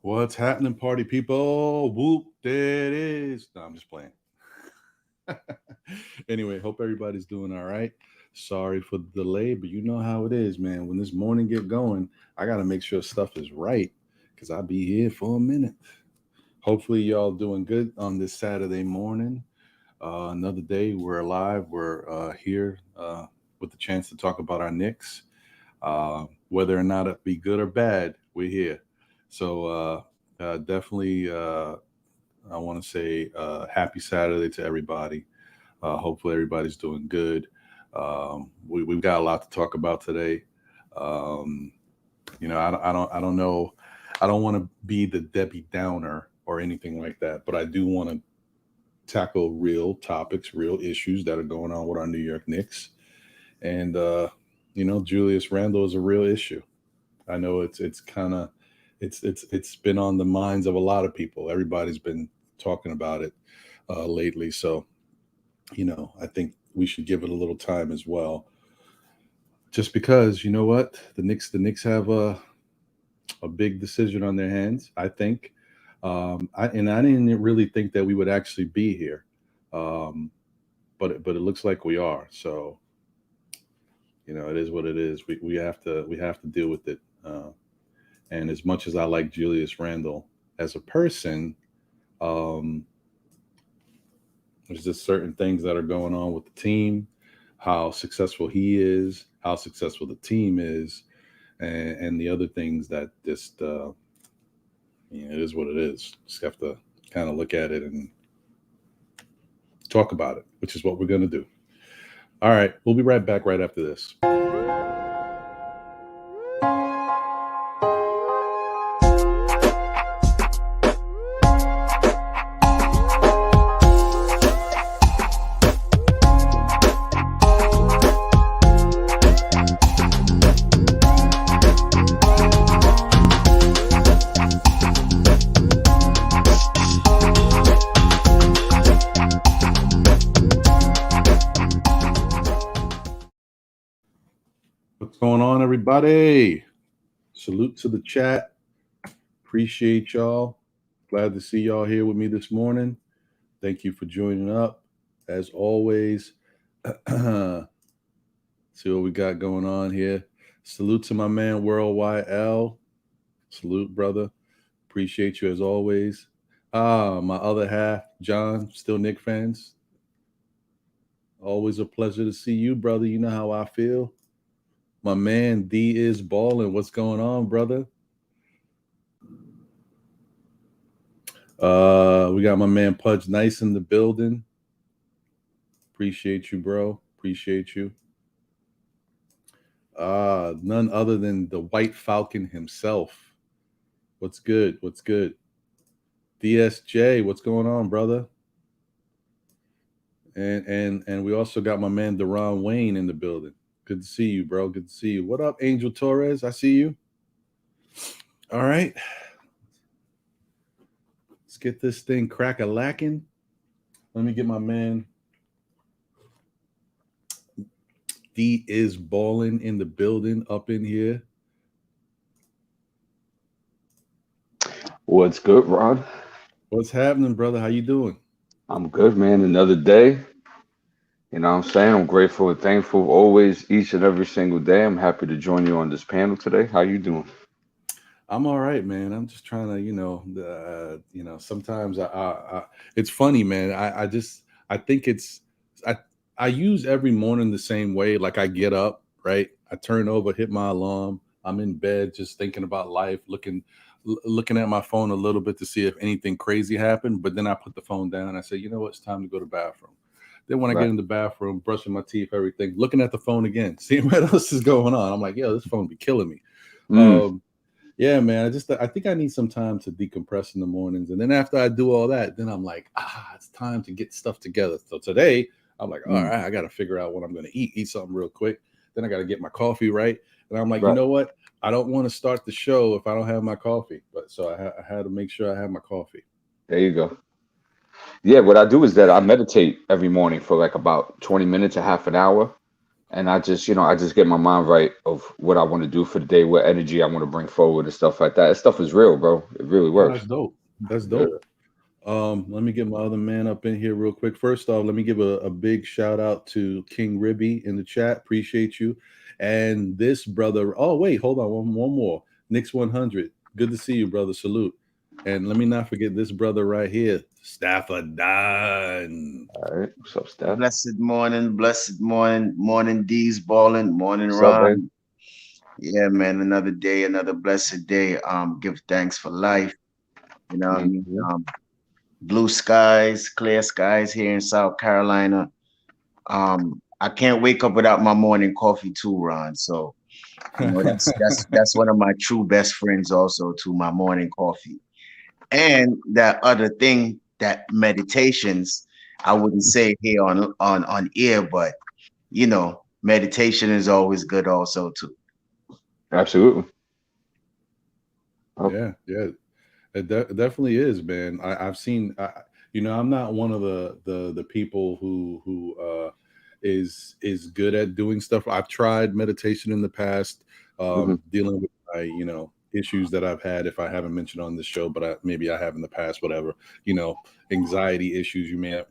What's happening, party people? Whoop, there it is. No, I'm just playing. Anyway, hope everybody's doing all right. Sorry for the delay, but you know how it is, man. When this morning get going, I got to make sure stuff is right because I'll be here for a minute. Hopefully, y'all doing good on this Saturday morning. Another day, we're alive. We're here with the chance to talk about our Knicks. Whether or not it be good or bad, we're here. So definitely, I want to say happy Saturday to everybody. Hopefully, everybody's doing good. We've got a lot to talk about today. Um, I don't know. I don't want to be the Debbie Downer or anything like that, but I do want to tackle real topics, real issues that are going on with our New York Knicks. And Julius Randle is a real issue. I know it's kind of it's been on the minds of a lot of people. Everybody's been talking about it lately. So I think we should give it a little time as well. Just because you know what, the Knicks have a big decision on their hands. I think, I didn't really think that we would actually be here, um, but it looks like we are. So it is what it is. We have to deal with it. And as much as I like Julius Randle as a person, um, there's just certain things that are going on with the team, how successful he is, how successful the team is, and the other things that just it is what it is. Just have to kind of look at it and talk about it, which is what we're going to do. All right, we'll be right back right after this. What's going on, everybody? Salute to the chat. Appreciate y'all. Glad to see y'all here with me this morning. Thank you for joining up. As always, see what we got going on here. Salute to my man Worldwide L. Salute, brother. Appreciate you as always. My other half, John, still Nick fans. Always a pleasure to see you, brother. You know how I feel. My man D is balling. What's going on, brother? We got my man Pudge Nice in the building. Appreciate you, bro. Appreciate you. None other than the White Falcon himself. What's good? What's good? DSJ, what's going on, brother? And we also got my man Deron Wayne in the building. Good to see you, bro. Good to see you. What up, Angel Torres? I see you. All right. Let's get this thing crack-a-lacking. Let me get my man D is balling in the building up in here. What's good, Ron? What's happening, brother? How you doing? I'm good, man. Another day. You know what I'm saying? I'm grateful and thankful always, each and every single day. I'm happy to join you on this panel today. How you doing? I'm all right, man. I'm just trying to, sometimes it's funny, man. I think I use every morning the same way. Like I get up, right? I turn over, hit my alarm. I'm in bed, just thinking about life, looking at my phone a little bit to see if anything crazy happened. But then I put the phone down and I say, you know what? It's time to go to the bathroom. Then when I get Right. in the bathroom, brushing my teeth, everything, looking at the phone again, seeing what else is going on. I'm like, yo, this phone be killing me. Mm, Um, yeah, man. I think I need some time to decompress in the mornings, and then after I do all that, then I'm like, it's time to get stuff together. So today, I'm like, all mm, right, I got to figure out what I'm going to eat something real quick. Then I got to get my coffee right, and I'm like, you right. know what? I don't want to start the show if I don't have my coffee. But so I had to make sure I have my coffee. There you go. Yeah, what I do is that I meditate every morning for like about 20 minutes, a half an hour. And I just, I just get my mind right of what I want to do for the day, what energy I want to bring forward and stuff like that. That stuff is real, bro. It really Oh, works. that's dope. That's Yeah. dope. Let me get my other man up in here real quick. First off, let me give a big shout out to King Ribby in the chat. Appreciate you. And this brother. Oh, wait, hold on. One more. Knicks 100. Good to see you, brother. Salute. And let me not forget this brother right here, Stafford Don. All right. What's up, Steph? Blessed morning, morning D's balling, morning What's up, man? Ron. Yeah, man, another day, another blessed day. Give thanks for life. You know what I mean? Mhm. Blue skies, clear skies here in South Carolina. I can't wake up without my morning coffee too, Ron. So, that's one of my true best friends also to my morning coffee. And that other thing, that meditations, I wouldn't say here on air, but meditation is always good also too. Absolutely. Oh, Yeah, yeah. It definitely is, man. I've seen. I'm not one of the people who is good at doing stuff. I've tried meditation in the past, mhm. dealing with my issues that I've had. If I haven't mentioned on this show, but maybe I have in the past, whatever. Anxiety issues you may have.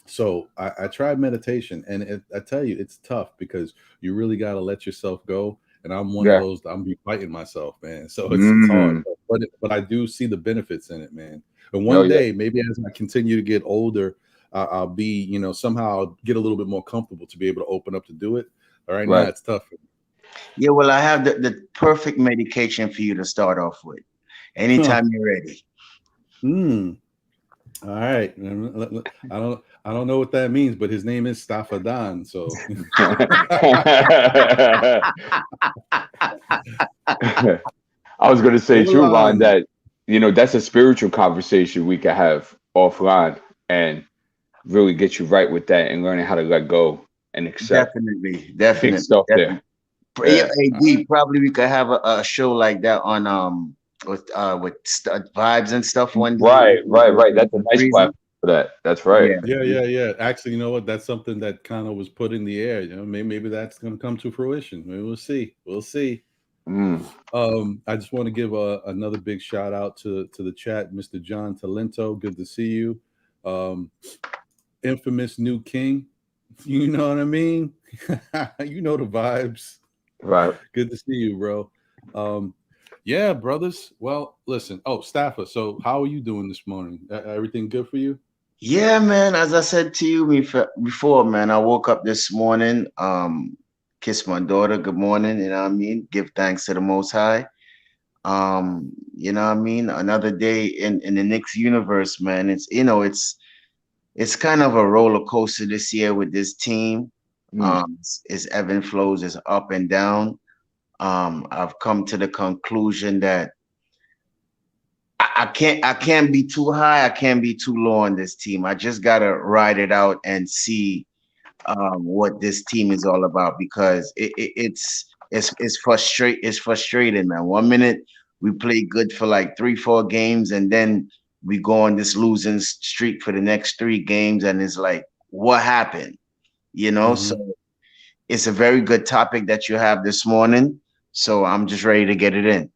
So I tried meditation, and I tell you, it's tough because you really got to let yourself go. And I'm one of Yeah. those. I'm be fighting myself, man. So it's hard, Mm. but I do see the benefits in it, man. And Oh, one yeah. day, maybe as I continue to get older, I'll be, somehow I'll get a little bit more comfortable to be able to open up to do it. All right, now Right. it's tough. Yeah, well, I have the perfect medication for you to start off with. Huh. Anytime you're ready. Hmm. All right. I don't know what that means, but his name is Stafadan. So I was going to say hold too, Ron, on. that that's a spiritual conversation we could have offline and really get you right with that and learning how to let go and accept. Definitely, Big definitely, stuff there. definitely. Yeah, Yeah. All AD, right. probably we could have a show like that on vibes and stuff one day Right, right, right. with That's a nice Breezy. platform for that. That's right. Yeah, Yeah, yeah, yeah. Actually, you know what? That's something that kind of was put in the air. Maybe that's going to come to fruition. Maybe we'll see. We'll see. Mm. I just want to give another big shout out to the chat, Mr. John Talento. Good to see you. Um, infamous new king. You know what I mean? You know the vibes. Right. Good to see you, bro. Um, yeah, brothers. Well, listen. Oh, Staffer. So, how are you doing this morning? Everything good for you? yeah, man. As I said to you before, man, I woke up this morning, kissed my daughter, good morning. You know what I mean? Give thanks to the Most High. You know what I mean? Another day in the Knicks universe, man. It's kind of a roller coaster this year with this team. Mm. Its ebb and flows, is up and down. I've come to the conclusion that I can't be too high, I can't be too low on this team. I just gotta ride it out and see what this team is all about, because it's frustrating, man. One minute we play good for like 3-4 games, and then we go on this losing streak for the next 3 games, and it's like, what happened? Hmm. So it's a very good topic that you have this morning. So I'm just ready to get it in.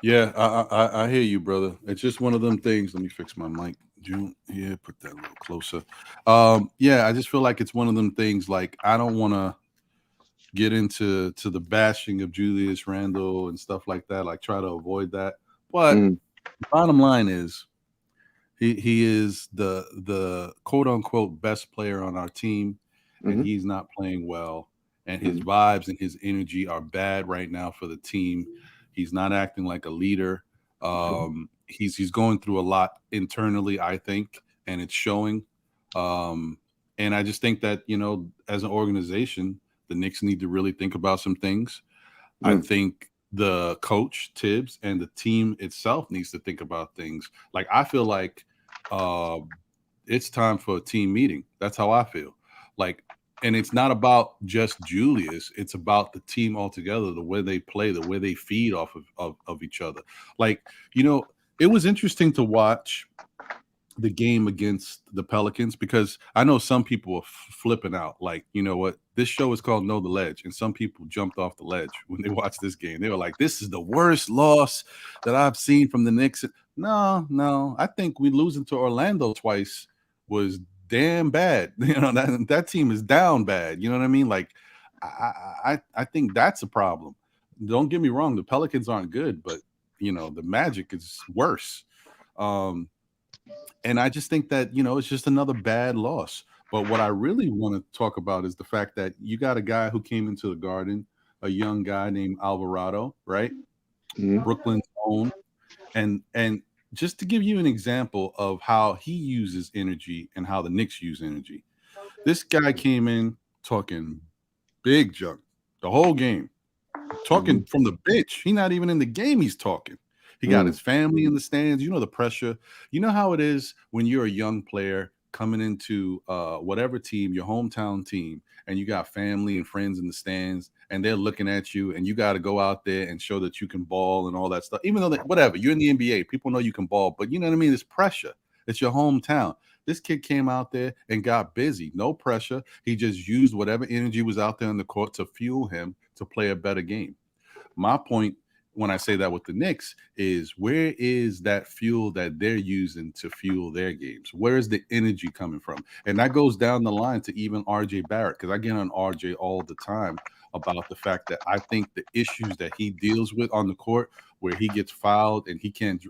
Yeah, I hear you, brother. It's just one of them things. Let me fix my mic, June. Yeah, put that a little closer. Yeah, I just feel like it's one of them things. Like I don't want to get into the bashing of Julius Randle and stuff like that. Like try to avoid that. But Mm. bottom line is he is the quote unquote best player on our team, and Mm-hmm. he's not playing well. And his Mm-hmm. vibes and his energy are bad right now for the team. He's not acting like a leader. He's going through a lot internally, I think, and it's showing. Um, and I just think that as an organization, the Knicks need to really think about some things. I Mm. think the coach Tibbs and the team itself needs to think about things. Like I feel like uh, it's time for a team meeting. That's how I feel. Like, and it's not about just Julius. It's about the team altogether, the way they play, the way they feed off of each other. Like, it was interesting to watch the game against the Pelicans, because I know some people are flipping out. Like, you know what? This show is called Know the Ledge, and some people jumped off the ledge when they watched this game. They were like, "This is the worst loss that I've seen from the Knicks." No, I think we losing to Orlando twice was damn bad. You know, that team is down bad. You know what I mean? Like, I think that's a problem. Don't get me wrong, the Pelicans aren't good, but you know, the Magic is worse. And I just think that, you know, it's just another bad loss. But what I really want to talk about is the fact that you got a guy who came into the Garden, a young guy named Alvarado, right? Mhm. Brooklyn's own. And just to give you an example of how he uses energy and how the Knicks use energy. This guy came in talking big junk the whole game, talking from the bench. He's not even in the game, he's talking. He got his family in the stands. You know the pressure. You know how it is when you're a young player coming into whatever team, your hometown team, and you got family and friends in the stands, and they're looking at you, and you got to go out there and show that you can ball and all that stuff. Even though whatever, you're in the NBA, people know you can ball, but you know what I mean? It's pressure. It's your hometown. This kid came out there and got busy. No pressure. He just used whatever energy was out there on the court to fuel him to play a better game. My point when I say that with the Knicks is, where is that fuel that they're using to fuel their games? Where is the energy coming from? And that goes down the line to even RJ Barrett, because I get on RJ all the time about the fact that I think the issues that he deals with on the court, where he gets fouled and he can't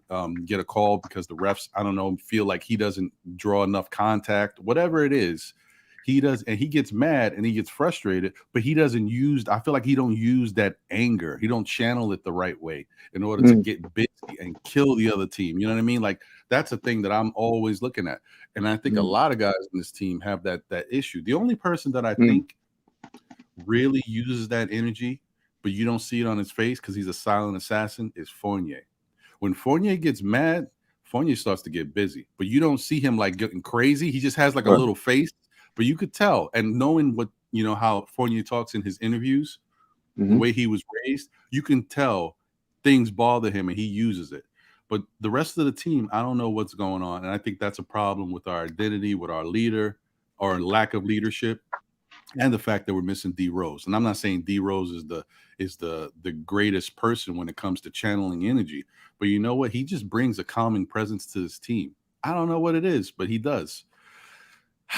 get a call because the refs, I don't know, feel like he doesn't draw enough contact, whatever it is. He does, and he gets mad and he gets frustrated, but he doesn't use, I feel like he don't use that anger. He don't channel it the right way in order to get busy and kill the other team. You know what I mean? Like, that's a thing that I'm always looking at. And I think a lot of guys in this team have that issue. The only person that I think really uses that energy, but you don't see it on his face because he's a silent assassin, is Fournier. When Fournier gets mad, Fournier starts to get busy, but you don't see him like getting crazy. He just has like a little face. But you could tell, and knowing what, you know, how Fournier talks in his interviews, the way he was raised, you can tell things bother him and he uses it. But the rest of the team, I don't know what's going on. And I think that's a problem with our identity, with our leader, or lack of leadership, and the fact that we're missing D Rose. And I'm not saying D Rose is the greatest person when it comes to channeling energy. But you know what? He just brings a calming presence to this team. I don't know what it is, but he does.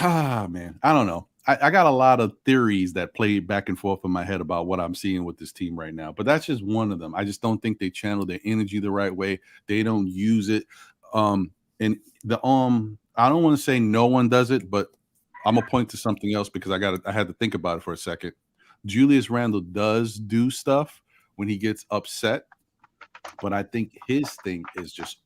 Man, I don't know. I got a lot of theories that play back and forth in my head about what I'm seeing with this team right now, but that's just one of them. I just don't think they channel their energy the right way. They don't use it. And the I don't want to say no one does it, but I'm gonna point to something else because I had to think about it for a second. Julius Randle does do stuff when he gets upset, but I think his thing is just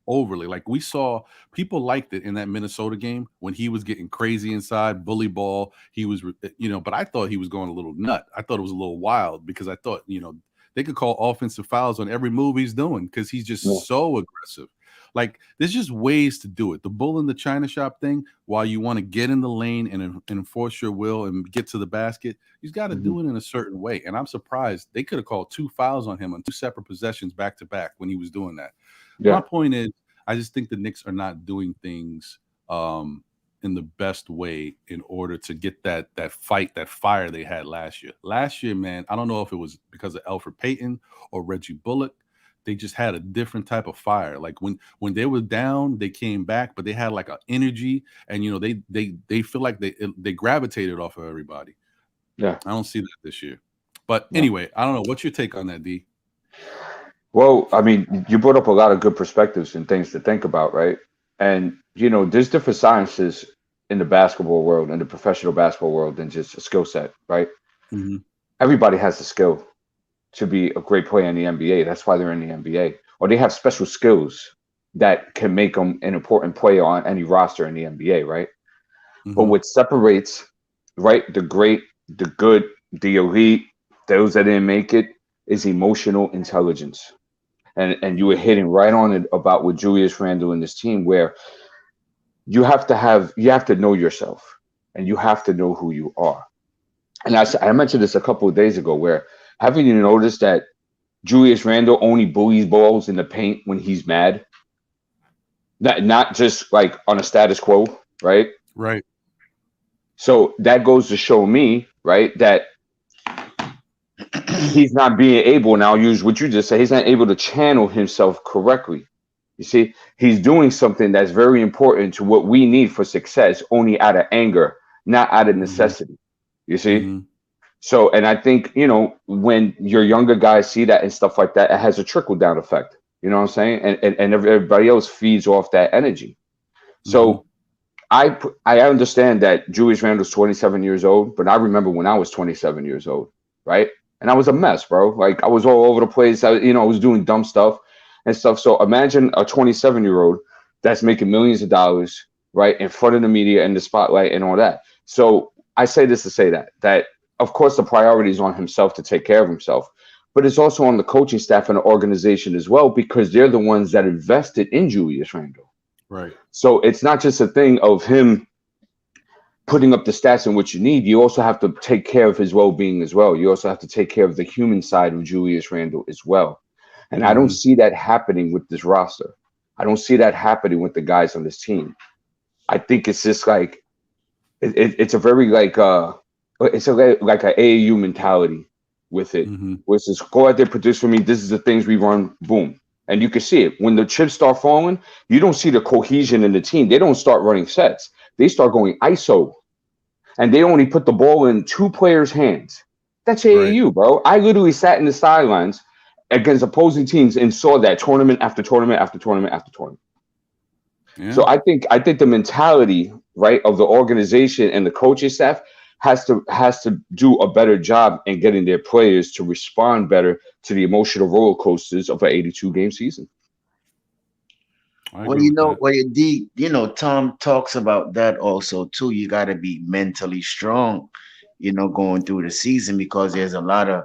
overly, like, we saw people liked it in that Minnesota game when he was getting crazy inside, bully ball. He was, you know, but I thought he was going a little nut. I thought it was a little wild because I thought, you know, they could call offensive fouls on every move he's doing because he's just so aggressive. Like, there's just ways to do it. The bull in the china shop thing, while you want to get in the lane and enforce your will and get to the basket, he's got to do it in a certain way. And I'm surprised they could have called 2 fouls on him on 2 separate possessions back to back when he was doing that. My point is, I just think the Knicks are not doing things in the best way in order to get that fight, that fire they had last year. Last year, man, I don't know if it was because of Elfrid Payton or Reggie Bullock. They just had a different type of fire. Like, when they were down, they came back, but they had like an energy, and you know, they feel like they gravitated off of everybody. Yeah, I don't see that this year. But anyway, I don't know. What's your take on that, D? Well, I mean, you brought up a lot of good perspectives and things to think about, right? And, you know, there's different sciences in the basketball world, in the professional basketball world, than just a skill set, right? Everybody has the skill to be a great player in the NBA. That's why they're in the NBA. Or they have special skills that can make them an important player on any roster in the NBA, right? But what separates, right, the great, the good, the elite, those that didn't make it, is emotional intelligence. And you were hitting right on it about with Julius Randle and this team, where you have to know yourself and you have to know who you are. And I mentioned this a couple of days ago, where haven't you noticed that Julius Randle only bullies balls in the paint when he's mad? not just like on a status quo, right? Right. So that goes to show me, right, that he's not being able, and I'll use what you just said, he's not able to channel himself correctly. You see, he's doing something that's very important to what we need for success, only out of anger, not out of necessity. You see? So, and I think, you know, when your younger guys see that and stuff like that, it has a trickle down effect. You know what I'm saying? And everybody else feeds off that energy. So I understand that Julius Randle's 27 years old, but I remember when I was 27 years old, right? And I was a mess, bro. Like I was all over the place. I was doing dumb stuff and stuff. So imagine a 27-year-old that's making millions of dollars, right, in front of the media and the spotlight and all that. So I say this to say that of course the priority is on himself to take care of himself, but it's also on the coaching staff and the organization as well, because they're the ones that invested in Julius Randle. Right. So it's not just a thing of him putting up the stats and what you need. You also have to take care of his well-being as well. You also have to take care of the human side of Julius Randle as well. And I don't see that happening with this roster. I don't see that happening with the guys on this team. I think it's just like it's a very like it's like an AAU mentality with it, which is go out there, produce for me. This is the things we run, boom. And you can see it when the chips start falling. You don't see the cohesion in the team. They don't start running sets. They start going ISO, and they only put the ball in two players' hands. That's AAU, bro. I literally sat in the sidelines against opposing teams and saw that tournament after tournament after tournament after tournament. Yeah. So I think the mentality, right, of the organization and the coaching staff has to do a better job in getting their players to respond better to the emotional roller coasters of an 82-game season. Well, Tom talks about that also too. You got to be mentally strong, going through the season, because there's a lot of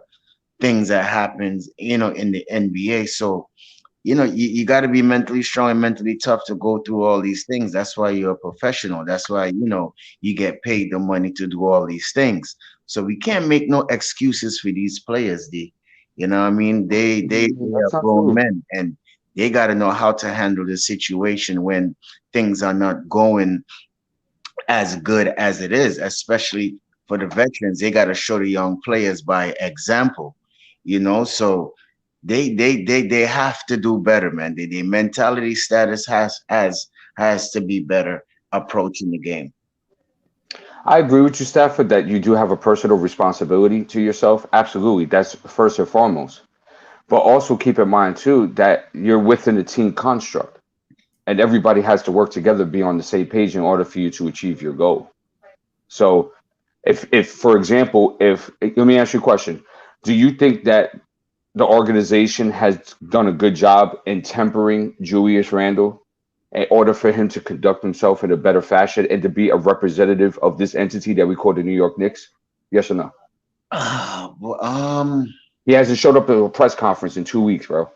things that happens, in the NBA. So, you got to be mentally strong and mentally tough to go through all these things. That's why you're a professional. That's why, you get paid the money to do all these things. So we can't make no excuses for these players, D. You know what I mean? They are grown men, and they got to know how to handle the situation when things are not going as good as it is, especially for the veterans. They got to show the young players by example, so they have to do better, man. The mentality status has to be better approaching the game. I agree with you, Stafford, that you do have a personal responsibility to yourself. Absolutely. That's first and foremost. But also keep in mind, too, that you're within a team construct, and everybody has to work together, be on the same page in order for you to achieve your goal. So if for example, let me ask you a question. Do you think that the organization has done a good job in tempering Julius Randle in order for him to conduct himself in a better fashion and to be a representative of this entity that we call the New York Knicks? Yes or no? He hasn't showed up at a press conference in 2 weeks, bro.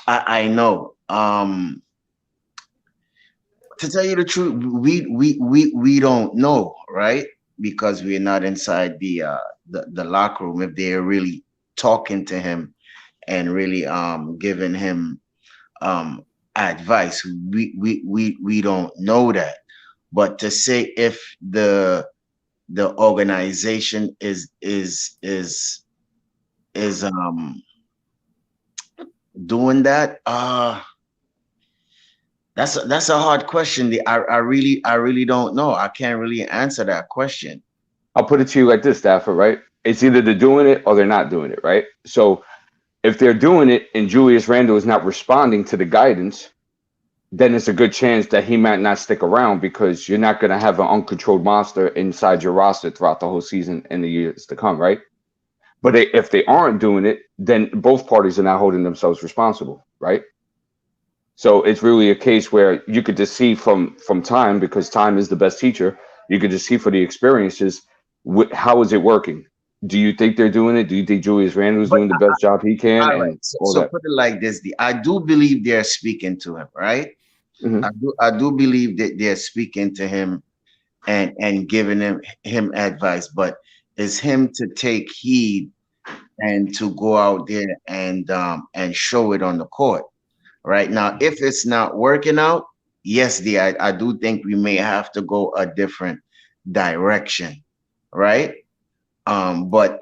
I know. To tell you the truth, we don't know, right? Because we're not inside the locker room. If they're really talking to him and really giving him advice, we don't know that. But to say if the organization is doing that, that's a hard question. I really don't know. I can't really answer that question. I'll put it to you like this, Stafford, right? It's either they're doing it or they're not doing it, right? So if they're doing it and Julius Randle is not responding to the guidance, then it's a good chance that he might not stick around, because you're not going to have an uncontrolled monster inside your roster throughout the whole season and the years to come, right? But if they aren't doing it, then both parties are not holding themselves responsible, right? So it's really a case where you could just see from time, because time is the best teacher. You could just see for the experiences, how is it working? Do you think they're doing it? Do you think Julius Randle is doing the best job he can? All right. So put it like this: I do believe they're speaking to him, right? I do believe that they're speaking to him and giving him advice, but it's him to take heed and to go out there and show it on the court. Right now, if it's not working out, yes, I do think we may have to go a different direction, right? But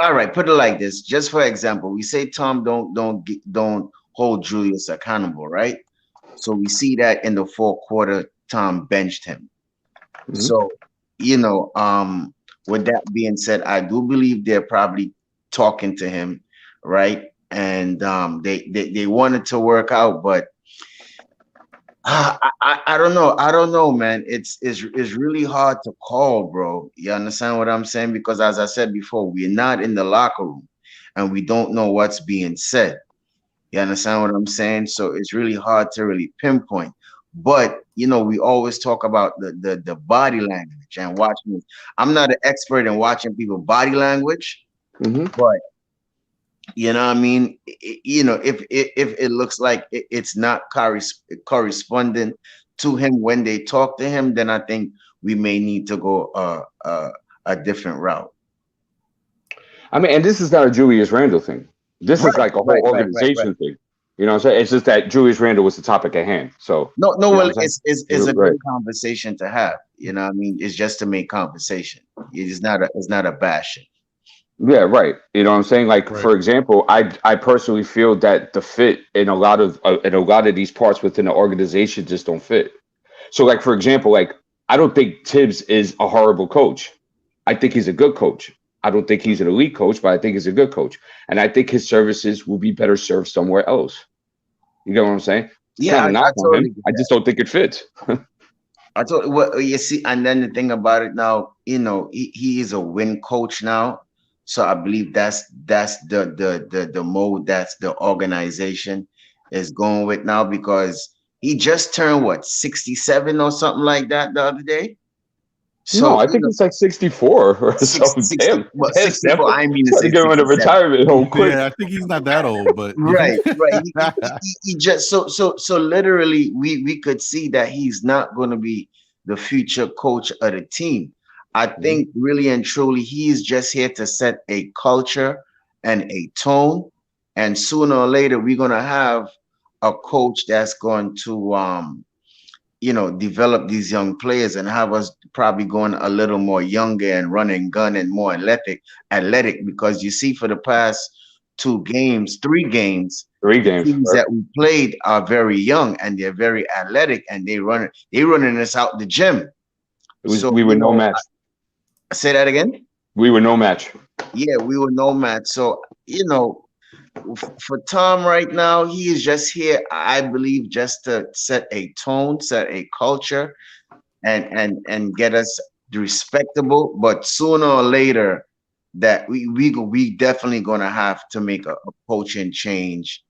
all right, put it like this. Just for example, we say Tom don't hold Julius accountable, right? So we see that in the fourth quarter, Tom benched him. So, with that being said, I do believe they're probably talking to him, right? And they wanted to work out, but I don't know. I don't know, man. It's really hard to call, bro. You understand what I'm saying? Because as I said before, we're not in the locker room and we don't know what's being said. You understand what I'm saying? So it's really hard to really pinpoint. But we always talk about the body language and watching. I'm not an expert in watching people body language, but you know what I mean? If it looks like it's not corresponding to him when they talk to him, then I think we may need to go a different route. I mean, and this is not a Julius Randle thing. This is like a whole organization thing. You know what I'm saying? It's just that Julius Randle was the topic at hand. So no, well, it's a good conversation to have. You know what I mean? It's just to make conversation. It's not a bashing. Yeah, right. You know what I'm saying? Like, for example, I personally feel that the fit in a lot of these parts within the organization just don't fit. So, like, for example, like, I don't think Tibbs is a horrible coach. I think he's a good coach. I don't think he's an elite coach, but I think he's a good coach. And I think his services will be better served somewhere else. You get what I'm saying? Yeah, I totally I just don't think it fits. I thought, well, you see, and then the thing about it now, he is a win coach now. So I believe that's the mode that's the organization is going with now, because he just turned 67 or something like that the other day. So no, I think it's like 64 or something. 64. I mean, to get him into retirement home quick. Yeah, I think he's not that old, but right. He just so literally we could see that he's not going to be the future coach of the team. I think really and truly he's just here to set a culture and a tone, and sooner or later we're going to have a coach that's going to develop these young players and have us probably going a little more younger and running gun and more athletic, because you see for the past three games teams that we played are very young and they're very athletic and they running us out the gym. We were no match. Say that again. We were no match. Yeah, we were no match. So for Tom right now, he is just here, I believe, just to set a tone, set a culture, and get us respectable. But sooner or later, that we definitely gonna have to make a coaching change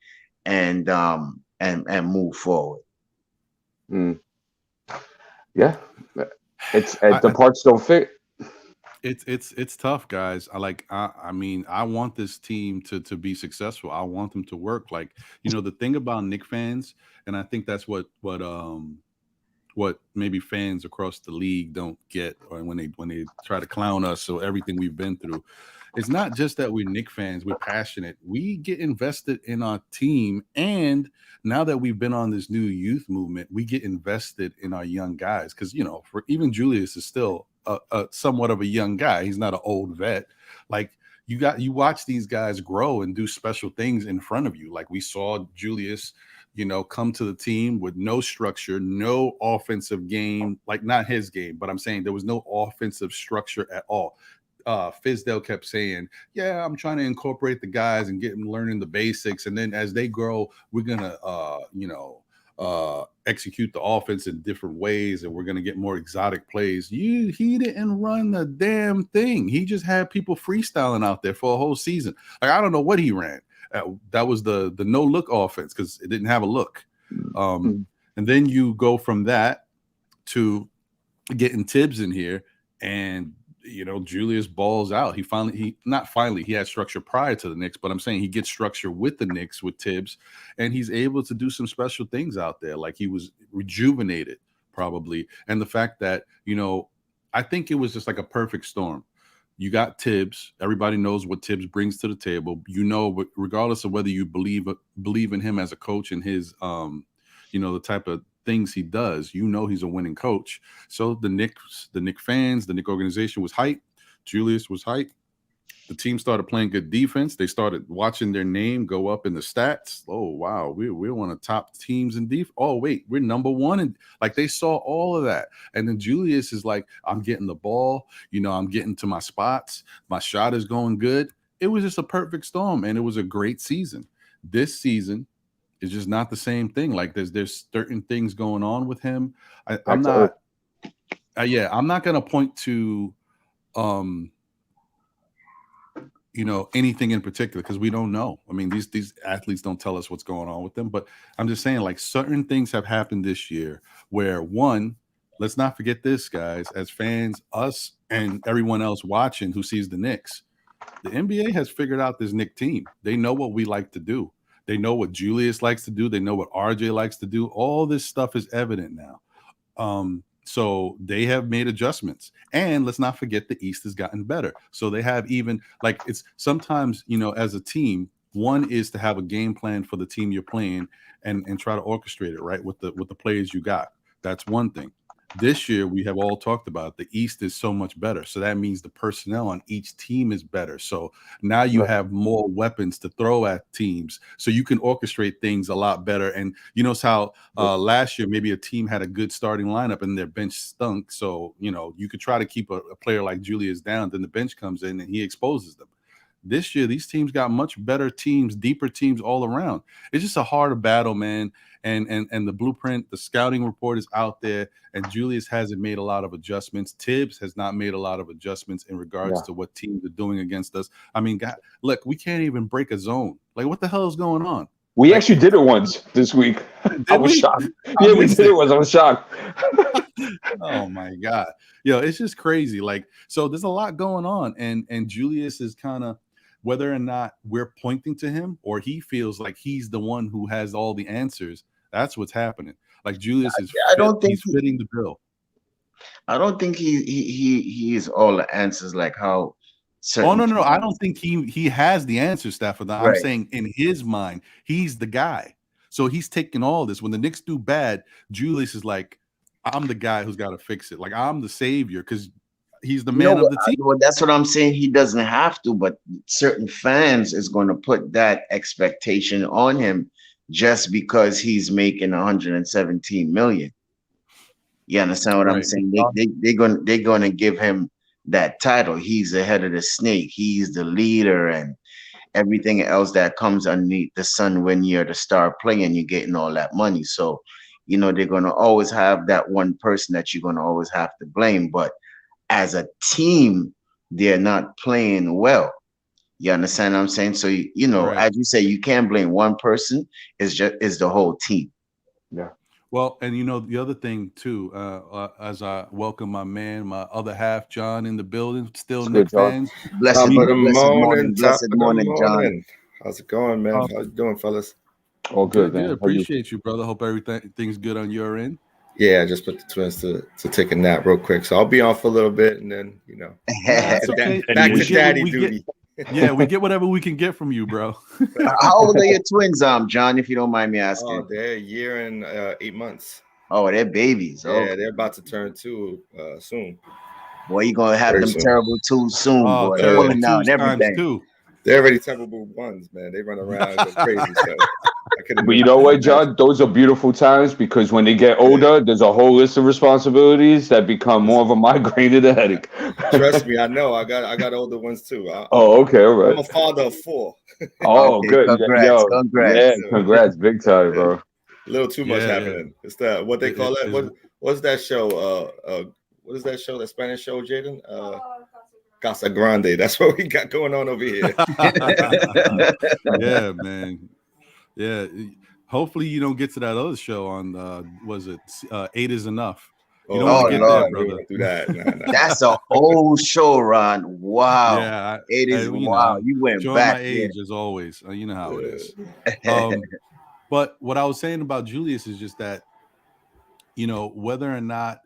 and move forward. Yeah, the parts don't fit. It's tough, guys. I mean, I want this team to be successful. I want them to work. Like, the thing about Knicks fans, and I think that's what maybe fans across the league don't get, or when they try to clown us. So everything we've been through, it's not just that we're Knicks fans. We're passionate. We get invested in our team, and now that we've been on this new youth movement, we get invested in our young guys. Because for even Julius is still a somewhat of a young guy. He's not an old vet. Like, you watch these guys grow and do special things in front of you. Like we saw Julius, come to the team with no structure, no offensive game, like not his game, but I'm saying there was no offensive structure at all. Fizdale kept saying, yeah, I'm trying to incorporate the guys and get them learning the basics. And then as they grow, we're going to, execute the offense in different ways, and we're going to get more exotic plays. He didn't run the damn thing. He just had people freestyling out there for a whole season. Like, I don't know what he ran. That was the no look offense, because it didn't have a look. And then you go from that to getting Tibbs in here, and Julius balls out. He had structure prior to the Knicks, but I'm saying he gets structure with the Knicks with Tibbs, and he's able to do some special things out there. Like, he was rejuvenated probably. And the fact that, I think it was just like a perfect storm. You got Tibbs. Everybody knows what Tibbs brings to the table. You know, regardless of whether you believe in him as a coach and his, the type of things he does, you know he's a winning coach. So the Knicks fans, the Knicks organization was hyped. Julius was hyped. The team started playing good defense. They started watching their name go up in the stats. Oh, wow. We're one of the top teams in defense. Oh, wait, we're number one. And like they saw all of that. And then Julius is like, I'm getting the ball. I'm getting to my spots. My shot is going good. It was just a perfect storm. And it was a great season. This season is just not the same thing. Like there's certain things going on with him. I'm not going to point to, anything in particular, because we don't know. I mean, these athletes don't tell us what's going on with them, but I'm just saying, like, certain things have happened this year where, one, let's not forget this, guys, as fans, us and everyone else watching who sees the Knicks, the NBA has figured out this Knicks team. They know what we like to do. They know what Julius likes to do. They know what RJ likes to do. All this stuff is evident now. So they have made adjustments, and let's not forget the East has gotten better. So they have even, like, it's sometimes, as a team, one is to have a game plan for the team you're playing and try to orchestrate it right with the players you got. That's one thing. This year, we have all talked about the East is so much better. So that means the personnel on each team is better. So now you have more weapons to throw at teams. So you can orchestrate things a lot better. And you know how last year, maybe a team had a good starting lineup and their bench stunk. So, you could try to keep a player like Julius down. Then the bench comes in and he exposes them. This year, these teams got much better teams, deeper teams all around. It's just a harder battle, man. And the blueprint, the scouting report is out there, and Julius hasn't made a lot of adjustments. Tibbs has not made a lot of adjustments in regards to what teams are doing against us. I mean, God, look, we can't even break a zone. Like, what the hell is going on? We actually did it once this week. I was shocked. Yeah, we did it once. I was shocked. Oh my God. It's just crazy. Like, so there's a lot going on, and Julius is kind of, whether or not we're pointing to him or he feels like he's the one who has all the answers, that's what's happening. Like Julius is he's fitting the bill. I don't think he is all the answers, like how certain no. I don't think he has the answers, Stafford. I'm saying in his mind, he's the guy. So he's taking all this. When the Knicks do bad, Julius is like, I'm the guy who's got to fix it. Like, I'm the savior because he's the man of the team. Well, that's what I'm saying. He doesn't have to, but certain fans is going to put that expectation on him just because he's making 117 million. You understand what I'm saying? They're going to give him that title. He's the head of the snake. He's the leader and everything else that comes underneath the sun when you're the star player and you're getting all that money. So, they're going to always have that one person that you're going to always have to blame. But as a team, they're not playing well. You understand what I'm saying? So, as you say, you can't blame one person. It's the whole team. Yeah. Well, and the other thing too, as I welcome my man, my other half, John, in the building, still Knicks fans. Blessed morning, John. How's it going, man? How's it doing, fellas? All good, man. Appreciate you, brother. Hope everything's good on your end. Yeah, I just put the twins to take a nap real quick, so I'll be on for a little bit, and then That's okay. back to daddy duty. We get whatever we can get from you, bro. How old are your twins, John? If you don't mind me asking. Oh, they're a year and 8 months. Oh, they're babies. Yeah, okay. They're about to turn 2 soon. Boy, you're gonna have them terrible 2 soon, boy. Terrible 2 everything. Too. They're already terrible 1s, man. They run around go crazy. So but you know what, John? Those are beautiful times because when they get older, there's a whole list of responsibilities that become more of a migraine and a headache. Trust me, I know. I got older ones too. Okay, all right. I'm a father of 4. Oh, good. Congrats. Yeah, congrats, big time, bro. A little too much happening. It's that what they call it. What's that show? What is that show? That Spanish show, Jaden? Casa Grande. That's what we got going on over here. Yeah, man. Yeah. Hopefully you don't get to that other show on was it 8 is Enough. You don't want to get there, brother. Do that. Nah. That's an old show, Ron. Wow. Yeah, it is. Wow. You went back. My age as always. You know how it is. But what I was saying about Julius is just that, whether or not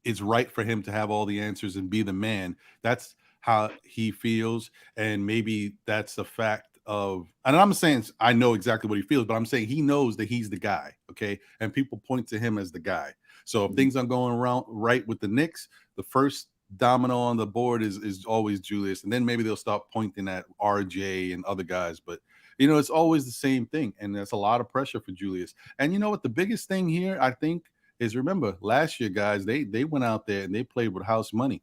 it's right for him to have all the answers and be the man. That's how he feels, and maybe that's a fact of. And I'm saying I know exactly what he feels, but I'm saying he knows that he's the guy. Okay, and people point to him as the guy. So if things aren't going around right with the Knicks, the first domino on the board is always Julius, and then maybe they'll start pointing at RJ and other guys. But it's always the same thing, and there's a lot of pressure for Julius. And you know what? The biggest thing here, I think, is remember last year, guys. They went out there and they played with house money.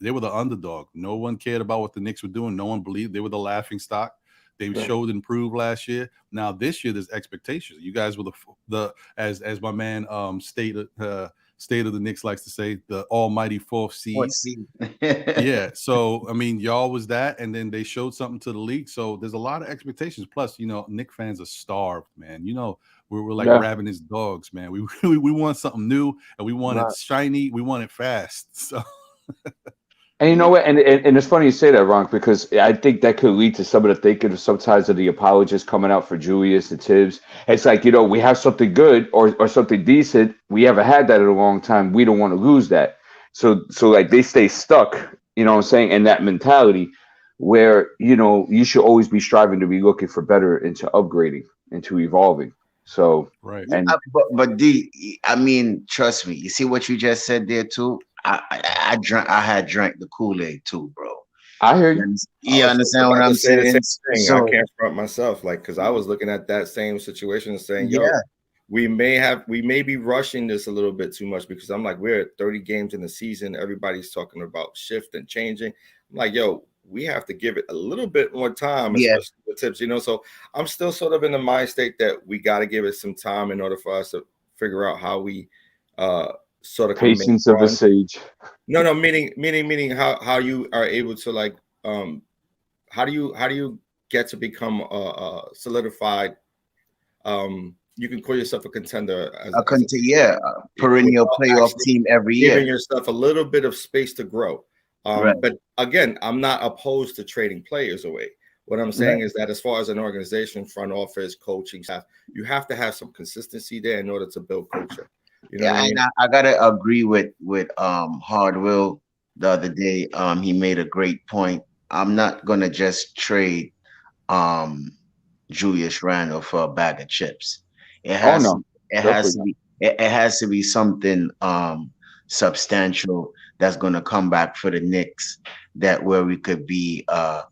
They were the underdog. No one cared about what the Knicks were doing. No one believed they were the laughing stock. They showed and proved last year. Now this year, there's expectations. You guys were the as my man state of the Knicks likes to say, the almighty fourth seed. Yeah. So I mean, y'all was that, and then they showed something to the league. So there's a lot of expectations. Plus, Knick fans are starved, man. We're like ravenous dogs, man. We want something new, and we want it shiny. We want it fast. So. And you know what? And it's funny you say that, Ron, because I think that could lead to some of the thinking of sometimes of the apologists coming out for Julius and Tibbs. It's like, we have something good or something decent. We haven't had that in a long time. We don't want to lose that. So like they stay stuck, what I'm saying, in that mentality where, you should always be striving to be looking for better and to upgrading and to evolving. So, right. And but D, I mean, trust me, you see what you just said there too? I had drank the Kool-Aid too, bro. I heard you. You understand what I'm saying? So, I can't front myself, because I was looking at that same situation and saying, we may be rushing this a little bit too much, because I'm like, we're at 30 games in the season. Everybody's talking about shift and changing. I'm like, we have to give it a little bit more time, especially with Tibbs, So I'm still sort of in the mind state that we got to give it some time in order for us to figure out how we sort of patience of a sage. No, meaning how you are able to how do you get to become solidified? You can call yourself a contender, perennial playoff team every year. Giving yourself a little bit of space to grow. But again, I'm not opposed to trading players away. What I'm saying is that as far as an organization, front office, coaching staff, you have to have some consistency there in order to build culture. And I gotta agree with Hardwill the other day. He made a great point. I'm not gonna just trade Julius Randle for a bag of chips. It has to be something substantial that's gonna come back for the Knicks, that where we could be a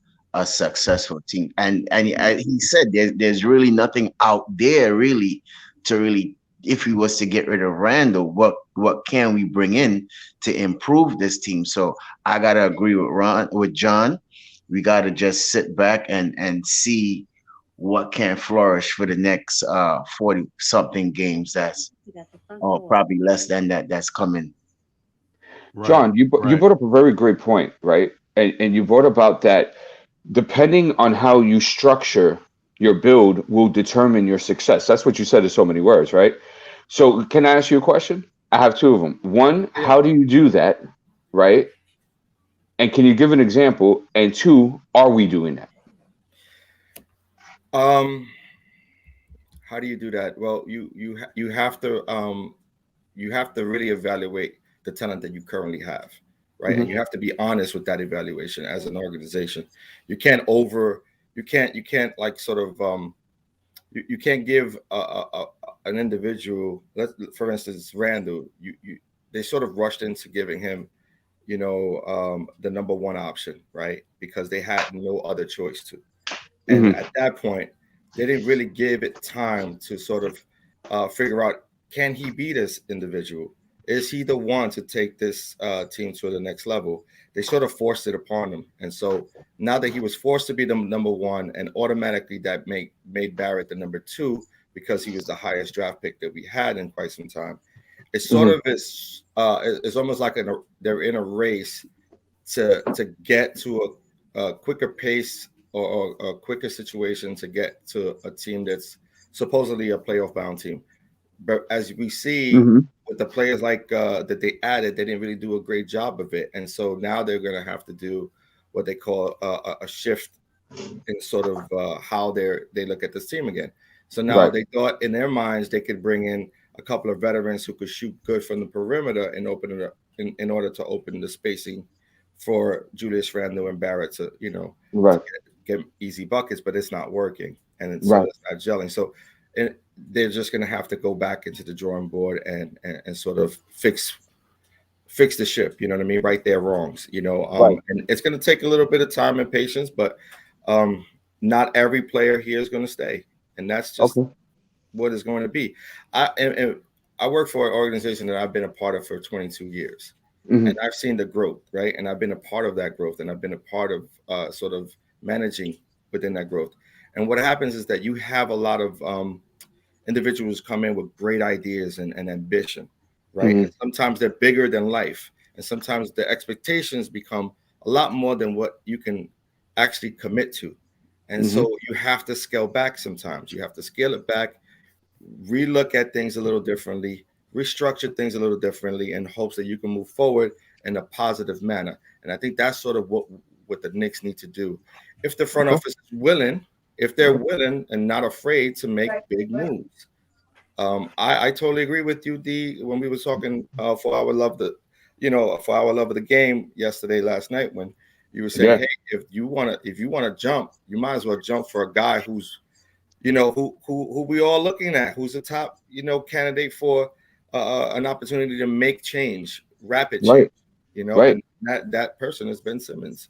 successful team. And he said there's really nothing out there really to really. If we was to get rid of Randall, what can we bring in to improve this team? So I gotta agree with John. We gotta just sit back and see what can flourish for the next 40 something games. That's probably less than that's coming. Right, John, you brought up a very great point, right? And you brought about that depending on how you structure your build will determine your success. That's what you said in so many words, right? So can I ask you a question? I have two of them. One, how do you do that, right? And can you give an example? And two, are we doing that? How do you do that? Well, you have to really evaluate the talent that you currently have, right? And you have to be honest with that evaluation as an organization. You can't like sort of you can't give an individual, for instance, Randall. They sort of rushed into giving him, the number one option, right? Because they had no other choice to. And at that point, they didn't really give it time to sort of figure out, can he be this individual? Is he the one to take this team to the next level? They sort of forced it upon him. And so now that he was forced to be the number one, and automatically that made Barrett the number two, because he was the highest draft pick that we had in quite some time. It sort of is it's almost like they're in a race to get to a quicker pace or a quicker situation to get to a team that's supposedly a playoff bound team. But as we see with the players that they added, they didn't really do a great job of it. And so now they're going to have to do what they call a shift in sort of how they look at this team again. So now they thought in their minds they could bring in a couple of veterans who could shoot good from the perimeter and open in order to open the spacing for Julius Randle and Barrett to, Right. get easy buckets, but it's not working, and so Right. it's not gelling. So they're just going to have to go back into the drawing board and sort of fix the ship. You know what I mean? Right their wrongs. Right. And it's going to take a little bit of time and patience, but not every player here is going to stay, and that's just what it's going to be. I work for an organization that I've been a part of for 22 years. And I've seen the growth, right? And I've been a part of that growth, and I've been a part of sort of managing within that growth. And what happens is that you have a lot of individuals come in with great ideas and ambition, right? And sometimes they're bigger than life, and sometimes the expectations become a lot more than what you can actually commit to. And so you have to scale back sometimes. You have to scale it back, relook at things a little differently, restructure things a little differently in hopes that you can move forward in a positive manner. And I think that's sort of what the Knicks need to do. If the front office is willing, if they're willing and not afraid to make big moves. I totally agree with you, D, when we were talking for our love of the game last night, when you were saying, hey, if you want to jump, you might as well jump for a guy who's, who we all looking at, who's a top, candidate for an opportunity to make change, rapid change, and that person is Ben Simmons.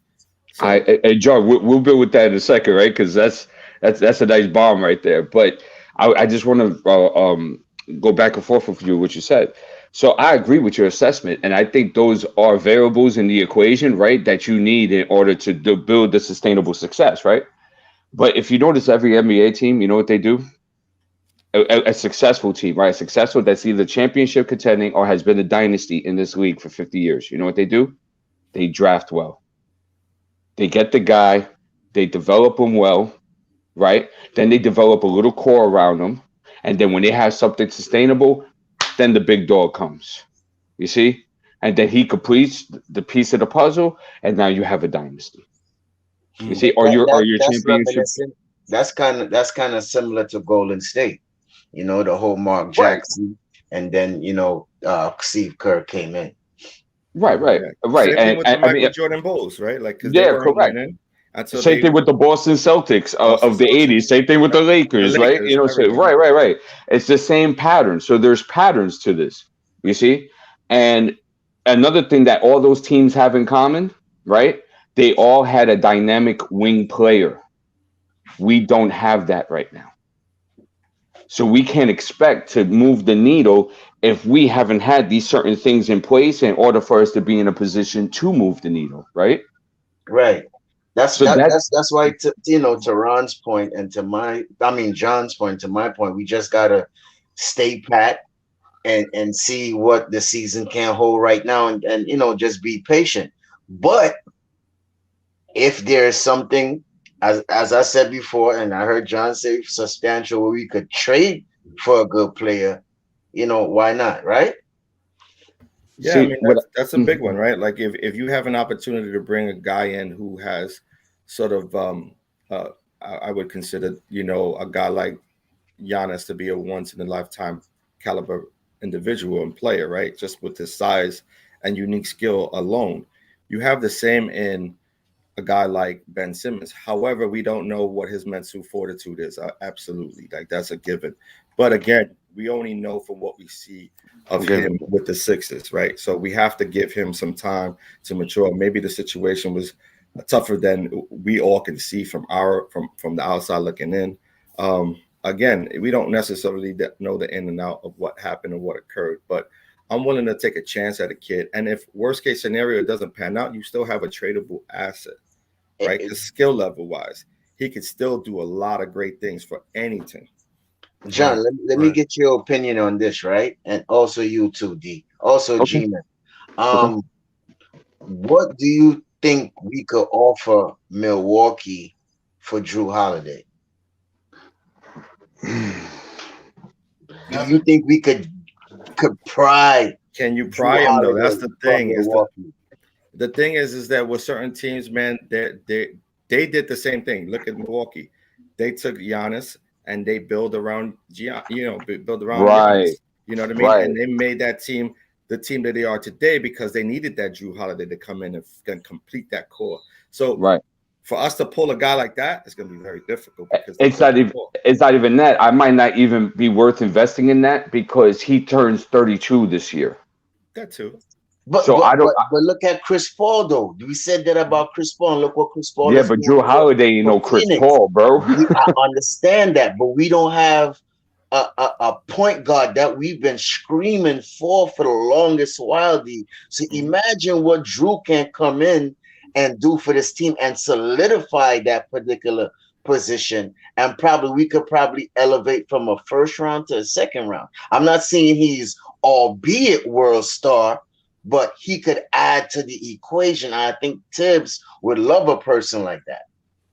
So, hey, John, we'll build with that in a second, right? Because that's a nice bomb right there. But I just want to go back and forth with you what you said. So I agree with your assessment, and I think those are variables in the equation, right, that you need in order to build the sustainable success, right? But if you notice, every NBA team, you know what they do? A successful team, right? Successful that's either championship contending or has been a dynasty in this league for 50 years. You know what they do? They draft well. They get the guy, they develop him well, right? Then they develop a little core around them. And then when they have something sustainable, then the big dog comes. You see? And then he completes the piece of the puzzle, and now you have a dynasty. You see, or your championship. That's kind of similar to Golden State. The whole Mark Jackson, and then Steve Kerr came in. Right. Same thing with the Michael Jordan Bulls, right? Like, because they weren't winning. Same thing with the Boston Celtics of the 80s. Same thing with the Lakers, right? So right. It's the same pattern. So there's patterns to this, you see? And another thing that all those teams have in common, right? They all had a dynamic wing player. We don't have that right now. So we can't expect to move the needle if we haven't had these certain things in place in order for us to be in a position to move the needle, right? Right. That's why to Ron's point and John's point, to my point, we just gotta stay pat and see what the season can hold right now, and just be patient. But if there's something, as I said before, and I heard John say substantial, where we could trade for a good player, why not, right? Yeah, that's a big one, right? Like if you have an opportunity to bring a guy in who has sort of, I would consider, a guy like Giannis to be a once in a lifetime caliber individual and player, right? Just with his size and unique skill alone. You have the same in a guy like Ben Simmons. However, we don't know what his mental fortitude is. Absolutely. Like, that's a given. But again, we only know from what we see of him with the Sixers, right? So we have to give him some time to mature. Maybe the situation was tougher than we all can see from the outside looking in. Again, we don't necessarily know the in and out of what happened and what occurred, but I'm willing to take a chance at a kid. And if worst case scenario doesn't pan out, you still have a tradable asset, right? Because skill level wise, he could still do a lot of great things for any team. John, let me get your opinion on this, right? And also you too, D. Also, Gina. What do you think we could offer Milwaukee for Drew Holiday? Do you think we could pry? Can you pry him though? That's the thing. The thing is that with certain teams, man, they did the same thing. Look at Milwaukee. They took Giannis and they build around, build around Giannis. You know what I mean? Right. And they made that team the team that they are today because they needed that Drew Holiday to come in and complete that core. So right. For us to pull a guy like that, it's going to be very difficult. Because it's not even that. I might not even be worth investing in that because he turns 32 this year. That too. But look at Chris Paul though. We said that about Chris Paul. And look what Chris Paul. Yeah, but Drew Holiday, you know, Chris Paul, bro. I understand that, but we don't have a point guard that we've been screaming for the longest while. So imagine what Drew can come in and do for this team and solidify that particular position. And we could elevate from a first round to a second round. I'm not saying he's albeit world star, but he could add to the equation. I think Tibbs would love a person like that.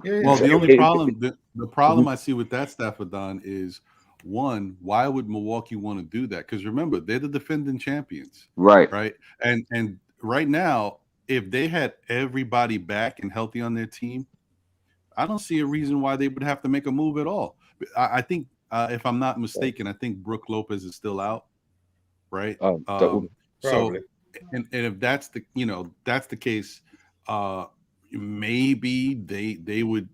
Yeah. Well, the only problem, the problem I see with that, Stafford Don, is one, why would Milwaukee want to do that? Because remember, they're the defending champions. Right. And right now, if they had everybody back and healthy on their team, I don't see a reason why they would have to make a move at all. I think, if I'm not mistaken, I think Brook Lopez is still out, right? So, and if that's the case, maybe they would,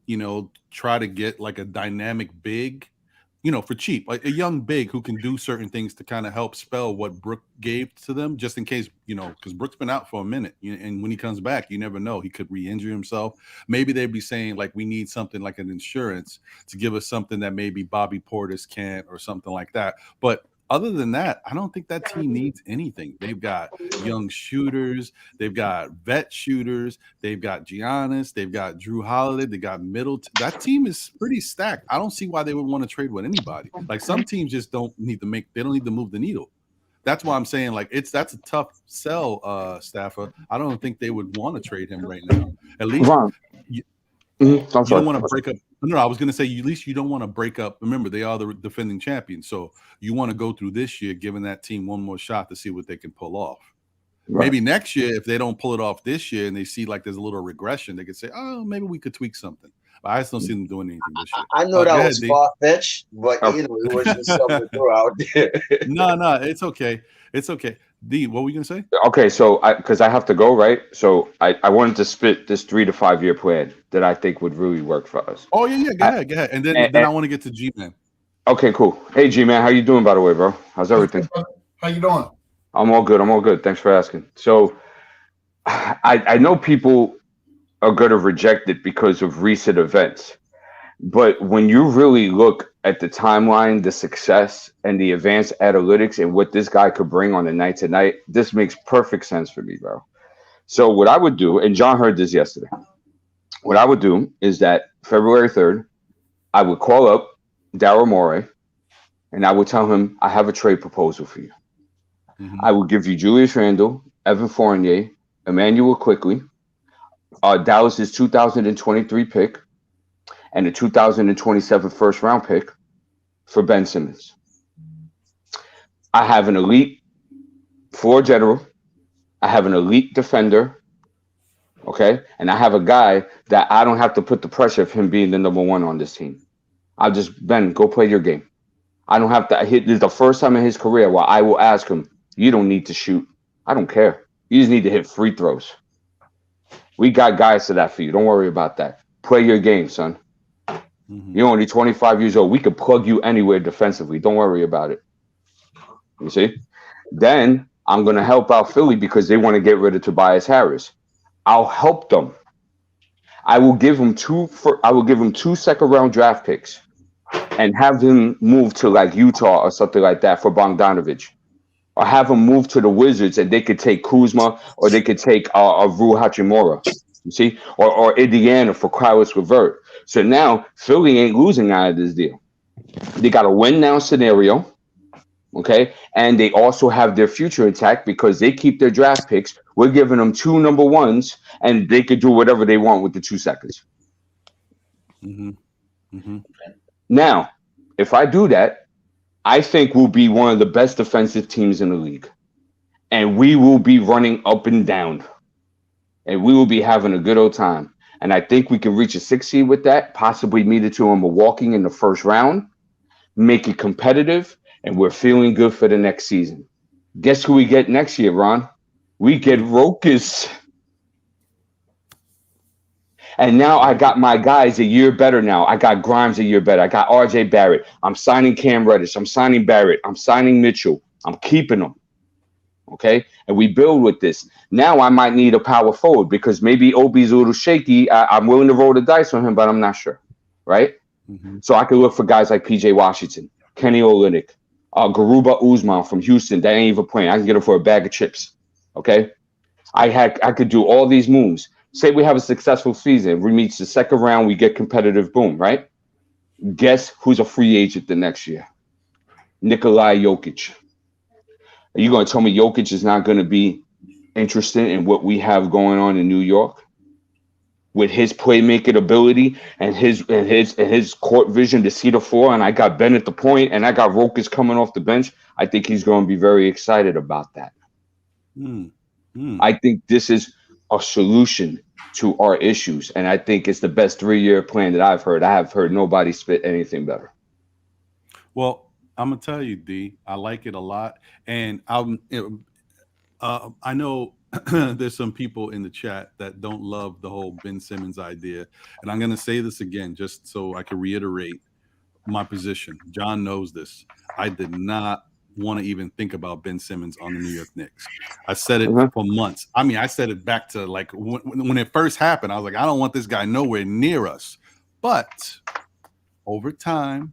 try to get like a dynamic big, for cheap, like a young big who can do certain things to kind of help spell what Brook gave to them, just in case, because Brook's been out for a minute, and when he comes back, you never know, he could re-injure himself. Maybe they'd be saying like, we need something like an insurance to give us something that maybe Bobby Portis can't, or something like that. But other than that, I don't think that team needs anything. They've got young shooters. They've got vet shooters. They've got Giannis. They've got Drew Holiday. They got Middleton. That team is pretty stacked. I don't see why they would want to trade with anybody. Like, some teams just don't need to move the needle. That's why I'm saying, like, that's a tough sell, Stafford. I don't think they would want to trade him right now. At least you don't want to break up. No, I was going to say, at least you don't want to break up. Remember, they are the defending champions. So you want to go through this year, giving that team one more shot to see what they can pull off. Right. Maybe next year, if they don't pull it off this year and they see like there's a little regression, they could say, oh, maybe we could tweak something. But I just don't see them doing anything this year. I know that was far-fetched, but it was just something to throw out there. No, it's okay. It's okay. D, what were you going to say? Okay, so because I have to go, right? So I wanted to spit this 3 to 5 year plan that I think would really work for us. Oh, yeah, go ahead. And then I want to get to G-Man. Okay, cool. Hey, G-Man, how you doing, by the way, bro? How's everything? How you doing? I'm all good. Thanks for asking. So I know people are going to reject it because of recent events. But when you really look at the timeline, the success, and the advanced analytics and what this guy could bring on a night-to-night, this makes perfect sense for me, bro. So what I would do, and John heard this yesterday, what I would do is that February 3rd, I would call up Daryl Morey, and I would tell him, I have a trade proposal for you. Mm-hmm. I would give you Julius Randle, Evan Fournier, Emmanuel Quickly, Dallas's 2023 pick, and a 2027 first round pick for Ben Simmons. I have an elite floor general. I have an elite defender. Okay. And I have a guy that I don't have to put the pressure of him being the number one on this team. I'll just, Ben, go play your game. I don't have to hit. This is the first time in his career where I will ask him, you don't need to shoot. I don't care. You just need to hit free throws. We got guys to that for you. Don't worry about that. Play your game, son. Mm-hmm. You're only 25 years old. We could plug you anywhere defensively. Don't worry about it. You see? Then I'm going to help out Philly because they want to get rid of Tobias Harris. I'll help them. I will give them two second round draft picks and have them move to like Utah or something like that for Bogdanovich. Or have them move to the Wizards and they could take Kuzma or they could take Rui Hachimura. You see? Or Indiana for Kyrus LeVert. So now Philly ain't losing out of this deal. They got a win now scenario. Okay. And they also have their future intact because they keep their draft picks. We're giving them 2 number ones and they could do whatever they want with the 2 seconds. Mm-hmm. Mm-hmm. Now, if I do that, I think we'll be one of the best defensive teams in the league. And we will be running up and down. And we will be having a good old time. And I think we can reach a 6 seed with that, possibly meet it to Milwaukee in the first round, make it competitive, and we're feeling good for the next season. Guess who we get next year, Ron? We get Rokas. And now I got my guys a year better now. I got Grimes a year better. I got RJ Barrett. I'm signing Cam Reddish. I'm signing Barrett. I'm signing Mitchell. I'm keeping them. Okay? And we build with this. Now I might need a power forward because maybe Obi's a little shaky. I'm willing to roll the dice on him, but I'm not sure. Right? Mm-hmm. So I could look for guys like PJ Washington, Kenny Olynyk, Garuba Usman from Houston. That ain't even playing. I can get him for a bag of chips. Okay? I could do all these moves. Say we have a successful season. We reach the second round. We get competitive. Boom, right? Guess who's a free agent the next year? Nikolai Jokic. Are you going to tell me Jokic is not going to be interested in what we have going on in New York with his playmaking ability and his court vision to see the floor? And I got Ben at the point, and I got Rokas coming off the bench. I think he's going to be very excited about that. I think this is a solution to our issues, and I think it's the best 3-year plan that I've heard. I have heard nobody spit anything better. Well, I'm gonna tell you, D, I like it a lot, and I know there's some people in the chat that don't love the whole Ben Simmons idea, and I'm gonna say this again just so I can reiterate my position. John knows this. I did not want to even think about Ben Simmons on the New York Knicks. I said it for months. I mean, I said it back to like when it first happened. I was like, I don't want this guy nowhere near us. But over time,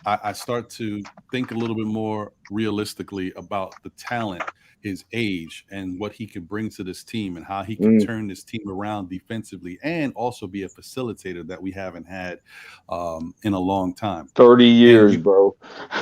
I start to think a little bit more realistically about the talent, his age, and what he could bring to this team and how he can turn this team around defensively and also be a facilitator that we haven't had in a long time. 30 years, bro.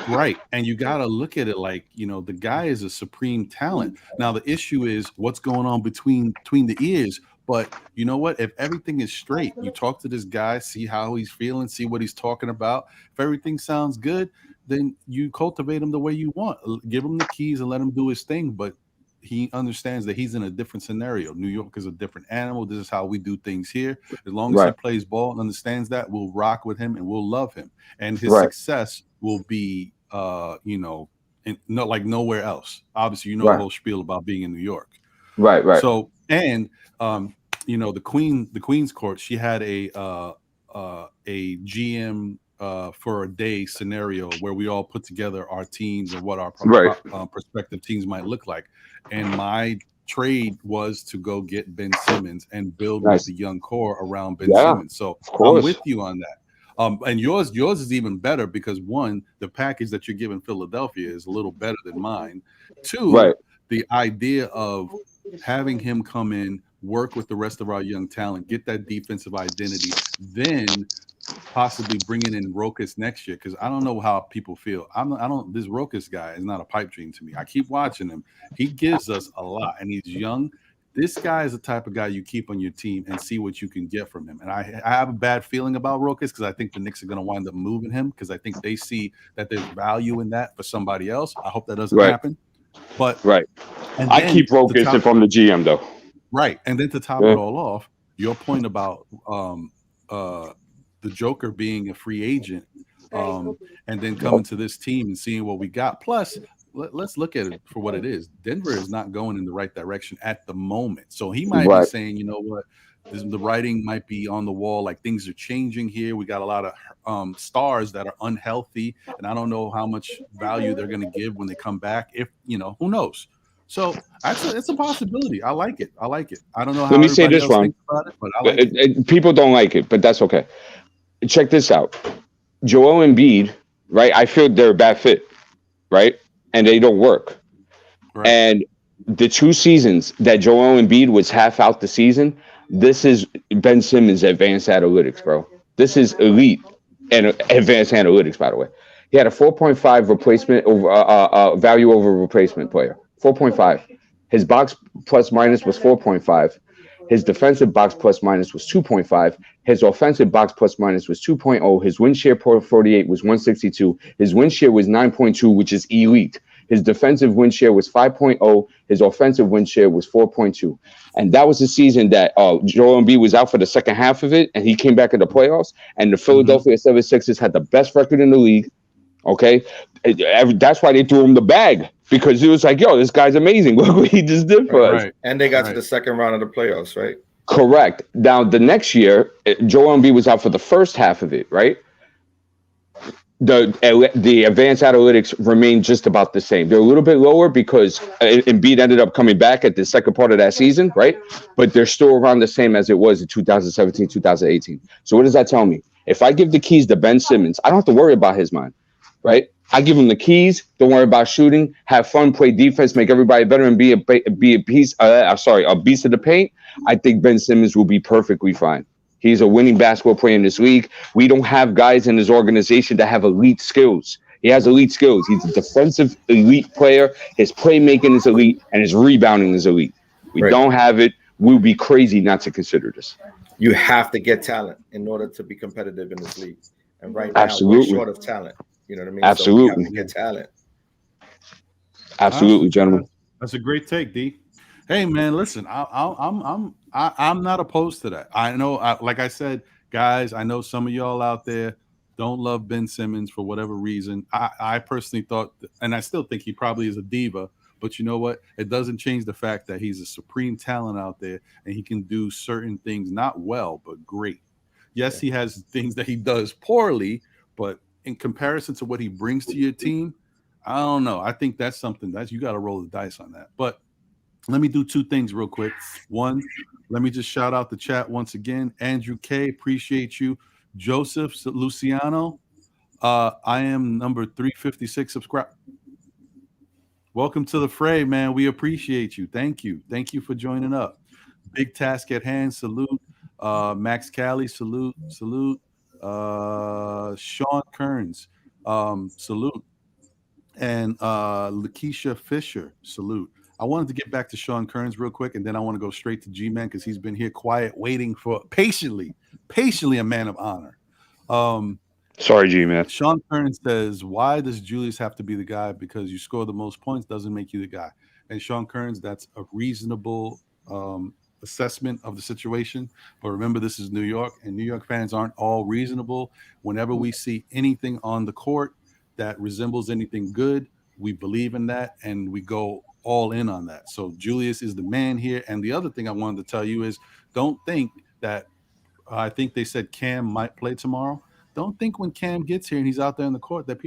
Right. And you got to look at it like, you know, the guy is a supreme talent. Now, the issue is what's going on between the ears. But you know what? If everything is straight, you talk to this guy, see how he's feeling, see what he's talking about. If everything sounds good, then you cultivate him the way you want. Give him the keys and let him do his thing. But he understands that he's in a different scenario. New York is a different animal. This is how we do things here. As long as he plays ball and understands that, we'll rock with him and we'll love him. And his success will be, you know, not like nowhere else. Obviously, you know the whole spiel about being in New York. Right. So, and you know, the Queen's Court, she had a GM for a day scenario where we all put together our teams and what our prospective teams might look like. And my trade was to go get Ben Simmons and build with the young core around Ben Simmons. So I'm with you on that. And yours is even better because one, the package that you're giving Philadelphia is a little better than mine. Two, the idea of having him come in, work with the rest of our young talent, get that defensive identity, then possibly bringing in Rokas next year, because I don't know how people feel. This Rokas guy is not a pipe dream to me. I keep watching him. He gives us a lot, and he's young. This guy is the type of guy you keep on your team and see what you can get from him. And I have a bad feeling about Rokas because I think the Knicks are going to wind up moving him because I think they see that there's value in that for somebody else. I hope that doesn't happen. But and I keep Rokas if I'm the GM though. Right. And then to top it all off, your point about the Joker being a free agent and then coming to this team and seeing what we got. Plus, let's look at it for what it is. Denver is not going in the right direction at the moment. So he might be saying, you know what, the writing might be on the wall, like things are changing here. We got a lot of stars that are unhealthy, and I don't know how much value they're going to give when they come back. If, you know, who knows? So it's a possibility. I like it. I don't know how. Let me say this, Ron. About it, but I like it. People don't like it, but that's okay. Check this out. Joel Embiid, right? I feel they're a bad fit, right? And they don't work. Right. And the 2 seasons that Joel Embiid was half out the season, this is Ben Simmons' advanced analytics, bro. This is elite and advanced analytics, by the way. He had a 4.5 replacement over value over replacement player. 4.5. His box plus minus was 4.5. His defensive box plus minus was 2.5. His offensive box plus minus was 2.0. His win share per 48 was 162. His win share was 9.2, which is elite. His defensive win share was 5.0. His offensive win share was 4.2. And that was the season that Joel Embiid was out for the second half of it, and he came back in the playoffs. And the Philadelphia 76ers had the best record in the league. Okay, that's why they threw him the bag because it was like, yo, this guy's amazing. Look what he just did for us. Right. And they got to the second round of the playoffs, right? Correct. Now, the next year, Joel Embiid was out for the first half of it, right? The advanced analytics remain just about the same. They're a little bit lower because Embiid ended up coming back at the second part of that season, right? But they're still around the same as it was in 2017, 2018. So what does that tell me? If I give the keys to Ben Simmons, I don't have to worry about his mind, right? I give him the keys. Don't worry about shooting. Have fun, play defense, make everybody better, and be a beast of the paint. I think Ben Simmons will be perfectly fine. He's a winning basketball player in this league. We don't have guys in his organization that have elite skills. He has elite skills. He's a defensive elite player. His playmaking is elite, and his rebounding is elite. We don't have it. We'll be crazy not to consider this. You have to get talent in order to be competitive in this league. And right now, we're short of talent. You know what I mean? Absolutely. So we have to get talent. Absolutely, gentlemen. That's a great take, D. Hey, man, listen, I'm not opposed to that. I know, like I said, guys, I know some of y'all out there don't love Ben Simmons for whatever reason. I personally thought, and I still think he probably is a diva, but you know what? It doesn't change the fact that he's a supreme talent out there, and he can do certain things, not well, but great. Yes, he has things that he does poorly, but in comparison to what he brings to your team, I don't know. I think that's something that you got to roll the dice on that. But let me do two things real quick. One, let me just shout out the chat once again. Andrew K, appreciate you. Joseph Luciano, I am number 356 subscribe. Welcome to the fray, man. We appreciate you. Thank you. Thank you for joining up. Big task at hand. Salute. Max Cali, salute. Sean Kearns, salute. And Lakeisha Fisher, salute. I wanted to get back to Sean Kearns real quick, and then I want to go straight to G-Man because he's been here quiet, waiting for patiently a man of honor. Sorry, G-Man. Sean Kearns says, why does Julius have to be the guy? Because you score the most points doesn't make you the guy. And Sean Kearns, that's a reasonable assessment of the situation. But remember, this is New York, and New York fans aren't all reasonable. Whenever we see anything on the court that resembles anything good, we believe in that, and we go all in on that. So Julius is the man here. And the other thing I wanted to tell you is, don't think that I think they said Cam might play tomorrow. Don't think when Cam gets here and he's out there in the court that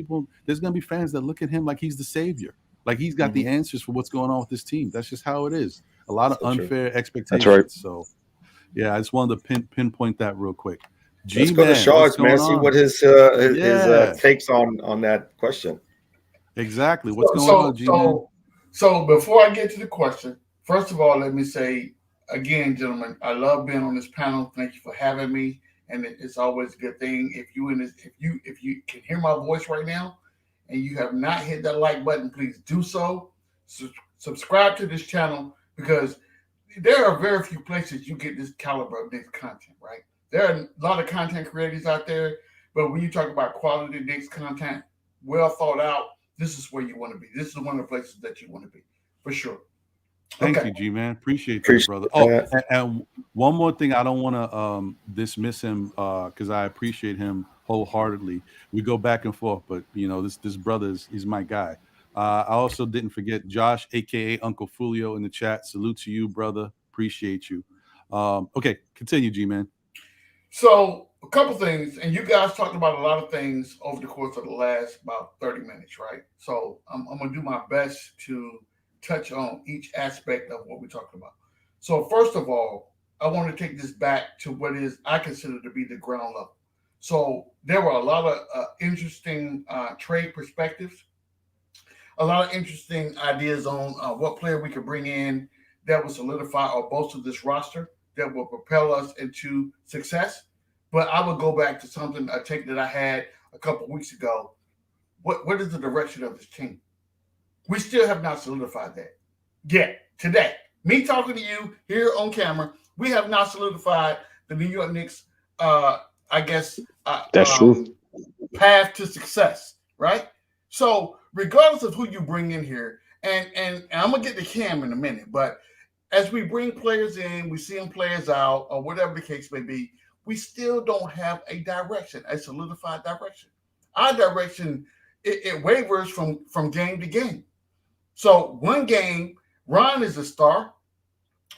there's going to be fans that look at him like he's the savior, like he's got the answers for what's going on with this team. That's just how it is. A lot of unfair expectations. That's right. So yeah, I just wanted to pinpoint that real quick. Let's go to Shards, man. See what his takes on that question. Exactly. What's going on, G-Man? So before I get to the question, first of all, let me say again, gentlemen, I love being on this panel. Thank you for having me, and it's always a good thing. If you can hear my voice right now, and you have not hit that like button, please do so. Subscribe to this channel, because there are very few places you get this caliber of Knicks content. Right? There are a lot of content creators out there, but when you talk about quality Knicks content, well thought out, this is where you want to be. This is one of the places that you want to be, for sure. Thank you, G-Man. Appreciate that, brother. Oh, and one more thing. I don't want to dismiss him because I appreciate him wholeheartedly. We go back and forth, but, you know, this brother is my guy. I also didn't forget Josh, a.k.a. Uncle Fulio, in the chat. Salute to you, brother. Appreciate you. Okay, continue, G-Man. So a couple things, and you guys talked about a lot of things over the course of the last about 30 minutes, right? So I'm going to do my best to touch on each aspect of what we're talking about. So first of all, I want to take this back to what I consider to be the ground level. So there were a lot of interesting trade perspectives, a lot of interesting ideas on what player we could bring in that would solidify or bolster this roster, that will propel us into success. But I would go back to a take that I had a couple of weeks ago. What is the direction of this team? We still have not solidified that yet. Today, me talking to you here on camera, we have not solidified the New York Knicks, that's true, path to success, right? So regardless of who you bring in here, and I'm going to get to Cam in a minute, but as we bring players in, we see them players out, or whatever the case may be, we still don't have a direction, a solidified direction. Our direction, it wavers from game to game. So one game, Ron is a star,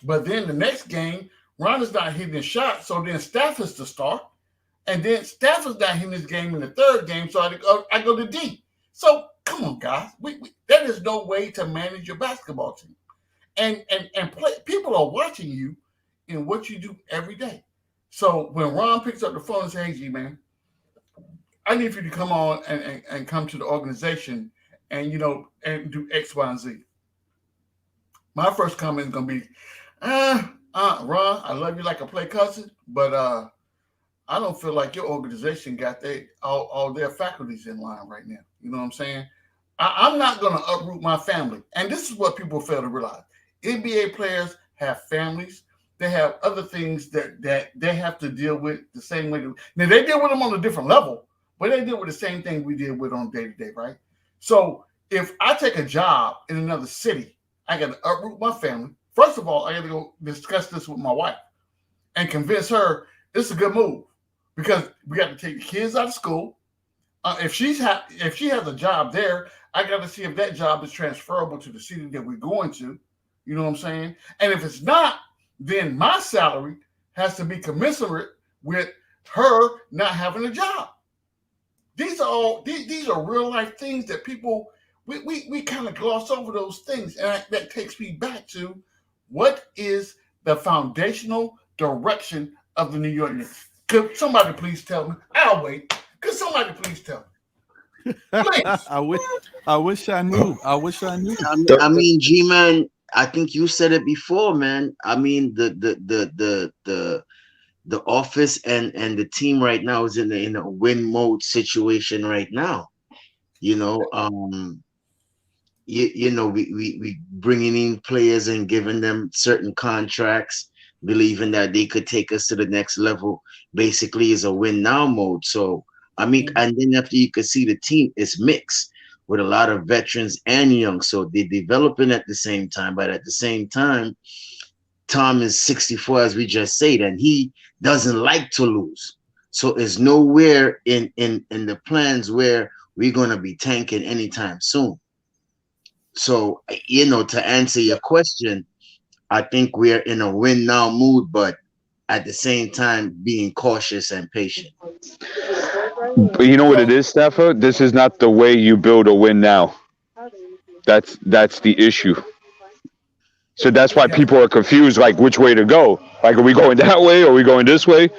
but then the next game, Ron is not hitting his shot, so then Stafford's the star, and then Stafford's not hitting his game in the third game, so I go to D. So come on, guys, that is no way to manage your basketball team, and people are watching you in what you do every day. So when Ron picks up the phone and says, "Hey, G man, I need for you to come on and come to the organization and and do X, Y, and Z," my first comment is gonna be, Ron, I love you like a play cousin, but I don't feel like your organization got all their faculties in line right now. You know what I'm saying? I'm not going to uproot my family. And this is what people fail to realize. NBA players have families. They have other things that they have to deal with the same way. Now, they deal with them on a different level, but they deal with the same thing we deal with on day-to-day, right? So if I take a job in another city, I got to uproot my family. First of all, I got to go discuss this with my wife and convince her it's a good move because we got to take the kids out of school. If she has a job there, I got to see if that job is transferable to the city that we're going to. You know what I'm saying? And if it's not, then my salary has to be commensurate with her not having a job. These are real life things that people we kind of gloss over those things, and that takes me back to what is the foundational direction of the New York Knicks. Could somebody please tell me? I'll wait. Could somebody please tell me? Please. I wish I knew. I mean, G-Man, I think you said it before, man. I mean, the office and the team right now is in a win mode situation right now. We bringing in players and giving them certain contracts, believing that they could take us to the next level. Basically, is a win now mode. So I mean, and then after you can see the team is mixed with a lot of veterans and young, so they're developing at the same time. But at the same time, Tom is 64, as we just said, and he doesn't like to lose. So it's nowhere in the plans where we're going to be tanking anytime soon. So, to answer your question, I think we're in a win now mood, but at the same time being cautious and patient. But you know what it is, Stafford? This is not the way you build a win now. That's the issue. So that's why people are confused, like which way to go. Like, are we going that way or are we going this way?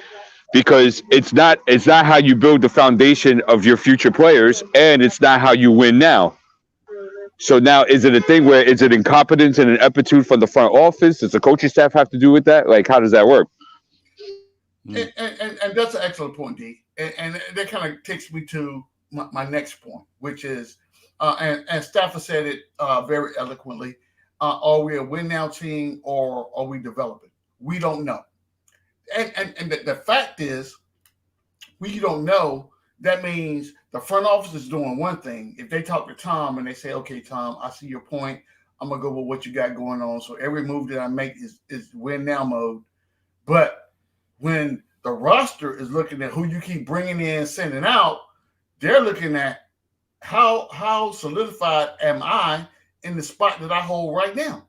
Because it's not how you build the foundation of your future players, and it's not how you win now. So now, is it a thing where is it incompetence and ineptitude from the front office? Does the coaching staff have to do with that? Like, how does that work? And that's an excellent point, D. And that kind of takes me to my next point, which is, and Stafford said it very eloquently, are we a win now team or are we developing? We don't know. And the fact is, we don't know. That means the front office is doing one thing. If they talk to Tom and they say, okay, Tom, I see your point. I'm going to go with what you got going on. So every move that I make is win now mode. But when the roster is looking at who you keep bringing in, sending out, they're looking at how solidified am I in the spot that I hold right now,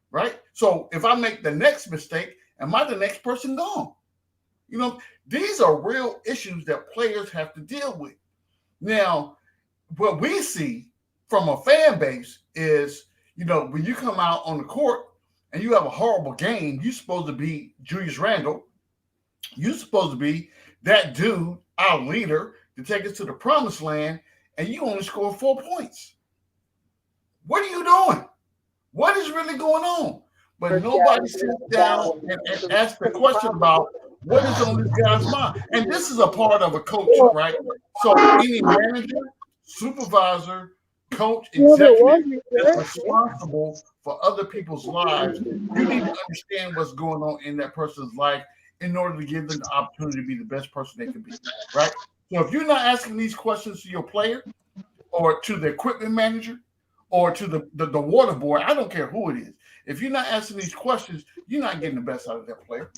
right? So if I make the next mistake, am I the next person gone? These are real issues that players have to deal with. Now, what we see from a fan base is, when you come out on the court and you have a horrible game, you're supposed to be Julius Randle. You're supposed to be that dude, our leader, to take us to the promised land, and you only score 4 points. What are you doing? What is really going on? But nobody sits down and asks the question about what is on this guy's mind. And this is a part of a coach, right? So any manager, supervisor, coach, executive that's responsible for other people's lives, you need to understand what's going on in that person's life in order to give them the opportunity to be the best person they can be, right? So if you're not asking these questions to your player or to the equipment manager or to the water boy, I don't care who it is. If you're not asking these questions, you're not getting the best out of that player.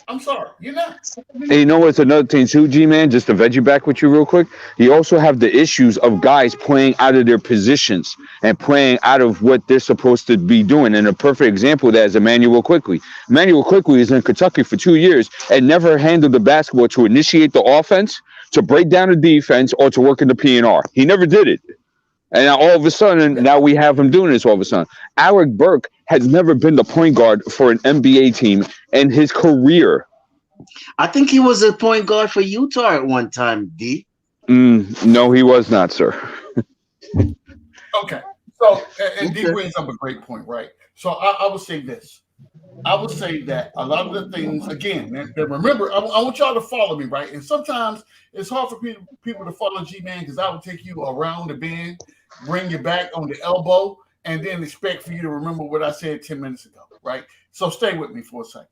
I'm sorry, you're not. And you know what's another thing too, G-Man? Just to veg you back with you real quick. You also have the issues of guys playing out of their positions and playing out of what they're supposed to be doing. And a perfect example of that is Emmanuel Quickly. Emmanuel Quickly is in Kentucky for 2 years and never handled the basketball to initiate the offense, to break down the defense, or to work in the P&R. He never did it. And now all of a sudden, now we have him doing this all of a sudden. Alec Burke has never been the point guard for an NBA team in his career. I think he was a point guard for Utah at one time, D. No, he was not, sir. Okay. So, and D brings up a great point, right? So I would say this. I would say that a lot of the things, again, man, remember, I want y'all to follow me, right? And sometimes it's hard for people to follow G-Man because I will take you around the bend, bring you back on the elbow, and then expect for you to remember what I said 10 minutes ago, right? So stay with me for a second.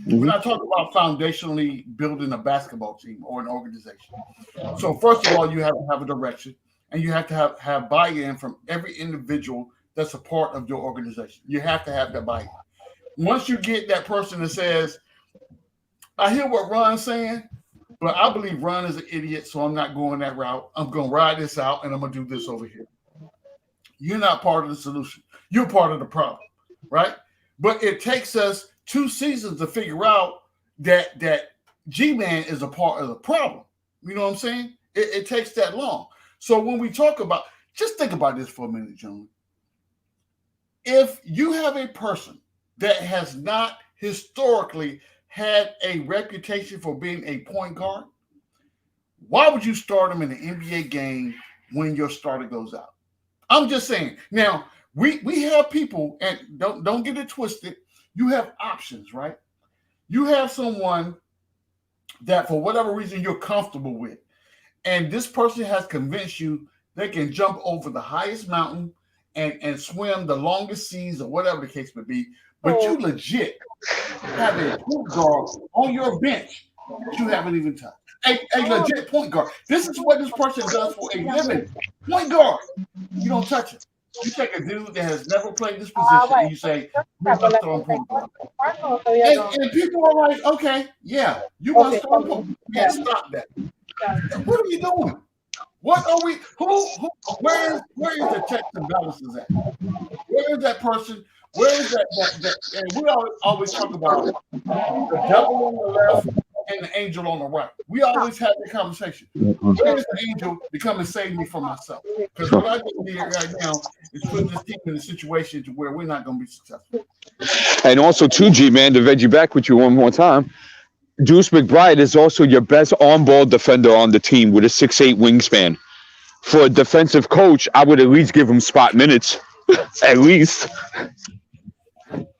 When I talk about foundationally building a basketball team or an organization, so first of all, you have to have a direction, and you have to have buy-in from every individual that's a part of your organization. You have to have that buy-in. Once you get that person that says, I hear what Ron's saying, but I believe Ron is an idiot, so I'm not going that route. I'm going to ride this out, and I'm going to do this over here. You're not part of the solution. You're part of the problem, right? But it takes us 2 seasons to figure out that G-Man is a part of the problem. You know what I'm saying? It takes that long. So when we talk about, just think about this for a minute, gentlemen. If you have a person that has not historically had a reputation for being a point guard, why would you start him in the NBA game when your starter goes out? I'm just saying. Now, we have people, and don't get it twisted, you have options, right? You have someone that for whatever reason you're comfortable with, and this person has convinced you they can jump over the highest mountain and swim the longest seas or whatever the case may be, but you legit have a point guard on your bench that you haven't even touched. A legit point guard. This is what this person does for a living. Point guard. You don't touch it. You take a dude that has never played this position and you say, we're going to throw him point guard. And people are like, okay, yeah, you want to throw him point guard. Yeah, stop that. What are you doing? What are we, where is the checks and balances at? Where is that person? Where is that and we always talk about the devil on the left and the angel on the right. We always have the conversation. Where is the angel to come and save me from myself? Because what I do here right now is put this team in a situation to where we're not going to be successful. And also, too, G-Man, to veg you back with you one more time, Deuce McBride is also your best on-ball defender on the team with a 6'8" wingspan. For a defensive coach, I would at least give him spot minutes, at least.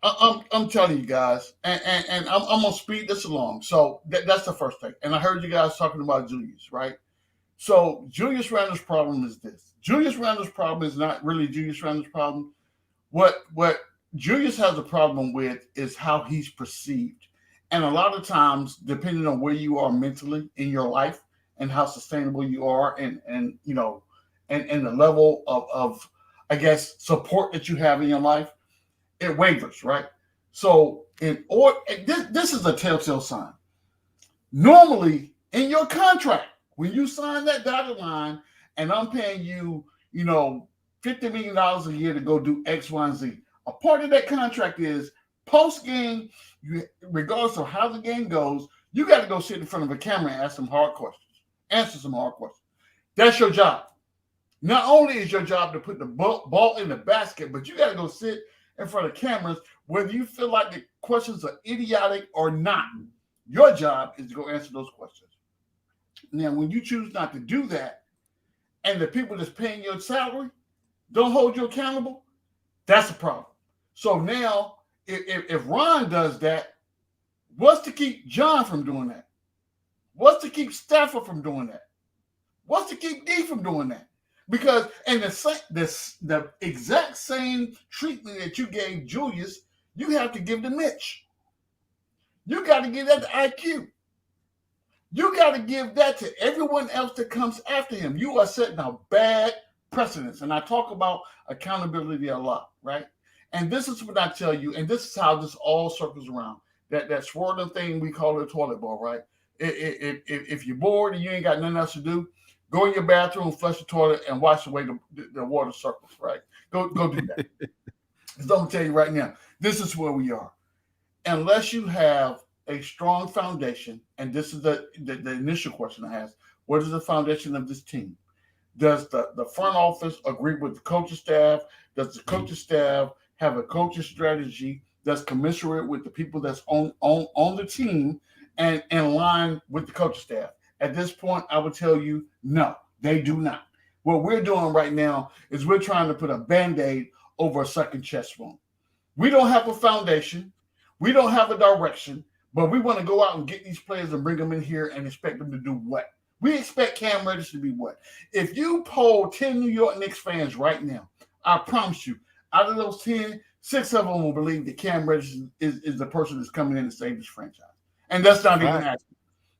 I'm telling you guys, and I'm gonna speed this along. So that's the first thing. And I heard you guys talking about Julius, right? So Julius Randle's problem is this. Julius Randle's problem is not really Julius Randle's problem. What Julius has a problem with is how he's perceived. And a lot of times, depending on where you are mentally in your life and how sustainable you are and you know, and the level of I guess support that you have in your life, it wavers, right? So this is a telltale sign. Normally, in your contract, when you sign that dotted line, and I'm paying you, $50 million a year to go do X, Y, and Z. A part of that contract is post-game, regardless of how the game goes, you got to go sit in front of a camera and ask some hard questions. Answer some hard questions. That's your job. Not only is your job to put the ball in the basket, but you got to go sit in front of cameras, whether you feel like the questions are idiotic or not. Your job is to go answer those questions. Now, when you choose not to do that, and the people that's paying your salary don't hold you accountable, that's a problem. So now, if Ron does that, what's to keep John from doing that? What's to keep Stafford from doing that? What's to keep D from doing that? Because the exact same treatment that you gave Julius, you have to give to Mitch. You got to give that to IQ. You got to give that to everyone else that comes after him. You are setting a bad precedence. And I talk about accountability a lot, right? And this is what I tell you, and this is how this all circles around. that swirling thing we call the toilet bowl, right? If you're bored and you ain't got nothing else to do, go in your bathroom, flush the toilet, and wash away the water circles, right? Go do that. Because I'm going to tell you right now, this is where we are. Unless you have a strong foundation, and this is the initial question I asked, what is the foundation of this team? Does the front office agree with the coaching staff? Does the coaching staff have a coaching strategy that's commensurate with the people that's on the team and in line with the coaching staff? At this point, I would tell you, no, they do not. What we're doing right now is we're trying to put a Band-Aid over a second chest wound. We don't have a foundation. We don't have a direction, but we want to go out and get these players and bring them in here and expect them to do what? We expect Cam Reddish to be what? If you poll 10 New York Knicks fans right now, I promise you, out of those 10, 6 of them will believe that Cam Reddish is the person that's coming in to save this franchise. And that's not even accurate.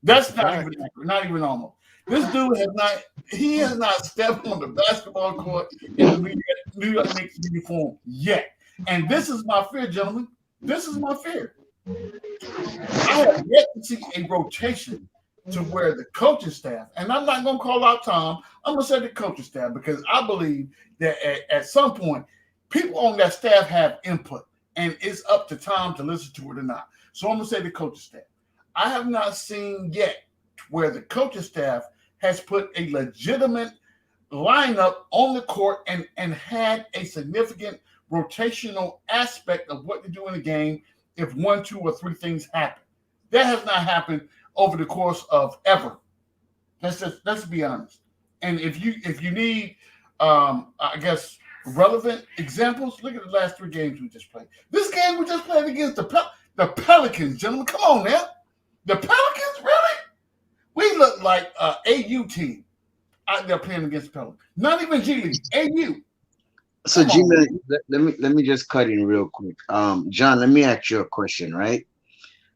That's not even accurate, not even almost. This dude has not stepped on the basketball court in the New York Knicks uniform yet. And this is my fear, gentlemen. This is my fear. I have yet to see a rotation to where the coaching staff, and I'm not going to call out Tom, I'm going to say the coaching staff, because I believe that at some point, people on that staff have input, and it's up to Tom to listen to it or not. So I'm going to say the coaching staff. I have not seen yet where the coaching staff has put a legitimate lineup on the court and had a significant rotational aspect of what to do in the game if 1, 2, or 3 things happen. That has not happened over the course of ever. Let's be honest. And if you need, I guess, relevant examples, look at the last 3 games we just played. This game we just played against the Pelicans, gentlemen. Come on now. The Pelicans, really? We look like an AU team out there playing against the Pelicans. Not even G League, AU. So, G-Man, let me just cut in real quick. John, let me ask you a question, right?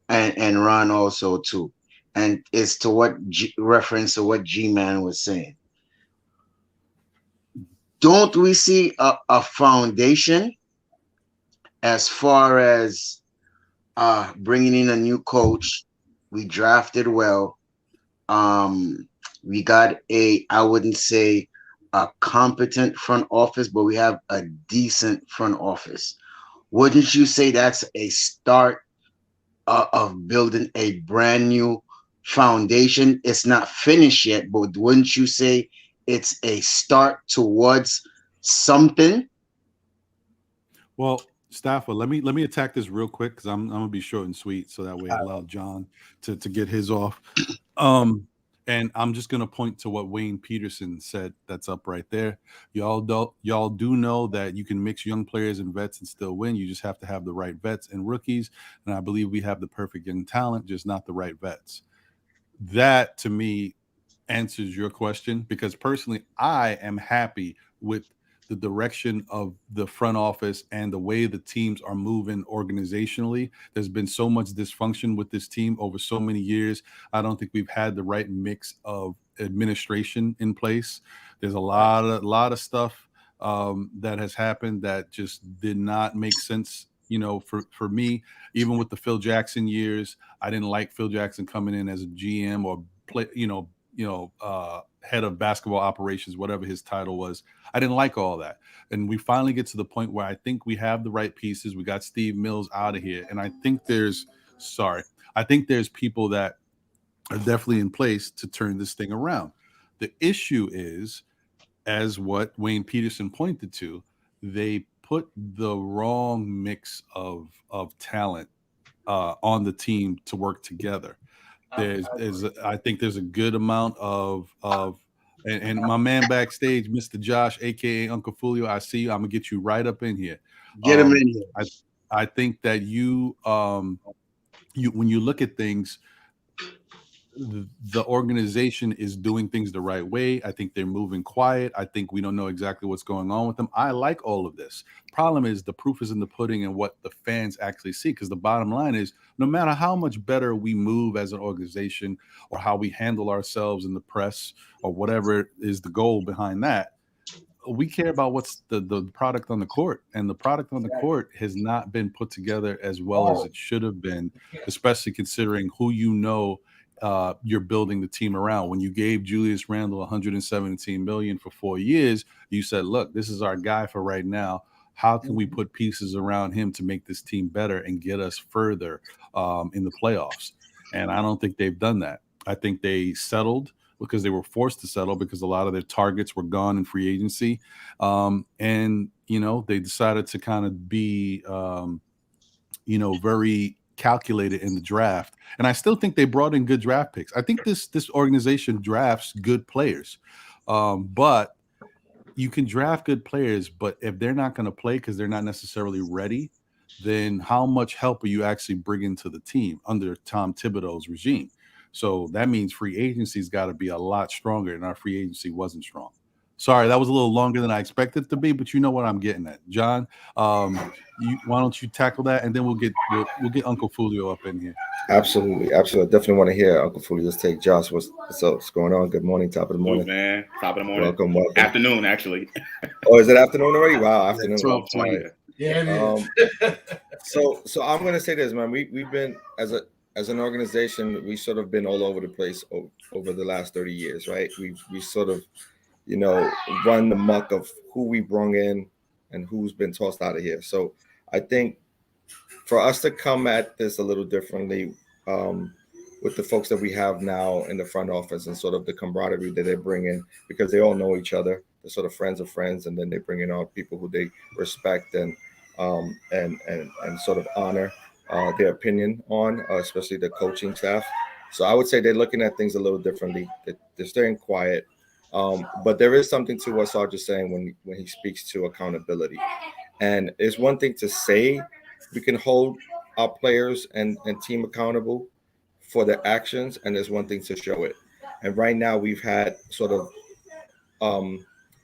And Ron also too. And it's to what reference to what G-Man was saying. Don't we see a foundation as far as bringing in a new coach? We drafted well. We got I wouldn't say a competent front office, but we have a decent front office. Wouldn't you say that's a start of building a brand new foundation? It's not finished yet, but wouldn't you say it's a start towards something? Well, Stafford, let me attack this real quick because I'm gonna be short and sweet, so that way I allow John to get his off. And I'm just gonna point to what Wayne Peterson said. That's up right there. Y'all do know that you can mix young players and vets and still win. You just have to have the right vets and rookies. And I believe we have the perfect young talent, just not the right vets. That to me answers your question, because personally, I am happy with the direction of the front office and the way the teams are moving organizationally. There's been so much dysfunction with this team over so many years. I don't think we've had the right mix of administration in place. There's a lot of stuff that has happened that just did not make sense. You know, for me, even with the Phil Jackson years, I didn't like Phil Jackson coming in as a GM or head of basketball operations, whatever his title was. I didn't like all that. And we finally get to the point where I think we have the right pieces. We got Steve Mills out of here. And I think there's people that are definitely in place to turn this thing around. The issue is, as what Wayne Peterson pointed to, they put the wrong mix of talent on the team to work together. I think there's a good amount of and my man backstage, Mr. Josh, aka Uncle Fulio, I see you. I'm gonna get you right up in here. Get him in here. I think that you when you look at things, the organization is doing things the right way. I think they're moving quiet. I think we don't know exactly what's going on with them. I like all of this. Problem is, the proof is in the pudding and what the fans actually see, because the bottom line is, no matter how much better we move as an organization or how we handle ourselves in the press or whatever is the goal behind that, we care about what's the product on the court, and the product on the court has not been put together as well as it should have been, especially considering who you're building the team around. When you gave Julius Randle $117 million for 4 years, you said, look, this is our guy for right now. How can we put pieces around him to make this team better and get us further in the playoffs? And I don't think they've done that. I think they settled because they were forced to settle because a lot of their targets were gone in free agency. And, they decided to kind of be, very calculated in the draft. And I still think they brought in good draft picks. I think this organization drafts good players. But you can draft good players, but if they're not going to play because they're not necessarily ready, then how much help are you actually bringing to the team under Tom Thibodeau's regime? So that means free agency's got to be a lot stronger, and our free agency wasn't strong. Sorry, that was a little longer than I expected it to be, but you know what I'm getting at. John, why don't you tackle that, and then we'll get Uncle Fulio up in here. Absolutely. Definitely want to hear Uncle Fulio's take. Josh, what's up? What's going on? Good morning. Top of the morning, man. Top of the morning. Welcome. Afternoon, actually. Oh, is it afternoon already? Wow, afternoon. 12:20. Yeah, it is. So I'm gonna say this, man. We've been as an organization, we sort of been all over the place over the last 30 years, right? We sort of, run the muck of who we brung in and who's been tossed out of here. So I think for us to come at this a little differently with the folks that we have now in the front office and sort of the camaraderie that they bring in, because they all know each other, they're sort of friends of friends, and then they bring in all people who they respect and sort of honor their opinion on, especially the coaching staff. So I would say they're looking at things a little differently. They're staying quiet. But there is something to what Sarge is saying when he speaks to accountability. And it's one thing to say we can hold our players and team accountable for their actions, and there's one thing to show it. And right now we've had sort of,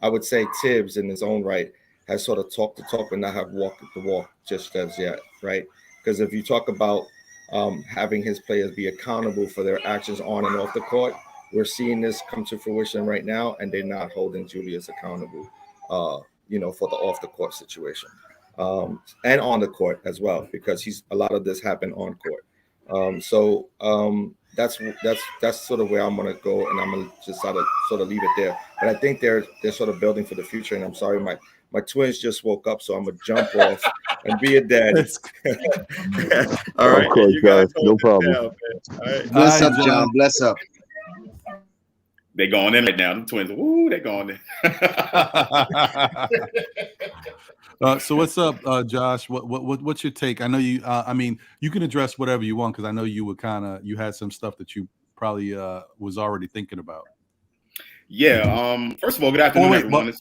I would say Tibbs in his own right has sort of talked the talk but not have walked the walk just as yet, right? Because if you talk about having his players be accountable for their actions on and off the court, we're seeing this come to fruition right now, and they're not holding Julius accountable, for the off the court situation, and on the court as well, because a lot of this happened on court. So that's sort of where I'm gonna go, and I'm gonna just sort of leave it there. But I think they're sort of building for the future. And I'm sorry, my twins just woke up, so I'm gonna jump off and be a daddy. All right, of course, guys, no problem. Down, all right. Bless up, John. Bless up. They going in right now. The twins, woo, they going in. So what's up, Josh? What's your take? I know you. I mean, you can address whatever you want, because I know you had some stuff that you probably was already thinking about. Yeah. First of all, good afternoon, everyone.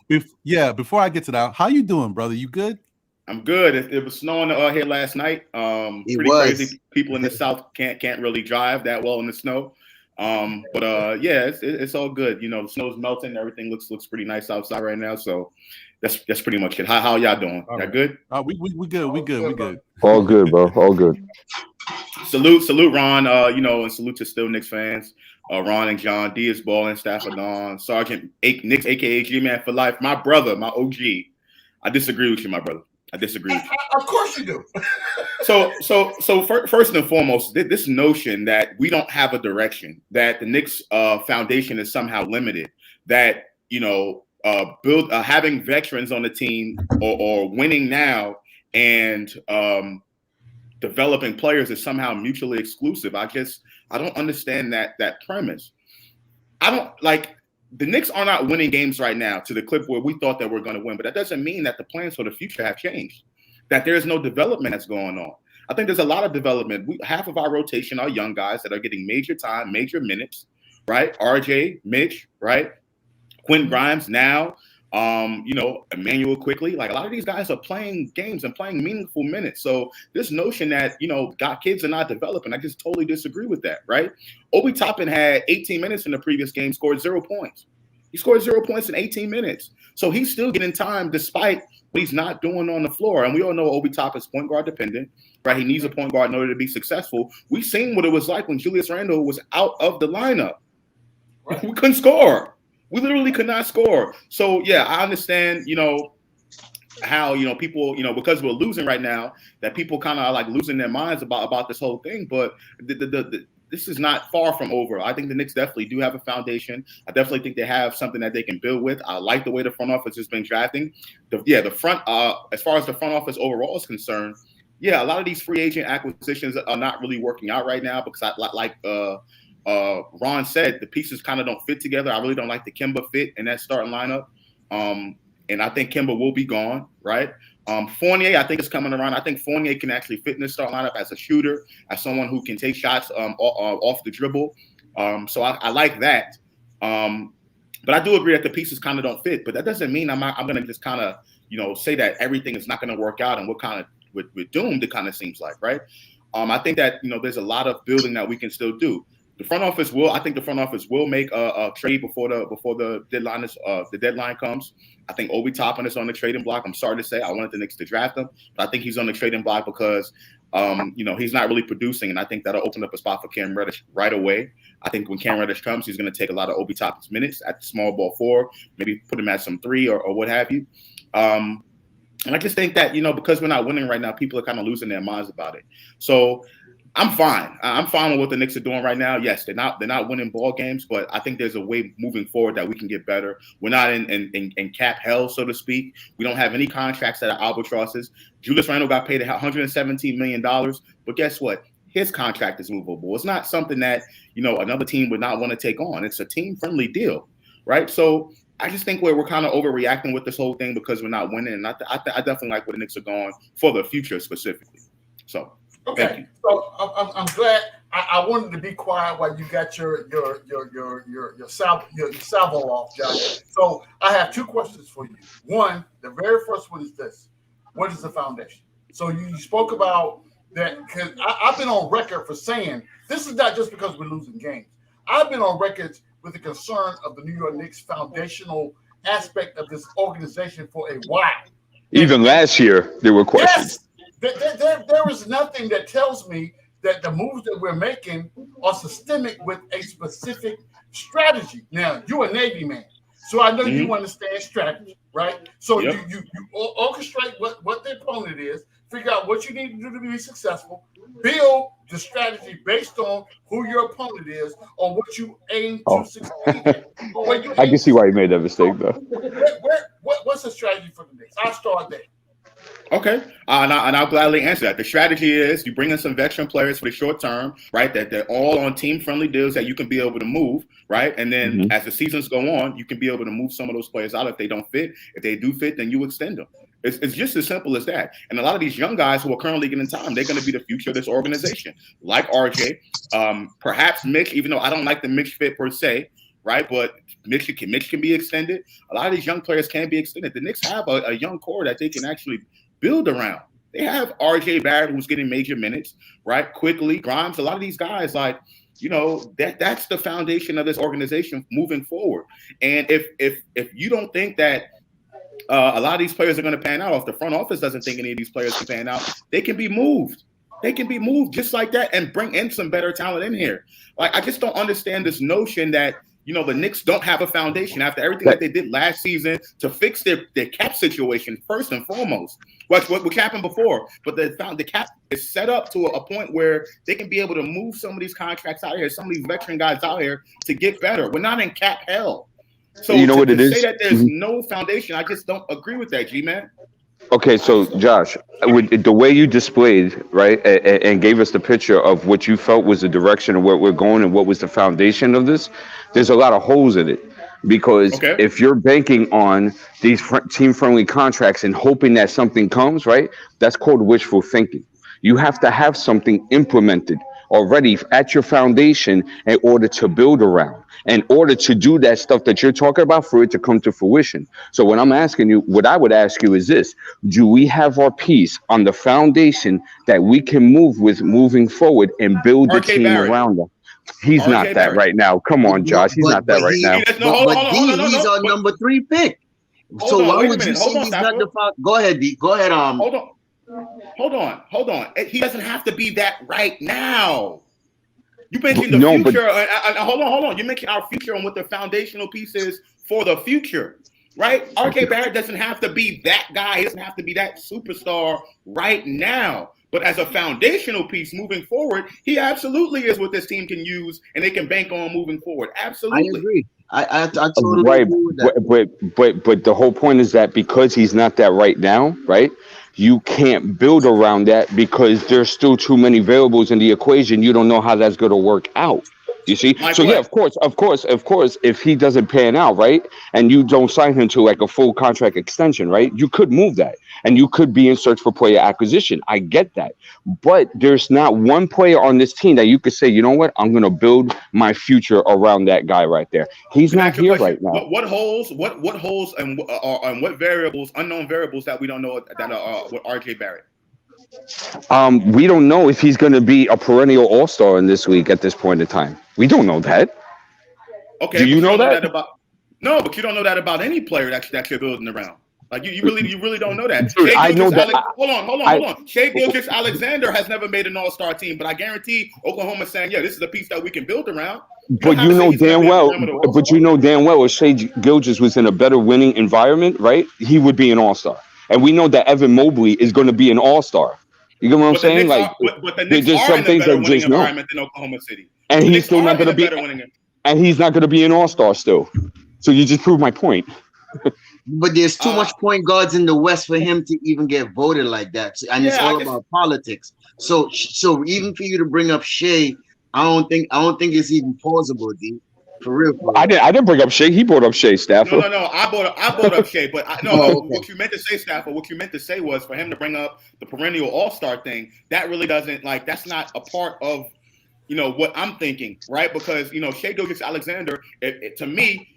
Before I get to that, how you doing, brother? You good? I'm good. It was snowing here last night. Pretty crazy. People in the South can't really drive that well in the snow. But it's all good. The snow's melting. Everything looks pretty nice outside right now. So that's pretty much it. How y'all doing? Y'all good? We good. We good. All good, bro. All good. Salute, Ron. And salute to still Knicks fans. Ron and John, D is balling, Stafford on, Sergeant Knicks, aka G-Man for life. My brother, my OG. I disagree with you, my brother. I disagree with you. Of course you do. So first and foremost, this notion that we don't have a direction, that the Knicks foundation is somehow limited, that having veterans on the team or winning now and developing players is somehow mutually exclusive. I don't understand that premise. The Knicks are not winning games right now to the clip where we thought that we're going to win, but that doesn't mean that the plans for the future have changed, that there's no development that's going on. I think there's a lot of development. Half of our rotation are young guys that are getting major time, major minutes, right? RJ, Mitch, right? Quinn Grimes now, Emmanuel Quickly. Like, a lot of these guys are playing games and playing meaningful minutes. So this notion that, kids are not developing, I just totally disagree with that, right? Obi Toppin had 18 minutes in the previous game, scored 0 points. He scored 0 points in 18 minutes. So he's still getting time despite what he's not doing on the floor. And we all know Obi Toppin's point guard dependent, right? He needs a point guard in order to be successful. We've seen what it was like when Julius Randle was out of the lineup. Right. We couldn't score. We literally could not score. So yeah, I understand, you know, how, you know, people, you know, because we're losing right now, that people kind of are like losing their minds about this whole thing. But this is not far from over. I think the Knicks definitely do have a foundation. I definitely think they have something that they can build with. I like the way the front office has been drafting. The front, as far as the front office overall is concerned, yeah, a lot of these free agent acquisitions are not really working out right now because Ron said, the pieces kind of don't fit together. I really don't like the Kemba fit in that starting lineup. And I think Kemba will be gone, right? Fournier, I think, is coming around. I think Fournier can actually fit in the starting lineup as a shooter, as someone who can take shots off the dribble. So I like that. But I do agree that the pieces kind of don't fit. But that doesn't mean I'm going to just kind of, you know, say that everything is not going to work out and we're doomed, it kind of seems like, right? I think that, you know, there's a lot of building that we can still do. I think the front office will make a trade before the deadline comes. I think Obi Toppin is on the trading block. I'm sorry to say, I wanted the Knicks to draft him, but I think he's on the trading block because, you know, he's not really producing, and I think that'll open up a spot for Cam Reddish right away. I think when Cam Reddish comes, he's going to take a lot of Obi Toppin's minutes at the small ball 4, maybe put him at some 3 or what have you. And I just think that, you know, because we're not winning right now, people are kind of losing their minds about it. So I'm fine. I'm fine with what the Knicks are doing right now. Yes, they're not winning ball games, but I think there's a way moving forward that we can get better. We're not in cap hell, so to speak. We don't have any contracts that are albatrosses. Julius Randle got paid $117 million, but guess what? His contract is movable. It's not something that, you know, another team would not want to take on. It's a team-friendly deal, right? So I just think we're kind of overreacting with this whole thing because we're not winning. And I definitely like where the Knicks are going for the future specifically. So. Okay, so I'm glad. I wanted to be quiet while you got your salvo off, Josh. So I have 2 questions for you. One, the very first one is this: what is the foundation? So you spoke about that because I've been on record for saying this is not just because we're losing games. I've been on record with the concern of the New York Knicks foundational aspect of this organization for a while. Even last year, there were questions. Yes. There is nothing that tells me that the moves that we're making are systemic with a specific strategy. Now, you're a Navy man, so I know you understand strategy, right? So you orchestrate what the opponent is, figure out what you need to do to be successful, build the strategy based on who your opponent is or what you aim to succeed in. I can see why you made that mistake, though. What's the strategy for the Knicks? I'll start there. Okay, and I'll gladly answer that. The strategy is you bring in some veteran players for the short term, right? That they're all on team-friendly deals that you can be able to move, right? And then as the seasons go on, you can be able to move some of those players out if they don't fit. If they do fit, then you extend them. It's just as simple as that. And a lot of these young guys who are currently getting time, they're going to be the future of this organization. Like RJ, perhaps Mitch, even though I don't like the Mitch fit per se, right? But Mitch can be extended. A lot of these young players can be extended. The Knicks have a young core that they can actually build around. They have RJ Barrett, who's getting major minutes, right? Quickly, Grimes, a lot of these guys, like, you know, that's the foundation of this organization moving forward. And if you don't think that a lot of these players are going to pan out, if the front office doesn't think any of these players can pan out, they can be moved. They can be moved just like that and bring in some better talent in here. Like, I just don't understand this notion that, you know, the Knicks don't have a foundation after everything that they did last season to fix their cap situation first and foremost, which happened before. But the cap is set up to a point where they can be able to move some of these contracts out here, some of these veteran guys out here to get better. We're not in cap hell. So you know what it is? Say that there's no foundation, I just don't agree with that, G-Man. Okay, so Josh, with the way you displayed, right, and gave us the picture of what you felt was the direction of where we're going and what was the foundation of this, there's a lot of holes in it. Because if you're banking on these team-friendly contracts and hoping that something comes, right, that's called wishful thinking. You have to have something implemented already at your foundation in order to build around, in order to do that stuff that you're talking about for it to come to fruition. So what I'm asking you, what I would ask you is this: do we have our piece on the foundation that we can move with moving forward and build the team around them? He's not that right now. Come on, Josh. He's not that right now. He's our number 3 pick. So why would you say he's not the foul? Go ahead, D. Go ahead. Hold on. He doesn't have to be that right now. You mentioned the future. Hold on. You mentioned our future and what the foundational piece is for the future, right? RJ Barrett doesn't have to be that guy. He doesn't have to be that superstar right now. But as a foundational piece moving forward, he absolutely is what this team can use and they can bank on moving forward. Absolutely. I agree. I totally agree with that. But the whole point is that because he's not that right now, right? You can't build around that because there's still too many variables in the equation. You don't know how that's going to work out. You see? Like so what? yeah, of course, if he doesn't pan out, right, and you don't sign him to like a full contract extension, right, you could move that and you could be in search for player acquisition. I get that. But there's not one player on this team that you could say, you know what, I'm going to build my future around that guy right there. He's not here right now. What holes and what variables, unknown variables that we don't know that are with RJ Barrett? We don't know if he's going to be a perennial all-star in this league at this point in time. We don't know that. Okay, do you know that? No, but you don't know that about any player that you're building around. Like you really don't know that. Dude, I know that. Hold on. Shai Gilgeous-Alexander has never made an all-star team, but I guarantee Oklahoma's saying, yeah, this is a piece that we can build around. But you know damn well, if Shai Gilgeous was in a better winning environment, right, he would be an all-star. And we know that Evan Mobley is going to be an all-star. You know what I'm saying? But the Knicks are in a better winning environment than Oklahoma City. And he's still not going to be. And he's not going to be an all-star still. So you just proved my point. But there's too much point guards in the West for him to even get voted like that, and it's all about politics. So even for you to bring up Shai, I don't think it's even plausible, D. For real. I didn't bring up Shai. He brought up Shai, Stafford. No. I brought up Shai, but what you meant to say, Stafford. What you meant to say was for him to bring up the perennial all-star thing. That really doesn't that's not a part of what I'm thinking, right? Because Shai Gilgeous-Alexander, to me,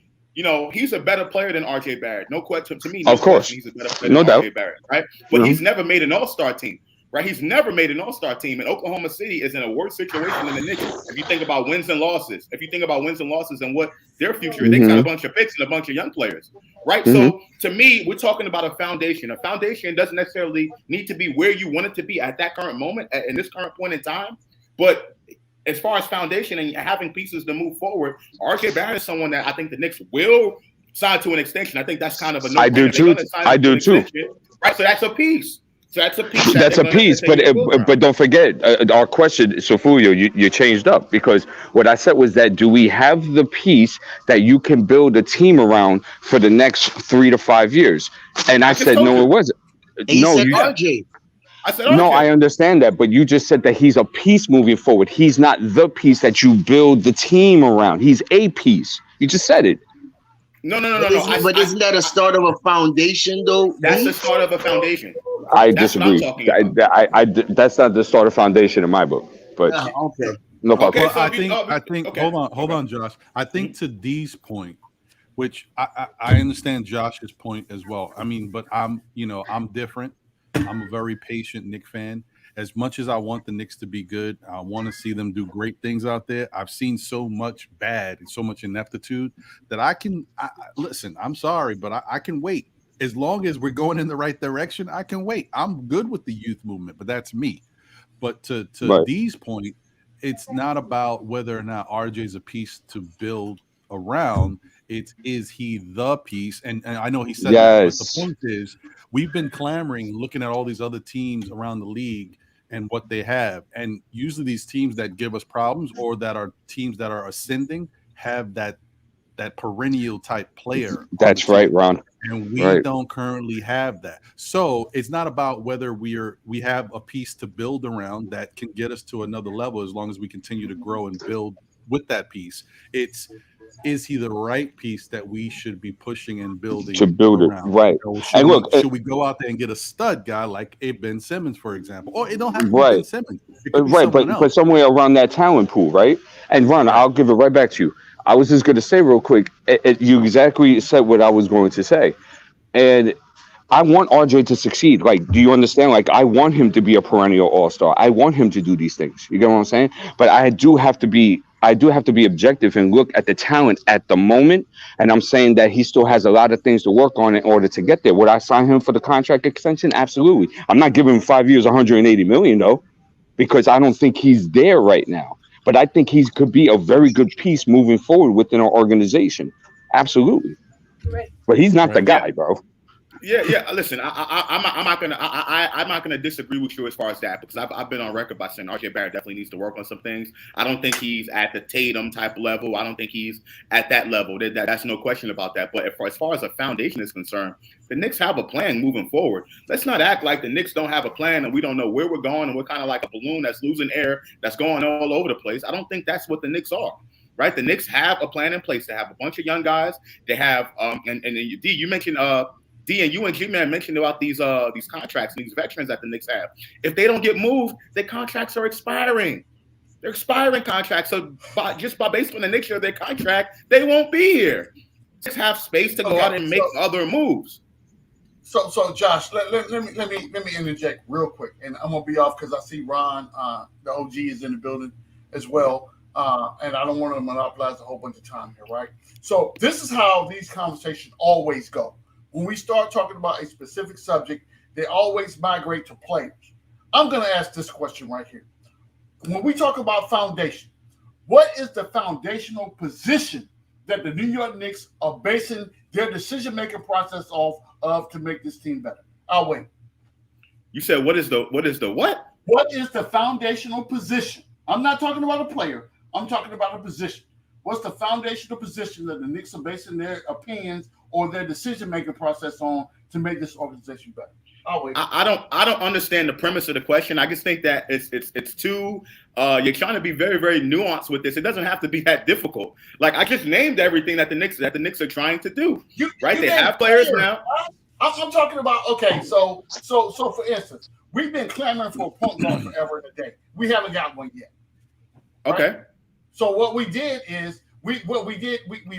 he's a better player than RJ Barrett. No question. To me, of course, he's a better player than RJ Barrett, right? But he's never made an all-star team. Right, he's never made an all-star team, and Oklahoma City is in a worse situation than the Knicks. If you think about wins and losses, and what their future is, they got a bunch of picks and a bunch of young players, right? So to me, we're talking about a foundation. A foundation doesn't necessarily need to be where you want it to be at that current moment, in this current point in time. But as far as foundation and having pieces to move forward, RJ Barrett is someone that I think the Knicks will sign to an extension. I think that's kind of a no-brainer. I do too. Right, so that's a piece. So that's a piece. But don't forget our question, Sofulio. You changed up because what I said was that do we have the piece that you can build a team around for the next 3 to 5 years? And I said no, it wasn't. No, RJ. I said RJ. No, I understand that, but you just said that he's a piece moving forward. He's not the piece that you build the team around. He's a piece. You just said it. No. But isn't that a start of a foundation, though? That's the start of a foundation. I disagree. That's not the start of foundation in my book. But okay. No problem. Well, I think. Okay. Hold on, Josh. I think to D's point, which I understand Josh's point as well. I mean, but I'm different. I'm a very patient Knicks fan. As much as I want the Knicks to be good, I want to see them do great things out there. I've seen so much bad and so much ineptitude that listen, I'm sorry, but I can wait. As long as we're going in the right direction, I can wait. I'm good with the youth movement, but that's me. But to D's point, it's not about whether or not RJ is a piece to build around. Is he the piece? And I know he said that, but the point is we've been clamoring, looking at all these other teams around the league and what they have. And usually these teams that give us problems or that are teams that are ascending have that perennial type player. That's right, Ron. And we don't currently have that. So it's not about whether we have a piece to build around that can get us to another level as long as we continue to grow and build with that piece. Is he the right piece that we should be pushing and building to build around? It right? Should we go out there and get a stud guy like a Ben Simmons, for example? Or it don't have to be Ben Simmons. But somewhere around that talent pool, right? And Ron, I'll give it right back to you. I was just going to say real quick, you exactly said what I was going to say, and I want RJ to succeed. Like, do you understand? Like, I want him to be a perennial all-star. I want him to do these things. You get what I'm saying? But I do have to be objective and look at the talent at the moment. And I'm saying that he still has a lot of things to work on in order to get there. Would I sign him for the contract extension? Absolutely. I'm not giving him 5 years, $180 million though, because I don't think he's there right now. but I think he could be a very good piece moving forward within our organization. Absolutely. But he's not the guy, bro. Yeah. Listen, I'm not gonna disagree with you as far as that, because I've been on record by saying RJ Barrett definitely needs to work on some things. I don't think he's at the Tatum type level. I don't think he's at that level. That's no question about that. But as far as a foundation is concerned, the Knicks have a plan moving forward. Let's not act like the Knicks don't have a plan and we don't know where we're going and we're kind of like a balloon that's losing air, that's going all over the place. I don't think that's what the Knicks are. Right? The Knicks have a plan in place. They have a bunch of young guys. They have and D, you mentioned D, and you and G-Man mentioned about these contracts and these veterans that the Knicks have. If they don't get moved, their contracts are expiring. They're expiring contracts. So based on the nature of their contract, they won't be here. Just have space to go out and make other moves. So Josh, let me interject real quick, and I'm gonna be off because I see Ron, the OG, is in the building as well, and I don't want to monopolize a whole bunch of time here, right? So this is how these conversations always go. When we start talking about a specific subject, they always migrate to players. I'm going to ask this question right here. When we talk about foundation, what is the foundational position that the New York Knicks are basing their decision-making process off of to make this team better? I'll wait. You said what is the what? What is the foundational position? I'm not talking about a player. I'm talking about a position. What's the foundational position that the Knicks are basing their opinions or their decision-making process on to make this organization better? I'll wait. I don't understand the premise of the question. I just think that it's too you're trying to be very, very nuanced with this. It doesn't have to be that difficult. Like, I just named everything that the Knicks are trying to do. They have players now. I'm talking about, okay, so for instance, we've been clamoring for a point guard forever and a day. We haven't got one yet. Right? Okay. So what we did is we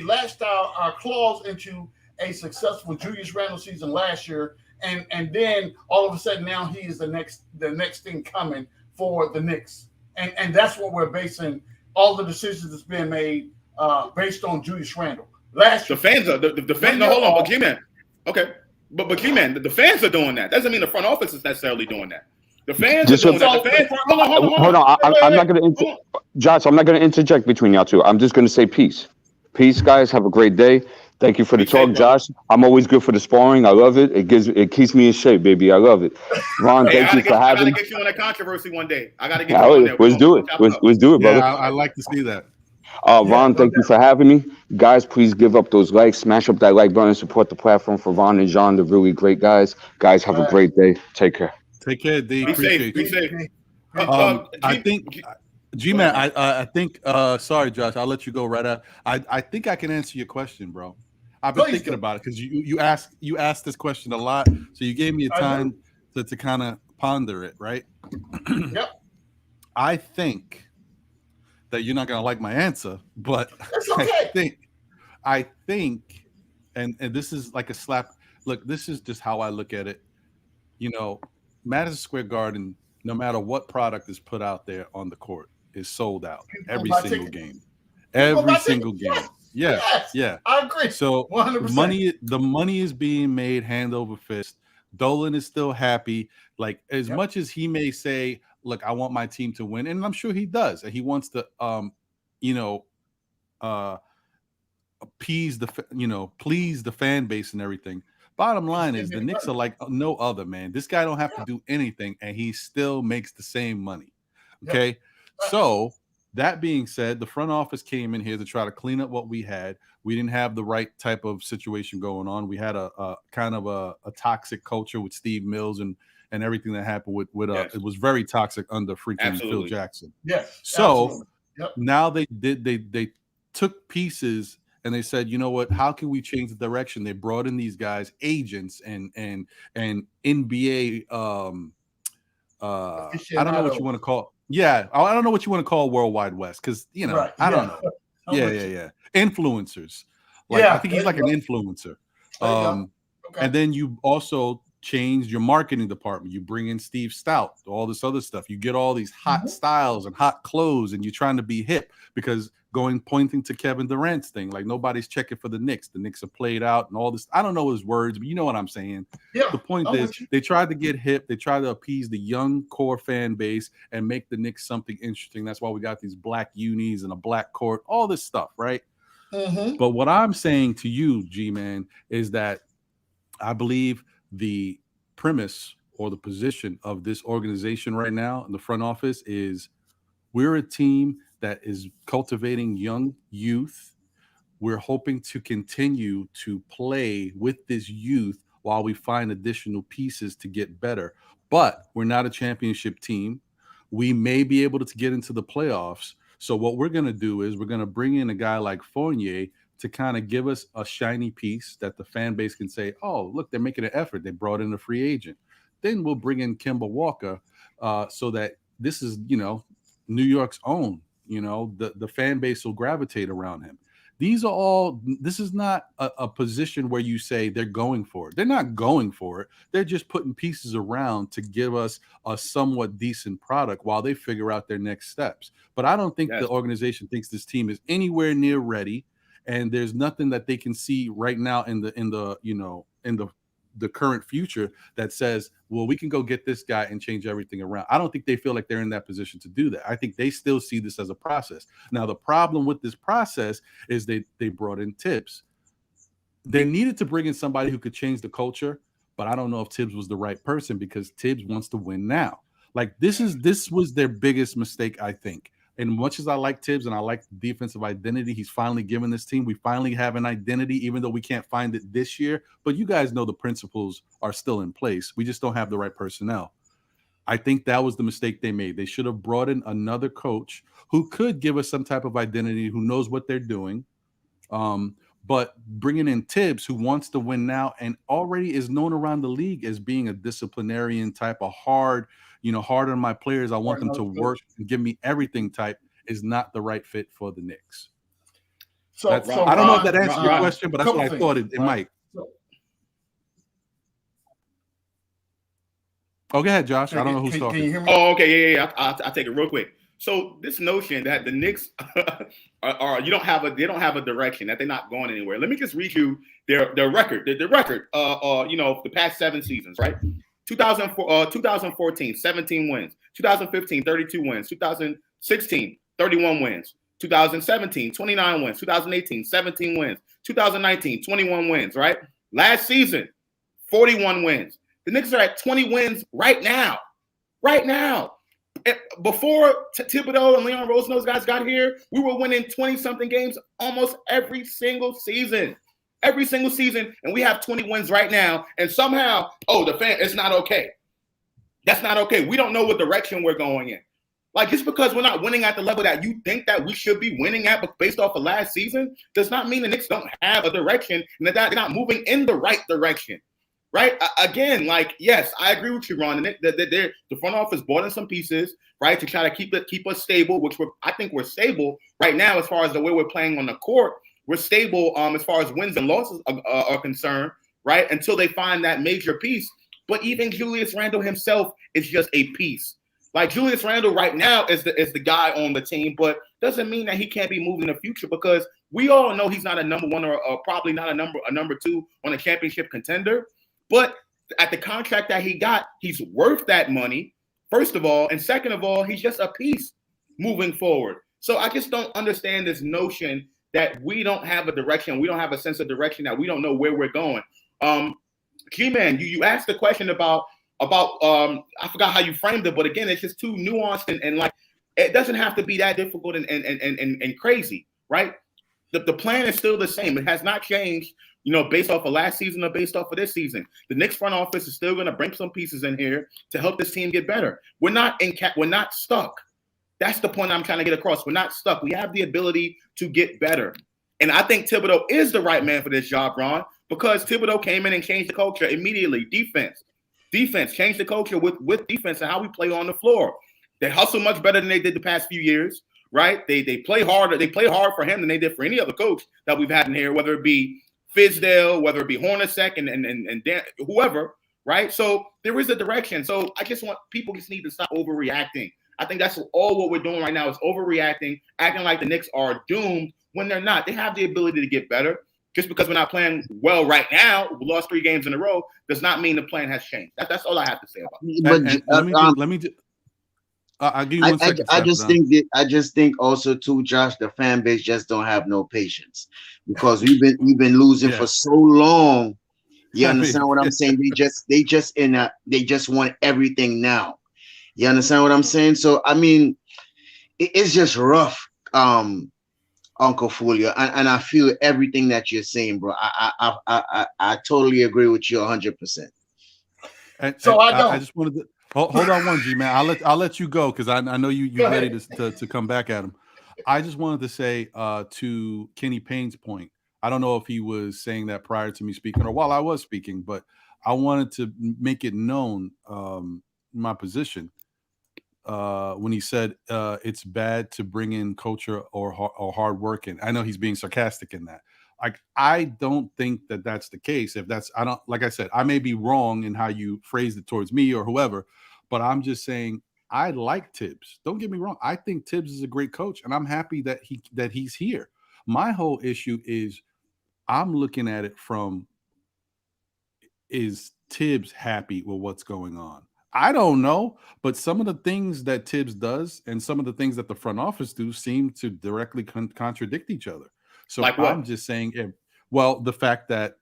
lashed our claws into a successful Julius Randle season last year, and then all of a sudden now he is the next thing coming for the Knicks, and that's what we're basing all the decisions that's being made based on Julius Randle. Last year, the fans. No, hold on, but G-Man. Okay, but G-Man, the fans are doing that. Doesn't mean the front office is necessarily doing that. The fans are doing that. The fans, hold on. I'm not going to Josh. I'm not going to interject between y'all two. I'm just going to say peace. Peace, guys. Have a great day. Thank you for the talk, Josh. I'm always good for the sparring. I love it. It keeps me in shape, baby. I love it. Ron, thank you for having me. I gotta get you on a controversy one day. I gotta get you on there. Let's do it. Let's do it, brother. Yeah, I like to see that. Ron, thank you for having me. Guys, please give up those likes. Smash up that like button. Support the platform for Ron and John. They're really great guys. Guys, have a great day. Take care. Take care, D. Be safe. Be safe. I think, G-Man, I think, sorry, Josh, I'll let you go right out. I think I can answer your question, bro. I've been thinking about it because you asked this question a lot, so you gave me a time to kind of ponder it, right? Yep. I think that you're not gonna like my answer, but that's okay. I think, and this is like a slap. Look, this is just how I look at it. You know, Madison Square Garden, no matter what product is put out there on the court, is sold out every single game. Every single game. Yes. Yeah. I agree. So 100%. The money is being made hand over fist. Dolan is still happy. Like, as much as he may say, look, I want my team to win, and I'm sure he does, and he wants to please the fan base and everything. Bottom line is the Knicks are like no other, man. This guy don't have to do anything, and he still makes the same money. Okay. So that being said, the front office came in here to try to clean up what we had. We didn't have the right type of situation going on. We had a kind of a toxic culture with Steve Mills and everything that happened with it was very toxic under freaking Phil Jackson. Yes. So now they took pieces and they said, you know what? How can we change the direction? They brought in these guys, agents and NBA. I don't know what you want to call. Yeah, I don't know what you want to call World Wide West because I don't know. Yeah. Influencers. Like I think he's like an influencer. And then you also change your marketing department. You bring in Steve Stout, all this other stuff. You get all these hot styles and hot clothes, and you're trying to be hip because pointing to Kevin Durant's thing, like nobody's checking for the Knicks. The Knicks are played out and all this. I don't know his words, but you know what I'm saying. Yeah, the point is they tried to get hip. They tried to appease the young core fan base and make the Knicks something interesting. That's why we got these black unis and a black court, all this stuff, right? But what I'm saying to you, G-Man, is that I believe the premise or the position of this organization right now in the front office is we're a team that is cultivating young youth. We're hoping to continue to play with this youth while we find additional pieces to get better. But we're not a championship team. We may be able to get into the playoffs. So what we're going to do is we're going to bring in a guy like Fournier to kind of give us a shiny piece that the fan base can say, oh, look, they're making an effort. They brought in a free agent. Then we'll bring in Kemba Walker so that this is, New York's own. The fan base will gravitate around him. This is not a position where you say they're going for it. They're not going for it. They're just putting pieces around to give us a somewhat decent product while they figure out their next steps. But I don't think the organization thinks this team is anywhere near ready. And there's nothing that they can see right now in the current future that says, well, we can go get this guy and change everything around. I don't think they feel like they're in that position to do that. I think they still see this as a process. Now, the problem with this process is they brought in Tibbs. They needed to bring in somebody who could change the culture, but I don't know if Tibbs was the right person because Tibbs wants to win now. Like this was their biggest mistake, I think. And much as I like Tibbs and I like the defensive identity he's finally given this team, we finally have an identity, even though we can't find it this year. But you guys know the principles are still in place. We just don't have the right personnel. I think that was the mistake they made. They should have brought in another coach who could give us some type of identity, who knows what they're doing. But bringing in Tibbs, who wants to win now and already is known around the league as being a disciplinarian type of hard on my players. I want them to work and give me everything type is not the right fit for the Knicks. So I don't know if that answers your question, but that's what I thought it might. Oh, go ahead, Josh. I don't know who's talking. Can you hear me? Oh, okay. Yeah. I'll take it real quick. So this notion that the Knicks they don't have a direction, that they're not going anywhere. Let me just read you their record. The record, the past 7 seasons, right? 2014, 17 wins. 2015, 32 wins. 2016, 31 wins. 2017, 29 wins. 2018, 17 wins. 2019, 21 wins, right? Last season, 41 wins. The Knicks are at 20 wins right now. Right now. Before Thibodeau and Leon Rose and those guys got here, we were winning 20-something games almost every single season. Every single season, and we have 20 wins right now. And somehow, it's not okay. That's not okay. We don't know what direction we're going in. Like, just because we're not winning at the level that you think that we should be winning at, but based off of last season, does not mean the Knicks don't have a direction and that they're not moving in the right direction. Right? Again, yes, I agree with you, Ron. The front office bought in some pieces, right, to try to keep us stable, which I think we're stable right now as far as the way we're playing on the court. We're stable as far as wins and losses are concerned, right, until they find that major piece. But even Julius Randle himself is just a piece. Like, Julius Randle right now is the guy on the team, but doesn't mean that he can't be moved in the future, because we all know he's not a number one or probably not a number two on a championship contender. But at the contract that he got, he's worth that money, first of all. And second of all, he's just a piece moving forward. So I just don't understand this notion that we don't have a direction. We don't have a sense of direction, that we don't know where we're going. G-Man, you asked the question about I forgot how you framed it, but again, it's just too nuanced and like, it doesn't have to be that difficult and crazy, right? The plan is still the same. It has not changed, based off of last season or based off of this season. The Knicks front office is still going to bring some pieces in here to help this team get better. We're not stuck. That's the point I'm trying to get across. We're not stuck. We have the ability to get better. And I think Thibodeau is the right man for this job, Ron, because Thibodeau came in and changed the culture immediately. Defense, changed the culture with defense and how we play on the floor. They hustle much better than they did the past few years, right? They play harder. They play hard for him than they did for any other coach that we've had in here, whether it be Fizdale, whether it be Hornacek and Dan, whoever, right? So there is a direction. So I just want people just need to stop overreacting. I think that's all what we're doing right now is overreacting, acting like the Knicks are doomed when they're not. They have the ability to get better. Just because we're not playing well right now, we lost 3 games in a row, does not mean the plan has changed. That's all I have to say about it. But let me I'll give you 1 second. I just think also too, Josh, the fan base just don't have no patience because we've been losing for so long. You understand what I'm saying? They just want everything now. You understand what I'm saying? So I mean, it's just rough, Uncle Fulio, and I feel everything that you're saying, bro. I totally agree with you 100%. So I just wanted to hold on one, G man. I'll let you go because I know you're ready to come back at him. I just wanted to say to Kenny Payne's point. I don't know if he was saying that prior to me speaking or while I was speaking, but I wanted to make it known my position when he said it's bad to bring in culture or hard work. And I know he's being sarcastic in that. Like, I don't think that that's the case. If that's, I don't, like I said, I may be wrong in how you phrased it towards me or whoever, but I'm just saying I like Tibbs. Don't get me wrong. I think Tibbs is a great coach, and I'm happy that he's here. My whole issue is I'm looking at it from, is Tibbs happy with what's going on? I don't know, but some of the things that Tibbs does and some of the things that the front office do seem to directly contradict each other. So like I'm just saying, well, the fact that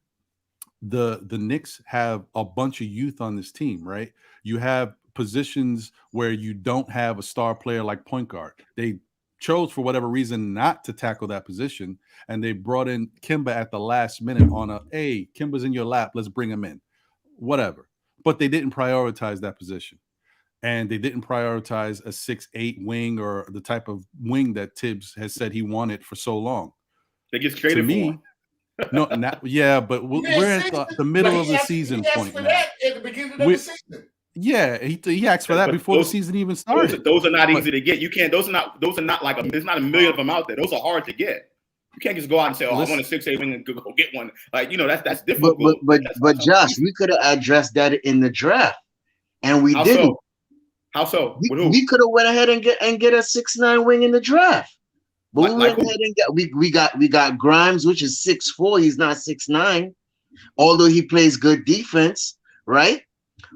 the Knicks have a bunch of youth on this team, right? You have positions where you don't have a star player like point guard. They chose for whatever reason not to tackle that position, and they brought in Kemba at the last minute on a, hey, Kemba's in your lap, let's bring him in, whatever. But they didn't prioritize that position, and they didn't prioritize a 6'8" wing or the type of wing that Tibbs has said he wanted for so long. They get traded for him. No, not, yeah, but we're at the middle of the season point now. That at the beginning of the season. Yeah, he asked for that before the season even started. Those are not easy to get. You can't. Those are not like there's not a million of them out there. Those are hard to get. You can't just go out and say, "Oh, I want a 6'8" wing and go get one." Like, you know, that's difficult. But Josh, we could have addressed that in the draft, and we didn't. So? How so? We could have went ahead and get a 6'9" wing in the draft. But we went ahead and we got Grimes, which is 6'4". He's not 6'9", although he plays good defense, right?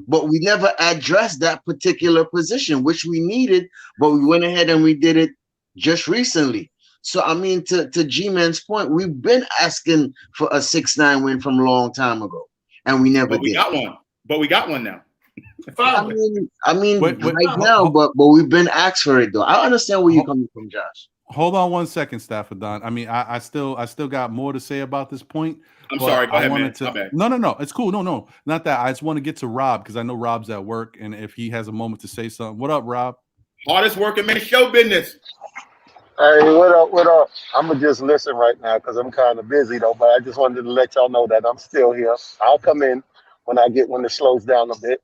But we never addressed that particular position, which we needed, but we went ahead and we did it just recently. So, I mean, to G-Man's point, we've been asking for a 6'9" win from a long time ago, and we never did. But we got one now. I mean, right now, but we've been asked for it, though. I understand where you're coming from, Josh. Hold on 1 second, Stafford. I mean, I still got more to say about this point. I'm sorry. Go ahead, man. No. It's cool. No. Not that. I just want to get to Rob because I know Rob's at work, and if he has a moment to say something. What up, Rob? Hardest working man, show business. Hey, what up? I'm going to just listen right now because I'm kind of busy, though, but I just wanted to let y'all know that I'm still here. I'll come in when it slows down a bit.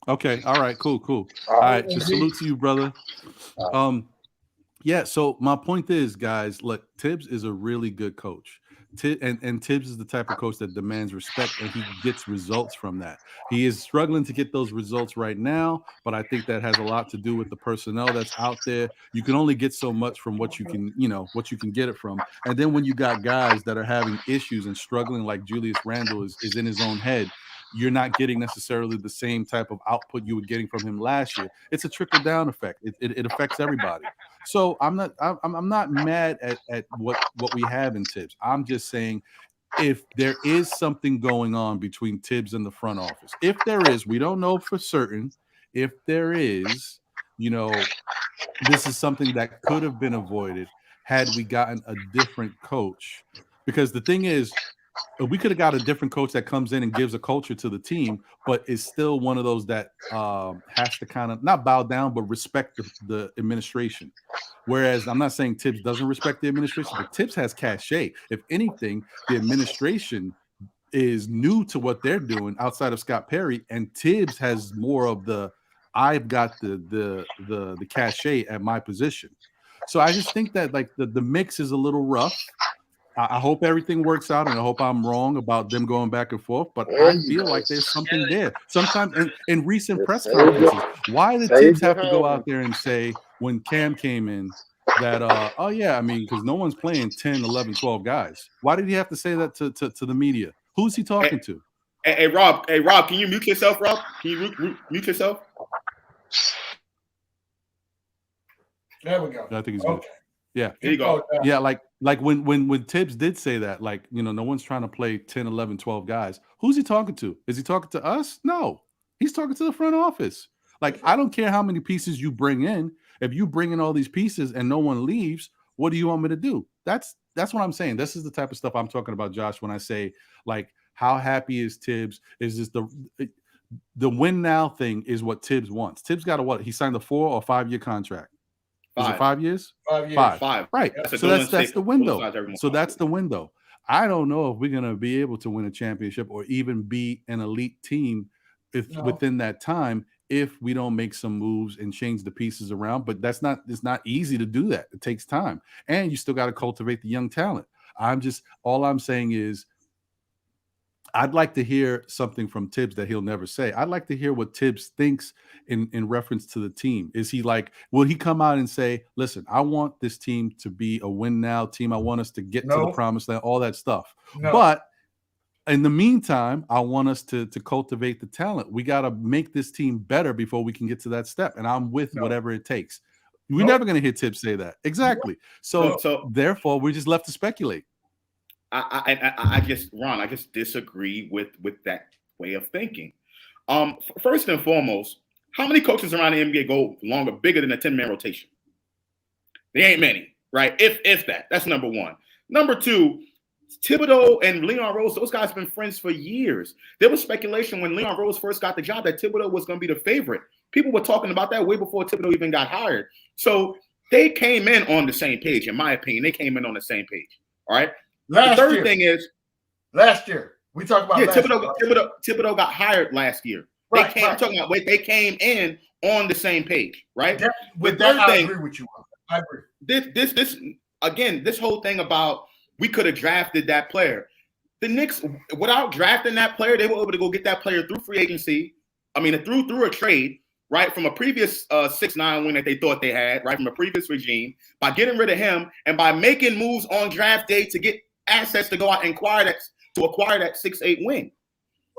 Okay. All right. Cool. All right. Just salute to you, brother. Yeah, so my point is, guys, look, Tibbs is a really good coach. And Tibbs is the type of coach that demands respect, and he gets results from that. He is struggling to get those results right now, but I think that has a lot to do with the personnel that's out there. You can only get so much from what you can get it from. And then when you got guys that are having issues and struggling, like Julius Randle is in his own head, you're not getting necessarily the same type of output you were getting from him last year. It's a trickle down effect. It affects everybody. So I'm not mad at what we have in Tibbs. I'm just saying, if there is something going on between Tibbs and the front office, if there is, we don't know for certain. If there is, this is something that could have been avoided had we gotten a different coach. Because the thing is, we could have got a different coach that comes in and gives a culture to the team, but is still one of those that has to kind of not bow down, but respect the administration. Whereas I'm not saying Tibbs doesn't respect the administration, but Tibbs has cachet. If anything, the administration is new to what they're doing outside of Scott Perry, and Tibbs has more of the I've got the cachet at my position. So I just think that like the mix is a little rough. I hope everything works out, and I hope I'm wrong about them going back and forth. But I feel like there's something there. Sometimes in recent press conferences, why did Tibbs have to go out there and say when Cam came in that, oh yeah, I mean, because no one's playing 10, 11, 12 guys. Why did he have to say that to the media? Who's he talking to? Hey, Rob, can you mute yourself, Rob? Can you mute yourself? There we go. I think he's good. Yeah. There you go. Yeah, like when Tibbs did say that, like, you know, no one's trying to play 10, 11, 12 guys. Who's he talking to? Is he talking to us? No. He's talking to the front office. Like, I don't care how many pieces you bring in. If you bring in all these pieces and no one leaves, what do you want me to do? That's what I'm saying. This is the type of stuff I'm talking about, Josh, when I say, like, how happy is Tibbs? Is this the win now thing is what Tibbs wants. Tibbs got what? He signed a 4 or 5 year contract. Is it 5 years? 5 years. 5. Right. So that's the window. So that's the window. I don't know if we're going to be able to win a championship or even be an elite team within that time if we don't make some moves and change the pieces around. But it's not easy to do that. It takes time. And you still got to cultivate the young talent. All I'm saying is I'd like to hear something from Tibbs that he'll never say. I'd like to hear what Tibbs thinks in reference to the team. Is he like, will he come out and say, listen, I want this team to be a win now team. I want us to get to the promised land, all that stuff. No. But in the meantime, I want us to cultivate the talent. We got to make this team better before we can get to that step. And I'm with whatever it takes. We're never going to hear Tibbs say that. Exactly. So therefore, we're just left to speculate. I just disagree with that way of thinking. First and foremost, how many coaches around the NBA go bigger than a 10-man rotation? There ain't many, right? If that. That's number one. Number two, Thibodeau and Leon Rose, those guys have been friends for years. There was speculation when Leon Rose first got the job that Thibodeau was going to be the favorite. People were talking about that way before Thibodeau even got hired. So they came in on the same page, in my opinion. They came in on the same page. All right. The third thing is last year. We talked about Thibodeau got hired last year. Right, they came in on the same page, right? I agree with you. I agree. This whole thing about we could have drafted that player. The Knicks, without drafting that player, they were able to go get that player through free agency. I mean, through a trade, right, from a previous 6-9 win that they thought they had, right, from a previous regime, by getting rid of him and by making moves on draft day to get assets to go out and acquire that 6-8 win.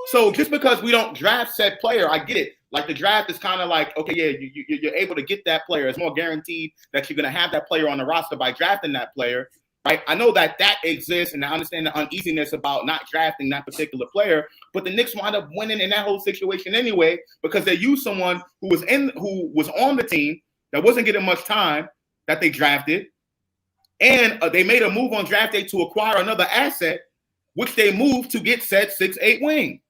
So just because we don't draft said player, I get it. Like the draft is kind of like, okay, yeah, you're able to get that player. It's more guaranteed that you're going to have that player on the roster by drafting that player, right? I know that exists, and I understand the uneasiness about not drafting that particular player. But the Knicks wind up winning in that whole situation anyway because they used someone who was on the team that wasn't getting much time that they drafted, and they made a move on draft day to acquire another asset, which they moved to get said 6-8 wing.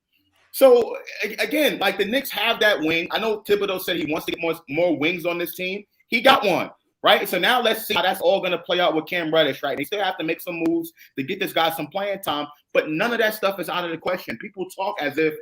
So again, like the Knicks have that wing. I know Thibodeau said he wants to get more wings on this team. He got one, right? So now let's see how that's all going to play out with Cam Reddish, right? They still have to make some moves to get this guy some playing time, but none of that stuff is out of the question. People talk as if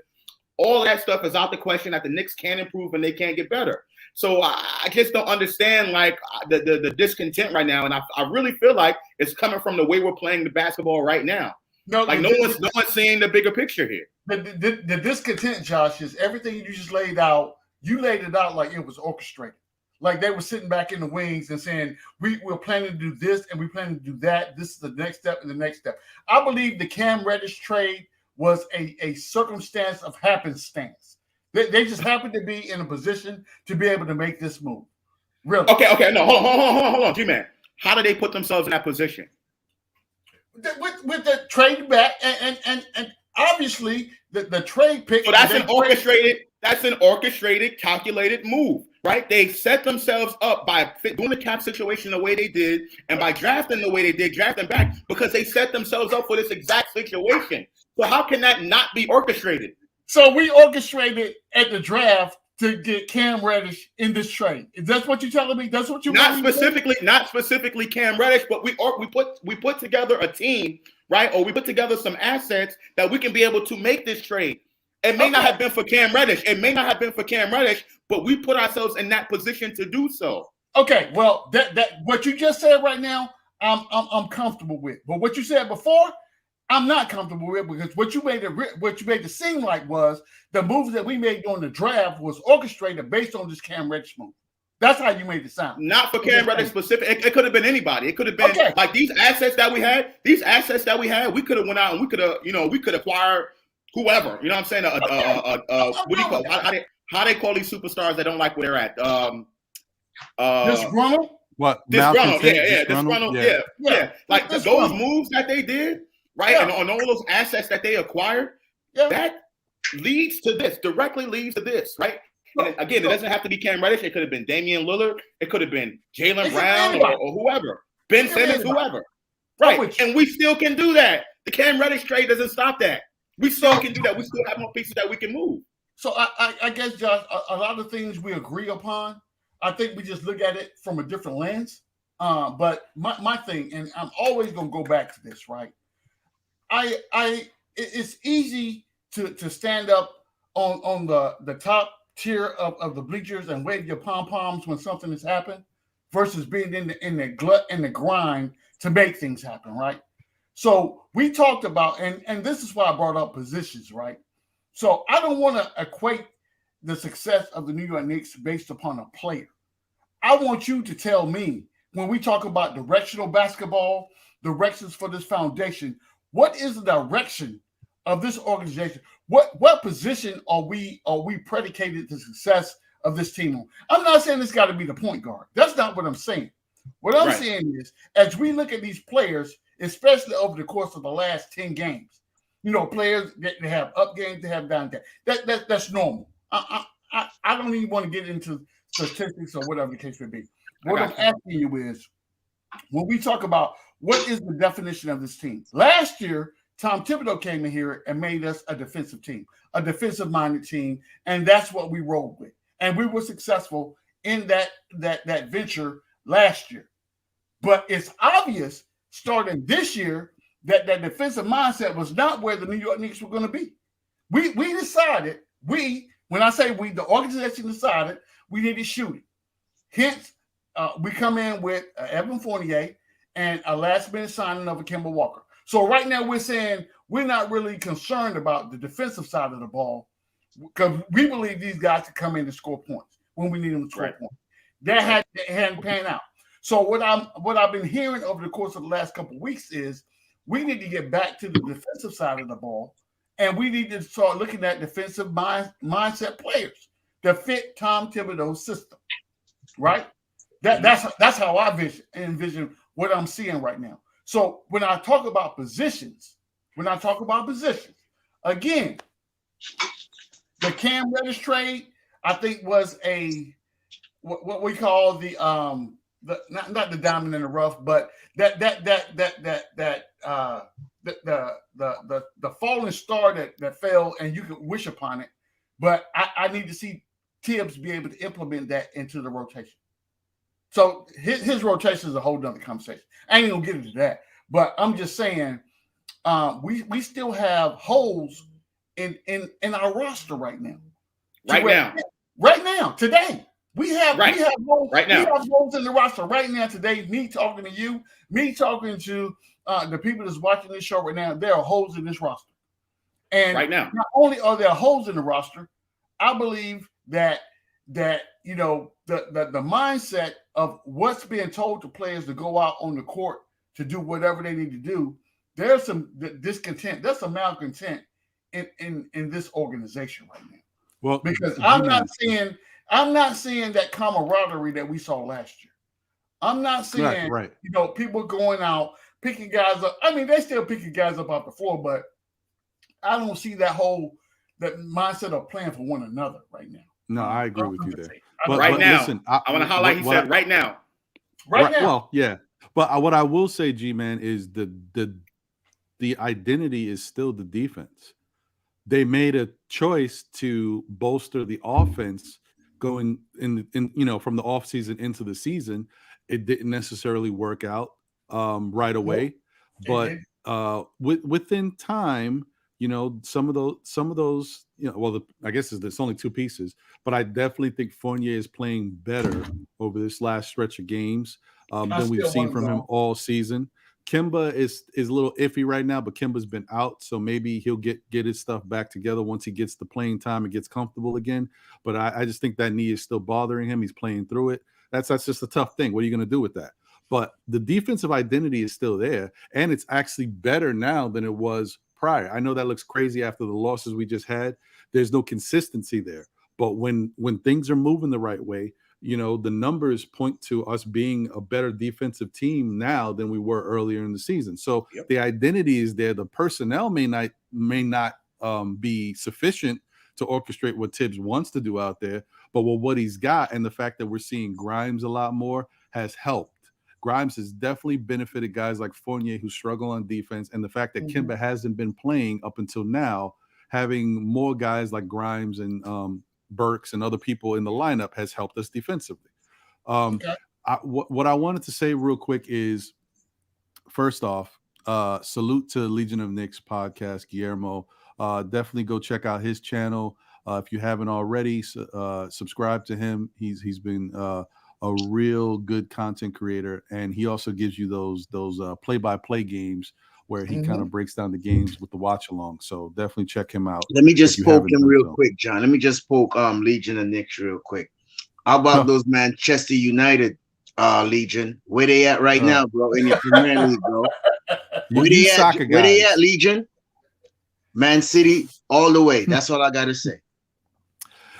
all that stuff is out the question, that the Knicks can improve and they can't get better. So I just don't understand like the discontent right now, and I really feel like it's coming from the way we're playing the basketball right now. No one's seeing the bigger picture here. The discontent, Josh, is everything you just laid out. You laid it out like it was orchestrated. Like they were sitting back in the wings and saying, we're planning to do this and we plan to do that. This is the next step and the next step. I believe the Cam Reddish trade was a circumstance of happenstance. They just happened to be in a position to be able to make this move. Really? Okay. No, hold on, G-Man. How do they put themselves in that position? With the trade back and obviously the trade pick. So that's an orchestrated, calculated move, right? They set themselves up by doing the cap situation the way they did and by drafting the way they did, drafting back because they set themselves up for this exact situation. So how can that not be orchestrated? So we orchestrated at the draft to get Cam Reddish in this trade. Is that what you're telling me? That's what you not specifically Cam Reddish, but we put together a team, right? Or we put together some assets that we can be able to make this trade. It may not have been for Cam Reddish. But we put ourselves in that position to do so. Okay, well, that what you just said right now, I'm comfortable with. But what you said before, I'm not comfortable with, because what you made it seem like was the moves that we made during the draft was orchestrated based on this Cam Reddish move. That's how you made it sound. Not for Cam Reddish specific. It could have been anybody. It could have been like these assets that we had. These assets that we had, we could have went out and we could have, we could acquire whoever. You know what I'm saying? What do you call it? How they call these superstars that don't like where they're at? Disgruntled? What? Disgruntled, disgruntled, yeah. Like those moves that they did, right? And on all those assets that they acquired, that leads to this, directly leads to this, right? And again, it doesn't have to be Cam Reddish. It could have been Damian Lillard. It could have been Jaylen Brown or whoever. Ben Simmons, whoever. Right. And we still can do that. The Cam Reddish trade doesn't stop that. We still can do that. We still have more pieces that we can move. So I guess, Josh, a lot of things we agree upon. I think we just look at it from a different lens. But my thing, and I'm always going to go back to this, right? It's easy to stand up on the top tier of the bleachers and wave your pom-poms when something has happened versus being in the glut and the grind to make things happen, right? So we talked about, and this is why I brought up positions, right? So I don't want to equate the success of the New York Knicks based upon a player. I want you to tell me, when we talk about directional basketball, directions for this foundation, what is the direction of this organization? What position are we predicated the success of this team on? I'm not saying it's got to be the point guard. That's not what I'm saying. What I'm saying is, as we look at these players, especially over the course of the last 10 games, players, they have up games, they have down games. That's normal. I don't even want to get into statistics or whatever the case may be. What I'm asking you is, when we talk about what is the definition of this team? Last year, Tom Thibodeau came in here and made us a defensive team, a defensive-minded team, and that's what we rolled with. And we were successful in that venture last year. But it's obvious starting this year that defensive mindset was not where the New York Knicks were going to be. We decided, when I say we, the organization decided we needed shooting. Hence, we come in with Evan Fournier and a last-minute signing of a Kemba Walker. So right now we're saying we're not really concerned about the defensive side of the ball because we believe these guys can come in and score points when we need them to score points. That hadn't panned out. So what I've been hearing over the course of the last couple of weeks is we need to get back to the defensive side of the ball, and we need to start looking at defensive mindset players that fit Tom Thibodeau's system, right? That's how I envision what I'm seeing right now. So when I talk about positions, again, the Cam Reddish trade, I think, was what we call the not the diamond in the rough, but the falling star that fell, and you could wish upon it. But I need to see Tibbs be able to implement that into the rotation. So his rotation is a whole nother conversation. I ain't gonna get into that, but I'm just saying we still have holes in our roster right now. Right now, today. We have holes, right now. We have holes in the roster right now today. Me talking to you, me talking to the people that's watching this show right now. There are holes in this roster, and right now, not only are there holes in the roster, I believe that the mindset of what's being told to players to go out on the court to do whatever they need to do. There's some discontent. There's some malcontent in this organization right now. Well, because I'm not seeing that camaraderie that we saw last year. I'm not seeing people going out picking guys up. I mean, they still picking guys up off the floor, but I don't see that mindset of playing for one another right now. No, I agree with you there. But now, listen, I want to highlight. He said right now. Right now. Well, yeah. But what I will say, G-Man, is the identity is still the defense. They made a choice to bolster the offense going in from the offseason into the season. It didn't necessarily work out right away, but within time, some of those, I guess it's only two pieces, but I definitely think Fournier is playing better over this last stretch of games. than we've seen from him all season. Kemba is a little iffy right now, but Kemba's been out, so maybe he'll get his stuff back together once he gets the playing time and gets comfortable again. But I just think that knee is still bothering him. He's playing through it. That's just a tough thing. What are you going to do with that? But the defensive identity is still there, and it's actually better now than it was prior. I know that looks crazy after the losses we just had. There's no consistency there. But when things are moving the right way, the numbers point to us being a better defensive team now than we were earlier in the season. So the identity is there. The personnel may not be sufficient to orchestrate what Tibbs wants to do out there, but what he's got and the fact that we're seeing Grimes a lot more has helped. Grimes has definitely benefited guys like Fournier who struggle on defense, and the fact that Kemba hasn't been playing up until now, having more guys like Grimes and Burks and other people in the lineup has helped us defensively. What I wanted to say real quick is, first off, salute to Legion of Knicks podcast, Guillermo. Definitely go check out his channel. If you haven't already, subscribe to him. He's been a real good content creator, and he also gives you those play-by-play games where he kind of breaks down the games with the watch along. So definitely check him out. Let me just poke him real quick, John. Let me just poke Legion and Knicks real quick. How about those Manchester United Legion? Where they at right now, bro? In your Premier League, bro. Where they at, Legion? Man City all the way. That's all I gotta say.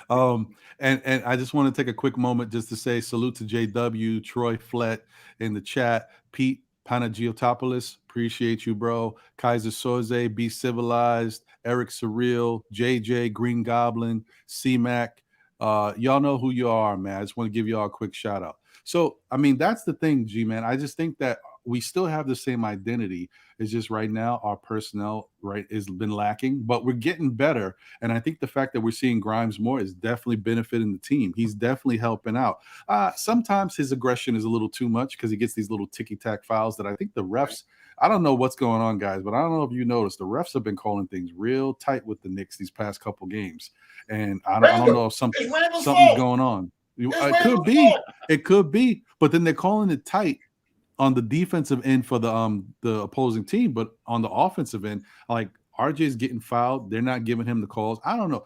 And I just want to take a quick moment just to say salute to JW, Troy Flett in the chat, Pete Panagiotopoulos, appreciate you, bro. Kaiser Soze, Be Civilized, Eric Surreal, JJ, Green Goblin, C-Mac. Y'all know who you are, man. I just want to give y'all a quick shout out. So, I mean, that's the thing, G-Man. I just think that we still have the same identity. It's just right now our personnel, has been lacking, but we're getting better. And I think the fact that we're seeing Grimes more is definitely benefiting the team. He's definitely helping out. Sometimes his aggression is a little too much because he gets these little ticky-tack fouls that I think the refs, I don't know what's going on, guys, but I don't know if you noticed, the refs have been calling things real tight with the Knicks these past couple games. And I don't know if something's going on. It could be, but then they're calling it tight on the defensive end for the opposing team, but on the offensive end, like RJ's getting fouled, they're not giving him the calls. I don't know.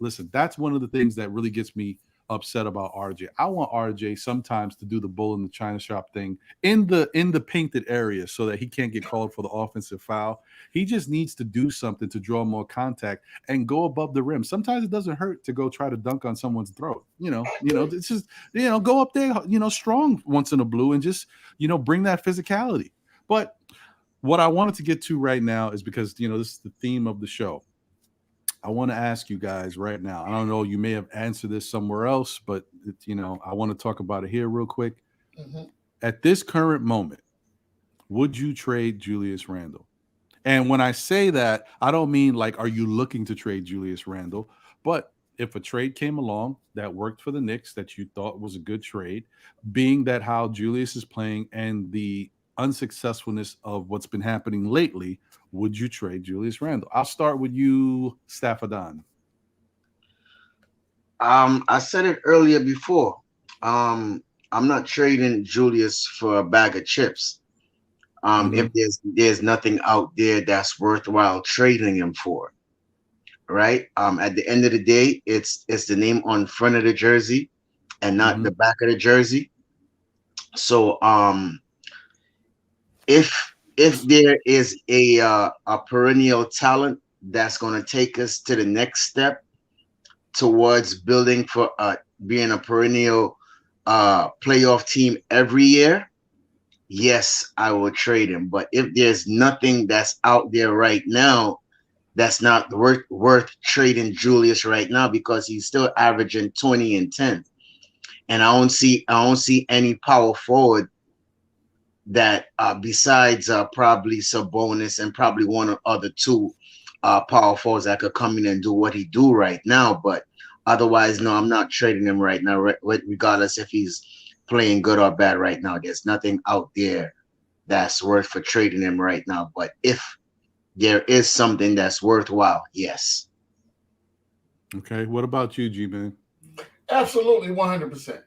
Listen, that's one of the things that really gets me upset about RJ. I want RJ sometimes to do the bull in the china shop thing in the painted area so that he can't get called for the offensive foul. He just needs to do something to draw more contact and go above the rim. Sometimes it doesn't hurt to go try to dunk on someone's throat. It's just, go up there, strong once in a blue and just, bring that physicality. But what I wanted to get to right now is because, this is the theme of the show. I want to ask you guys right now. I don't know, you may have answered this somewhere else, but I want to talk about it here real quick. At this current moment, would you trade Julius Randle? And when I say that, I don't mean like, are you looking to trade Julius Randle? But if a trade came along that worked for the Knicks that you thought was a good trade, being that how Julius is playing and the unsuccessfulness of what's been happening lately, would you trade Julius Randle? I'll start with you, Staffordon. I said it earlier before. I'm not trading Julius for a bag of chips. If there's nothing out there that's worthwhile trading him for, right? At the end of the day, it's the name on front of the jersey and not the back of the jersey. So if there is a perennial talent that's going to take us to the next step towards building for being a perennial playoff team every year, yes, I will trade him. But if there's nothing that's out there right now, that's not worth trading Julius right now, because he's still averaging 20 and 10, and I don't see any power forward that besides probably Sabonis and probably one or other two power forwards that could come in and do what he do right now. But otherwise, no, I'm not trading him right now, regardless if he's playing good or bad right now. There's nothing out there that's worth for trading him right now. But if there is something that's worthwhile, yes. Okay, what about you, G-Man? Absolutely, 100%.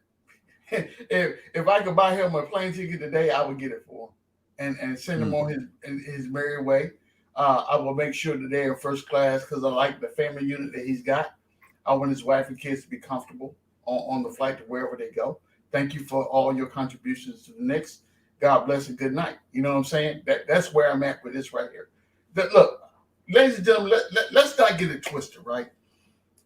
if I could buy him a plane ticket today, I would get it for him and send him on his merry way. I will make sure that they're in first class because I like the family unit that he's got. I want his wife and kids to be comfortable on the flight to wherever they go. Thank you for all your contributions to the Knicks. God bless and good night. You know what I'm saying? That's where I'm at with this right here. Look, ladies and gentlemen, let's not get it twisted, right?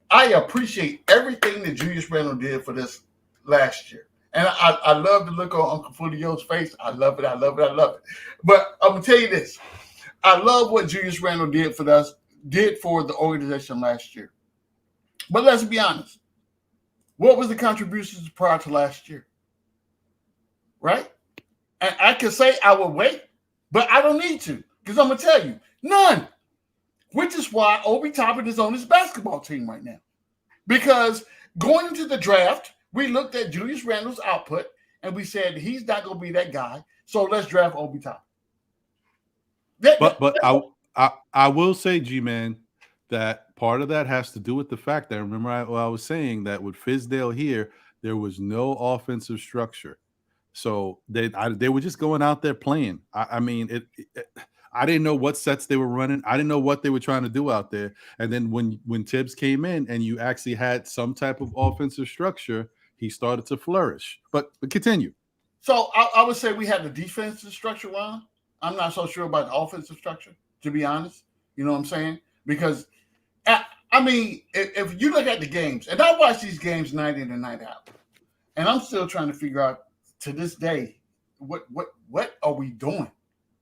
I appreciate everything that Julius Randle did for this last year. And I love the look on Uncle Fulio's face. I love it. I love it. I love it. But I'm going to tell you this. I love what Julius Randle did for the organization last year. But let's be honest. What was the contributions prior to last year? Right? And I could say I would wait, but I don't need to because I'm going to tell you, none. Which is why Obi Toppin is on his basketball team right now. Because going into the draft, we looked at Julius Randle's output and we said he's not going to be that guy. So let's draft Obi Toppin. But I will say, G-Man, that part of that has to do with the fact that remember I was saying that with Fizdale here, there was no offensive structure. So they were just going out there playing. I mean, I didn't know what sets they were running. I didn't know what they were trying to do out there. And then when Tibbs came in and you actually had some type of offensive structure, he started to flourish. But continue. So I would say we had the defensive structure, Ron. I'm not so sure about the offensive structure, to be honest. You know what I'm saying? Because, I mean, if you look at the games, and I watch these games night in and night out, and I'm still trying to figure out to this day, what are we doing?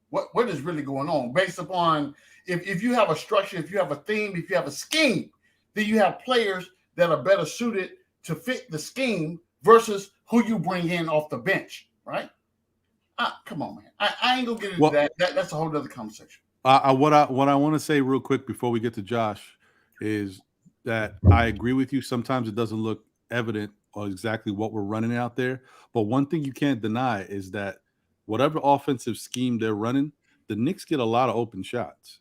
What is really going on? Based upon if you have a structure, if you have a theme, if you have a scheme, then you have players that are better suited to fit the scheme versus who you bring in off the bench, right? Come on, man. I ain't gonna get into that. That's a whole other conversation. What I want to say real quick before we get to Josh is that I agree with you. Sometimes it doesn't look evident or exactly what we're running out there. But one thing you can't deny is that whatever offensive scheme they're running, the Knicks get a lot of open shots.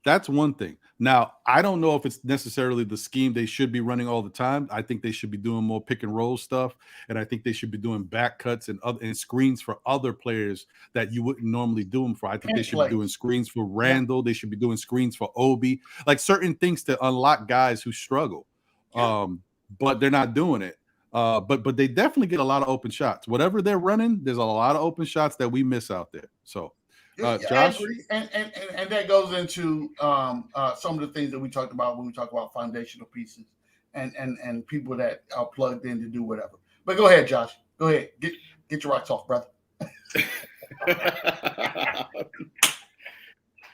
That's one thing. Now, I don't know if it's necessarily the scheme they should be running all the time. I think they should be doing more pick and roll stuff, and I think they should be doing back cuts and screens for other players that you wouldn't normally do them for. I think they should be doing screens for Randle. They should be doing screens for Obi, like certain things to unlock guys who struggle. But they're not doing it. But they definitely get a lot of open shots. Whatever they're running, there's a lot of open shots that we miss out there. So. Josh? I agree. And that goes into some of the things that we talked about when we talk about foundational pieces and people that are plugged in to do whatever. But go ahead, Josh. Go ahead. Get your rocks off, brother.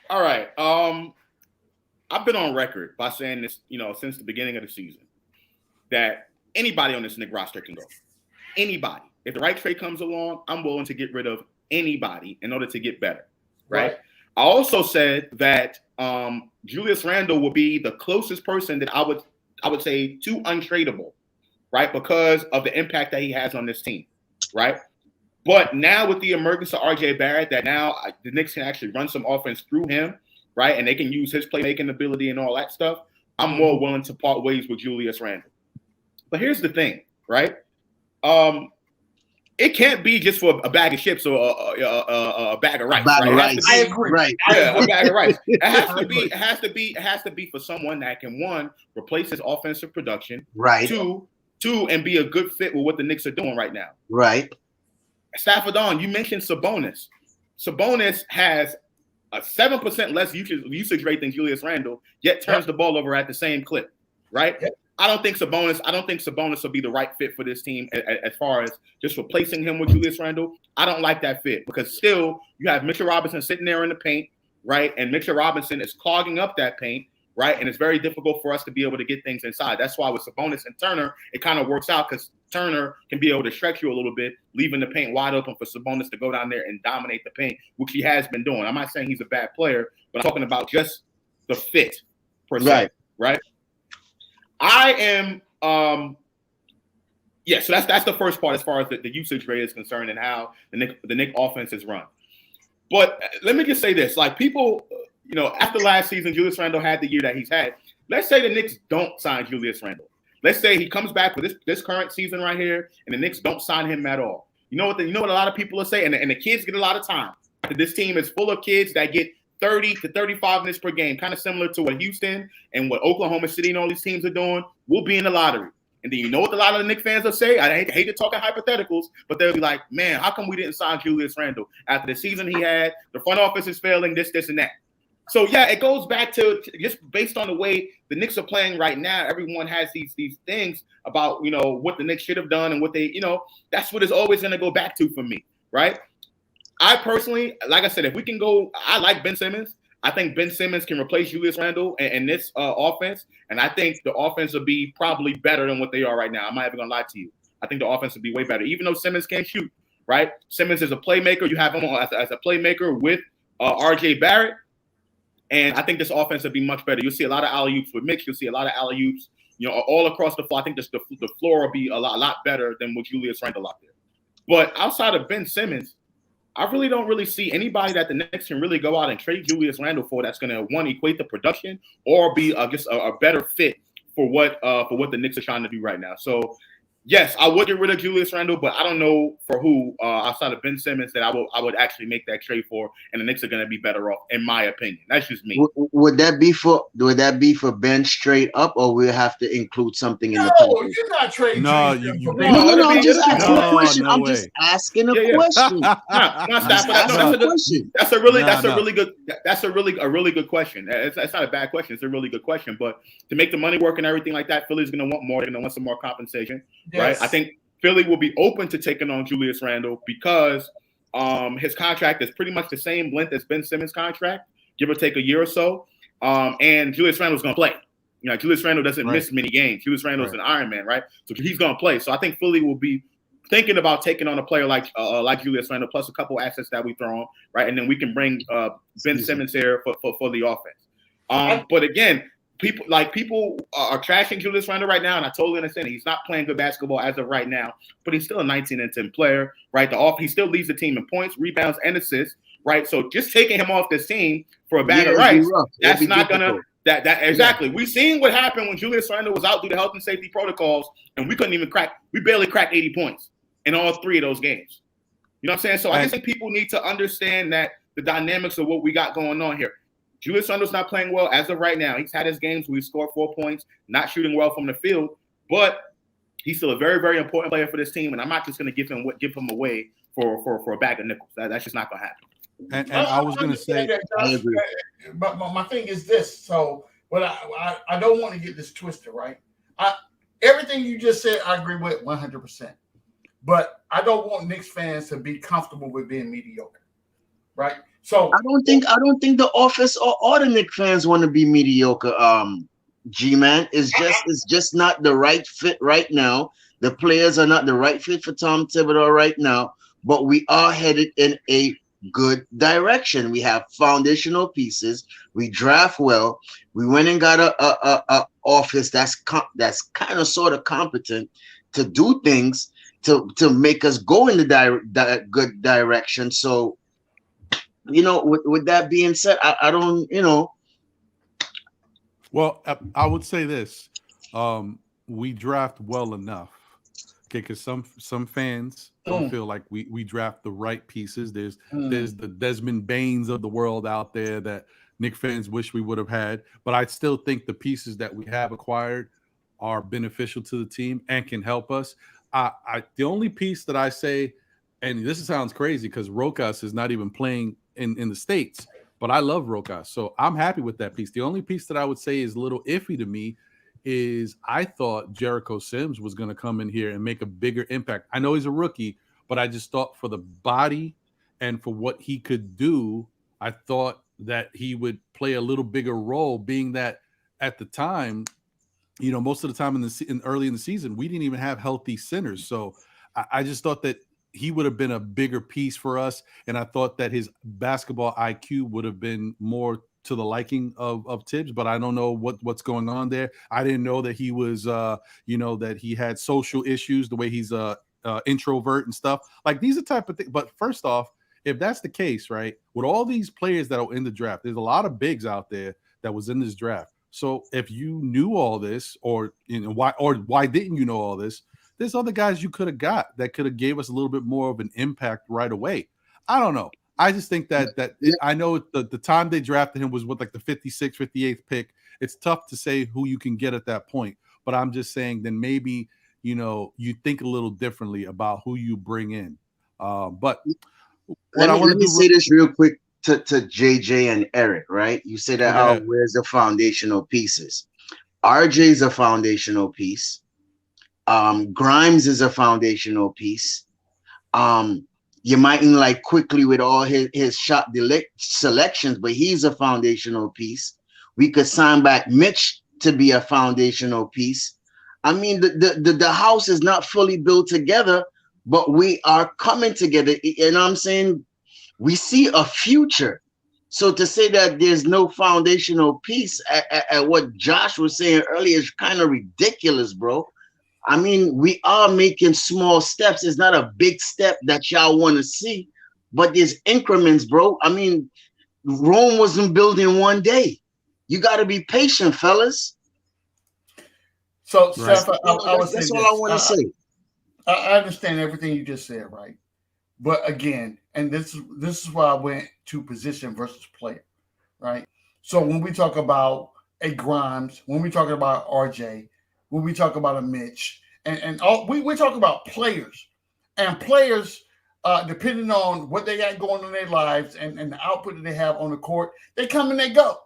All right. I've been on record by saying this, since the beginning of the season, that anybody on this Knicks roster can go. Anybody. If the right trade comes along, I'm willing to get rid of anybody in order to get better. Right. I also said that Julius Randle will be the closest person that I would say to untradeable, right? Because of the impact that he has on this team, right? But now with the emergence of RJ Barrett, that now the Knicks can actually run some offense through him, right? And they can use his playmaking ability and all that stuff. I'm more willing to part ways with Julius Randle. But here's the thing, right? It can't be just for a bag of chips or a bag of rice. Right? I agree. Right. Yeah, a bag of rice. It has to be for someone that can, one, replace his offensive production. Right. Two, and be a good fit with what the Knicks are doing right now. Right. Stafford on, you mentioned Sabonis. Sabonis has a 7% less usage rate than Julius Randle, yet turns the ball over at the same clip. Right. Yep. I don't think Sabonis will be the right fit for this team as far as just replacing him with Julius Randle. I don't like that fit because still you have Mitchell Robinson sitting there in the paint, right? And Mitchell Robinson is clogging up that paint, right? And it's very difficult for us to be able to get things inside. That's why with Sabonis and Turner, it kind of works out because Turner can be able to stretch you a little bit, leaving the paint wide open for Sabonis to go down there and dominate the paint, which he has been doing. I'm not saying he's a bad player, but I'm talking about just the fit per se, right? I am, so that's the first part as far as the usage rate is concerned and how the Knicks offense is run. But let me just say this, like people, after last season, Julius Randle had the year that he's had. Let's say the Knicks don't sign Julius Randle. Let's say he comes back for this current season right here, and the Knicks don't sign him at all. You know what a lot of people are saying, and the kids get a lot of time. This team is full of kids that get 30 to 35 minutes per game, kind of similar to what Houston and what Oklahoma City and all these teams are doing. We'll be in the lottery. And then you know what a lot of the Knicks fans will say? I hate to talk in hypotheticals, but they'll be like, man, how come we didn't sign Julius Randle after the season he had? The front office is failing, this, and that. So, yeah, it goes back to just based on the way the Knicks are playing right now, everyone has these things about, what the Knicks should have done and what they, that's what it's always going to go back to for me, right? I personally, like I said, if we can go, I like Ben Simmons. I think Ben Simmons can replace Julius Randle in this offense, and I think the offense will be probably better than what they are right now. I'm not even going to lie to you. I think the offense will be way better, even though Simmons can't shoot, right? Simmons is a playmaker. You have him as a playmaker with R.J. Barrett, and I think this offense will be much better. You'll see a lot of alley-oops with Mitch. You'll see a lot of alley-oops, all across the floor. I think the floor will be a lot better than with Julius Randle out there. But outside of Ben Simmons, I really don't see anybody that the Knicks can really go out and trade Julius Randle for that's going to, one, equate the production or be just a better fit for what the Knicks are trying to do right now. So, yes, I would get rid of Julius Randle, but I don't know for who outside of Ben Simmons that I would actually make that trade for, and the Knicks are going to be better off, in my opinion. That's just me. Would that be for Ben straight up, or we'll have to include something in the package? You're not trading. No, I'm just asking a question. I'm just asking a question. That's a really good question. It's not a bad question. It's a really good question. But to make the money work and everything like that, Philly's going to want more. They're going to want some more compensation. Yes. Right, I think Philly will be open to taking on Julius Randle because his contract is pretty much the same length as Ben Simmons' contract, give or take a year or so. And Julius Randle's going to play. Julius Randle doesn't miss many games. Julius Randle's an Iron Man, right? So he's going to play. So I think Philly will be thinking about taking on a player like Julius Randle plus a couple assets that we throw on, right? And then we can bring Ben Simmons here for the offense. But again, people are trashing Julius Randle right now, and I totally understand it. He's not playing good basketball as of right now, but he's still a 19-10 player, right? He still leads the team in points, rebounds, and assists, right? So just taking him off this team for a bag of rice, that's not gonna exactly. Yeah. We've seen what happened when Julius Randle was out due to health and safety protocols, and we barely cracked 80 points in all 3 of those games. You know what I'm saying? So I just think people need to understand that the dynamics of what we got going on here. Julius Randle's not playing well as of right now. He's had his games where he scored 4 points, not shooting well from the field, but he's still a very, very important player for this team, and I'm not just going to give him away for a bag of nickels. That's just not going to happen. And I was going to say, but my thing is this. So, but I don't want to get this twisted, right? Everything you just said, I agree with 100%. But I don't want Knicks fans to be comfortable with being mediocre, right? So I don't think the office or the Knicks fans want to be mediocre. G-Man, it's just not the right fit right now. The players are not the right fit for Tom Thibodeau right now. But we are headed in a good direction. We have foundational pieces. We draft well. We went and got a office that's kind of sort of competent to do things to make us go in the good direction. So. With that being said, I don't, Well, I would say this: we draft well enough, okay? Because some fans don't feel like we draft the right pieces. There's the Desmond Baines of the world out there that Knicks fans wish we would have had, but I still think the pieces that we have acquired are beneficial to the team and can help us. The only piece that I say, and this sounds crazy because Rokas is not even playing in the States, but I love Rokas, so I'm happy with that piece. The only piece that I would say is a little iffy to me is I thought Jericho Sims was going to come in here and make a bigger impact. I know he's a rookie, but I just thought for the body and for what he could do, I thought that he would play a little bigger role, being that at the time, most of the time early in the season, we didn't even have healthy centers. So I just thought that he would have been a bigger piece for us. And I thought that his basketball IQ would have been more to the liking of Tibbs, but I don't know what's going on there. I didn't know that he was, that he had social issues, the way he's introvert and stuff. Like these are type of things. But first off, if that's the case, right, with all these players that are in the draft, there's a lot of bigs out there that was in this draft. So if you knew all this, or why didn't you know all this? There's other guys you could have got that could have gave us a little bit more of an impact right away. I don't know. I just think that I know the time they drafted him was with like the 56th, 58th pick. It's tough to say who you can get at that point. But I'm just saying then maybe, you think a little differently about who you bring in. But let me say this real quick to JJ and Eric, right? You say that, where's the foundational pieces? RJ's a foundational piece. Grimes is a foundational piece. You mightn't like quickly with all his shot selections, but he's a foundational piece. We could sign back Mitch to be a foundational piece. I mean, the house is not fully built together, but we are coming together. And I'm saying we see a future. So to say that there's no foundational piece at what Josh was saying earlier is kind of ridiculous, bro. I mean, we are making small steps. It's not a big step that y'all want to see, but there's increments, bro. I mean, Rome wasn't built in one day. You got to be patient, fellas. So, right. Steph, that's all I want to say. I understand everything you just said, right? But again, and this is why I went to position versus player, right? So when we talk about a Grimes, when we talk about RJ, when we talk about a Mitch, and all, we talk about players, and players, depending on what they got going on in their lives and the output that they have on the court, they come and they go,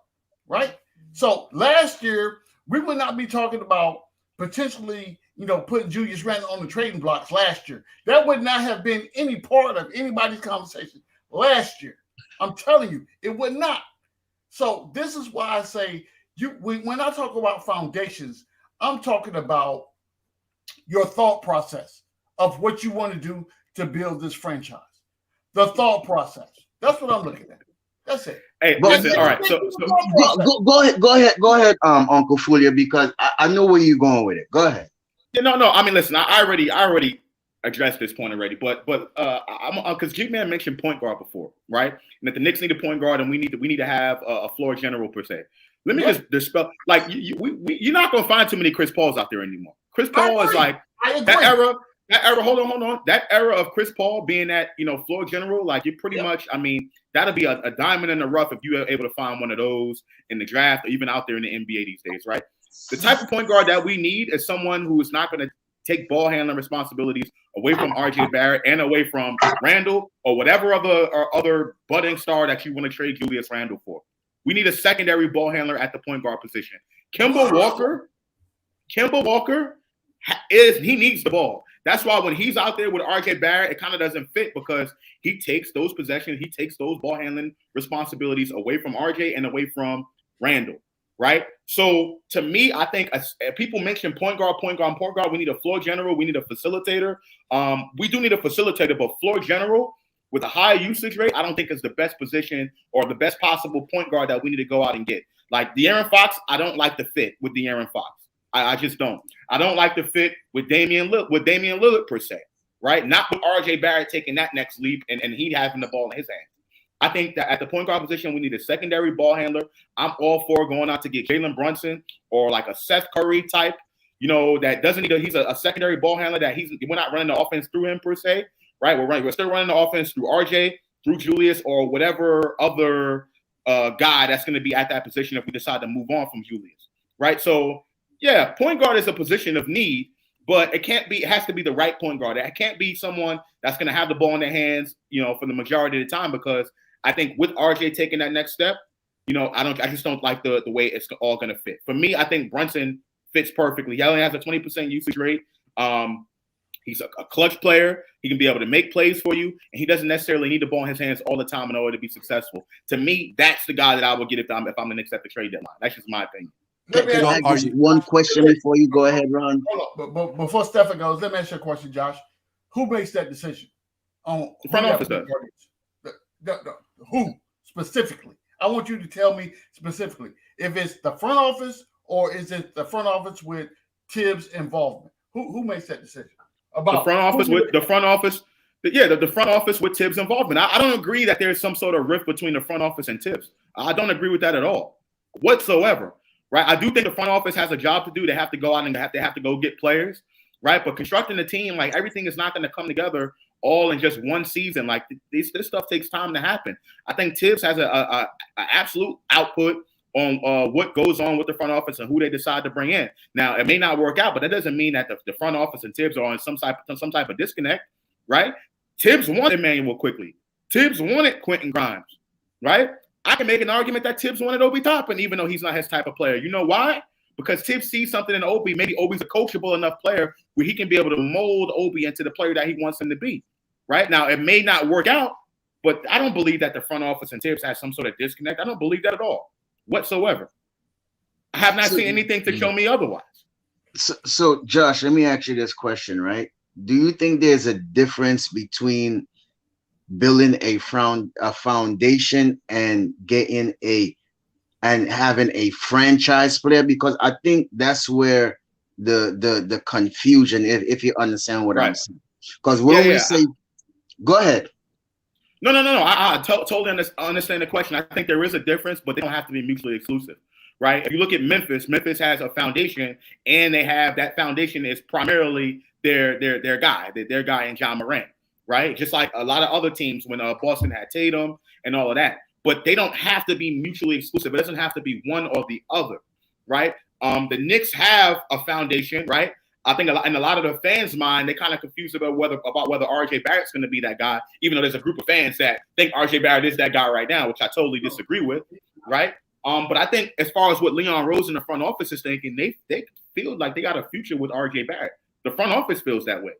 right? So last year, we would not be talking about potentially, putting Julius Randle on the trading blocks last year. That would not have been any part of anybody's conversation last year. I'm telling you, it would not. So this is why I say, when I talk about foundations, I'm talking about your thought process of what you want to do to build this franchise. The thought process. That's what I'm looking at. That's it. Hey, listen, all right. So go ahead, Uncle Fulia, because I know where you're going with it. Go ahead. Yeah, no. I mean, listen, I already addressed this point already, but I'm because G-Man mentioned point guard before, right? And that the Knicks need a point guard, and we need to have a floor general per se. Let me just dispel, like, you're not going to find too many Chris Pauls out there anymore. Chris Paul is like that era. Hold on. That era of Chris Paul being that, floor general, like, you pretty much, I mean, that'll be a diamond in the rough if you're able to find one of those in the draft or even out there in the NBA these days, right? The type of point guard that we need is someone who is not going to take ball handling responsibilities away from RJ Barrett and away from Randle or whatever other budding star that you want to trade Julius Randle for. We need a secondary ball handler at the point guard position. Kemba Walker he needs the ball. That's why when he's out there with RJ Barrett, it kind of doesn't fit because he takes those possessions, he takes those ball handling responsibilities away from RJ and away from Randle, right? So to me, I think people mention point guard. We need a floor general. We need a facilitator. We do need a facilitator, but floor general with a high usage rate, I don't think is the best position or the best possible point guard that we need to go out and get. Like De'Aaron Fox, I don't like the fit with De'Aaron Fox. I just don't. I don't like the fit with Damian Lillard per se, right? Not with RJ Barrett taking that next leap and he having the ball in his hands. I think that at the point guard position, we need a secondary ball handler. I'm all for going out to get Jalen Brunson or like a Seth Curry type, that doesn't need he's a secondary ball handler that we're not running the offense through him per se, right? We're still running the offense through RJ, through Julius, or whatever other guy that's going to be at that position if we decide to move on from Julius, right? So yeah, point guard is a position of need, but it has to be the right point guard. It can't be someone that's going to have the ball in their hands, for the majority of the time, because I think with RJ taking that next step, I just don't like the way it's all going to fit. For me, I think Brunson fits perfectly. He only has a 20% usage rate. He's a clutch player. He can be able to make plays for you, and he doesn't necessarily need the ball in his hands all the time in order to be successful. To me, that's the guy that I would get if I'm the Knicks at the trade deadline. That's just my opinion. Can I ask one question before you go ahead, Ron? Hold on. But before Stephen goes, let me ask you a question, Josh. Who makes that decision? The front office does. Who specifically? I want you to tell me specifically if it's the front office or is it the front office with Tibbs' involvement? Who makes that decision? About the front office with Tibbs' involvement. I don't agree that there's some sort of rift between the front office and Tibbs. I don't agree with that at all, whatsoever. right? I do think the front office has a job to do. They have to go out and they have to go get players, right? But constructing a team, like everything is not going to come together all in just one season. Like this stuff takes time to happen. I think Tibbs has a absolute output on what goes on with the front office and who they decide to bring in. Now, it may not work out, but that doesn't mean that the front office and Tibbs are on some type of disconnect, right? Tibbs wanted Emmanuel quickly. Tibbs wanted Quentin Grimes, right? I can make an argument that Tibbs wanted Obi Toppin, even though he's not his type of player. You know why? Because Tibbs sees something in Obi. Maybe Obi's a coachable enough player where he can be able to mold Obi into the player that he wants him to be, right? Now, it may not work out, but I don't believe that the front office and Tibbs has some sort of disconnect. I don't believe that at all, whatsoever. I have not seen anything to show me otherwise. So, Josh, let me ask you this question, right? Do you think there's a difference between building a foundation and getting having a franchise player? Because I think that's where the confusion, if you understand what I'm saying. Because when we say, go ahead. No. I totally understand the question. I think there is a difference, but they don't have to be mutually exclusive, right? If you look at Memphis has a foundation, and they have that foundation is primarily their guy in John Morant, right? Just like a lot of other teams when Boston had Tatum and all of that. But they don't have to be mutually exclusive. It doesn't have to be one or the other, right? The Knicks have a foundation, right? I think in a lot of the fans' mind, they kind of confused about whether RJ Barrett's going to be that guy, even though there's a group of fans that think RJ Barrett is that guy right now, which I totally disagree with, right? But I think as far as what Leon Rose in the front office is thinking, they feel like they got a future with RJ Barrett. The front office feels that way,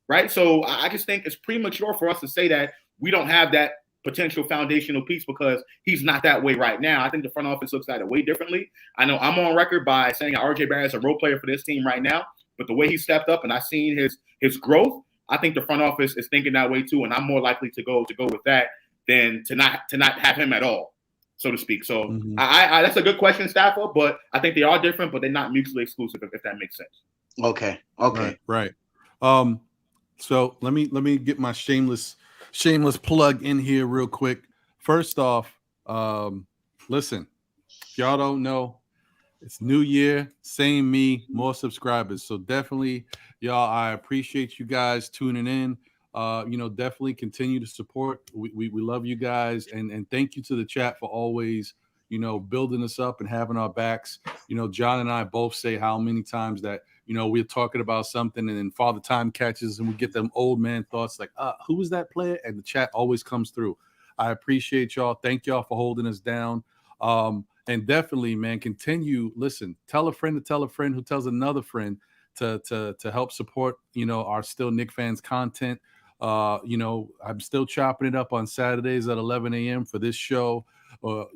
right? So I just think it's premature for us to say that we don't have that potential foundational piece because he's not that way right now. I think the front office looks at it way differently. I know I'm on record by saying RJ Barrett is a role player for this team right now, but the way he stepped up and I've seen his growth, I think the front office is thinking that way too, and I'm more likely to go with that than to not have him at all, so to speak. So I that's a good question, Stafford, but I think they are different, but they're not mutually exclusive, if that makes sense. Okay. Right. So let me get my shameless plug in here real quick. First off, listen, if y'all don't know, it's new year, same me, more subscribers. So definitely, y'all, I appreciate you guys tuning in. Definitely continue to support. We love you guys, and thank you to the chat for always, building us up and having our backs. John and I both say how many times that, we're talking about something and then Father Time catches and we get them old man thoughts like, who was that player? And the chat always comes through. I appreciate y'all. Thank y'all for holding us down. And definitely, man, continue. Listen, tell a friend to tell a friend who tells another friend to help support, our Still Knick Fans content. I'm still chopping it up on Saturdays at 11 a.m. for this show.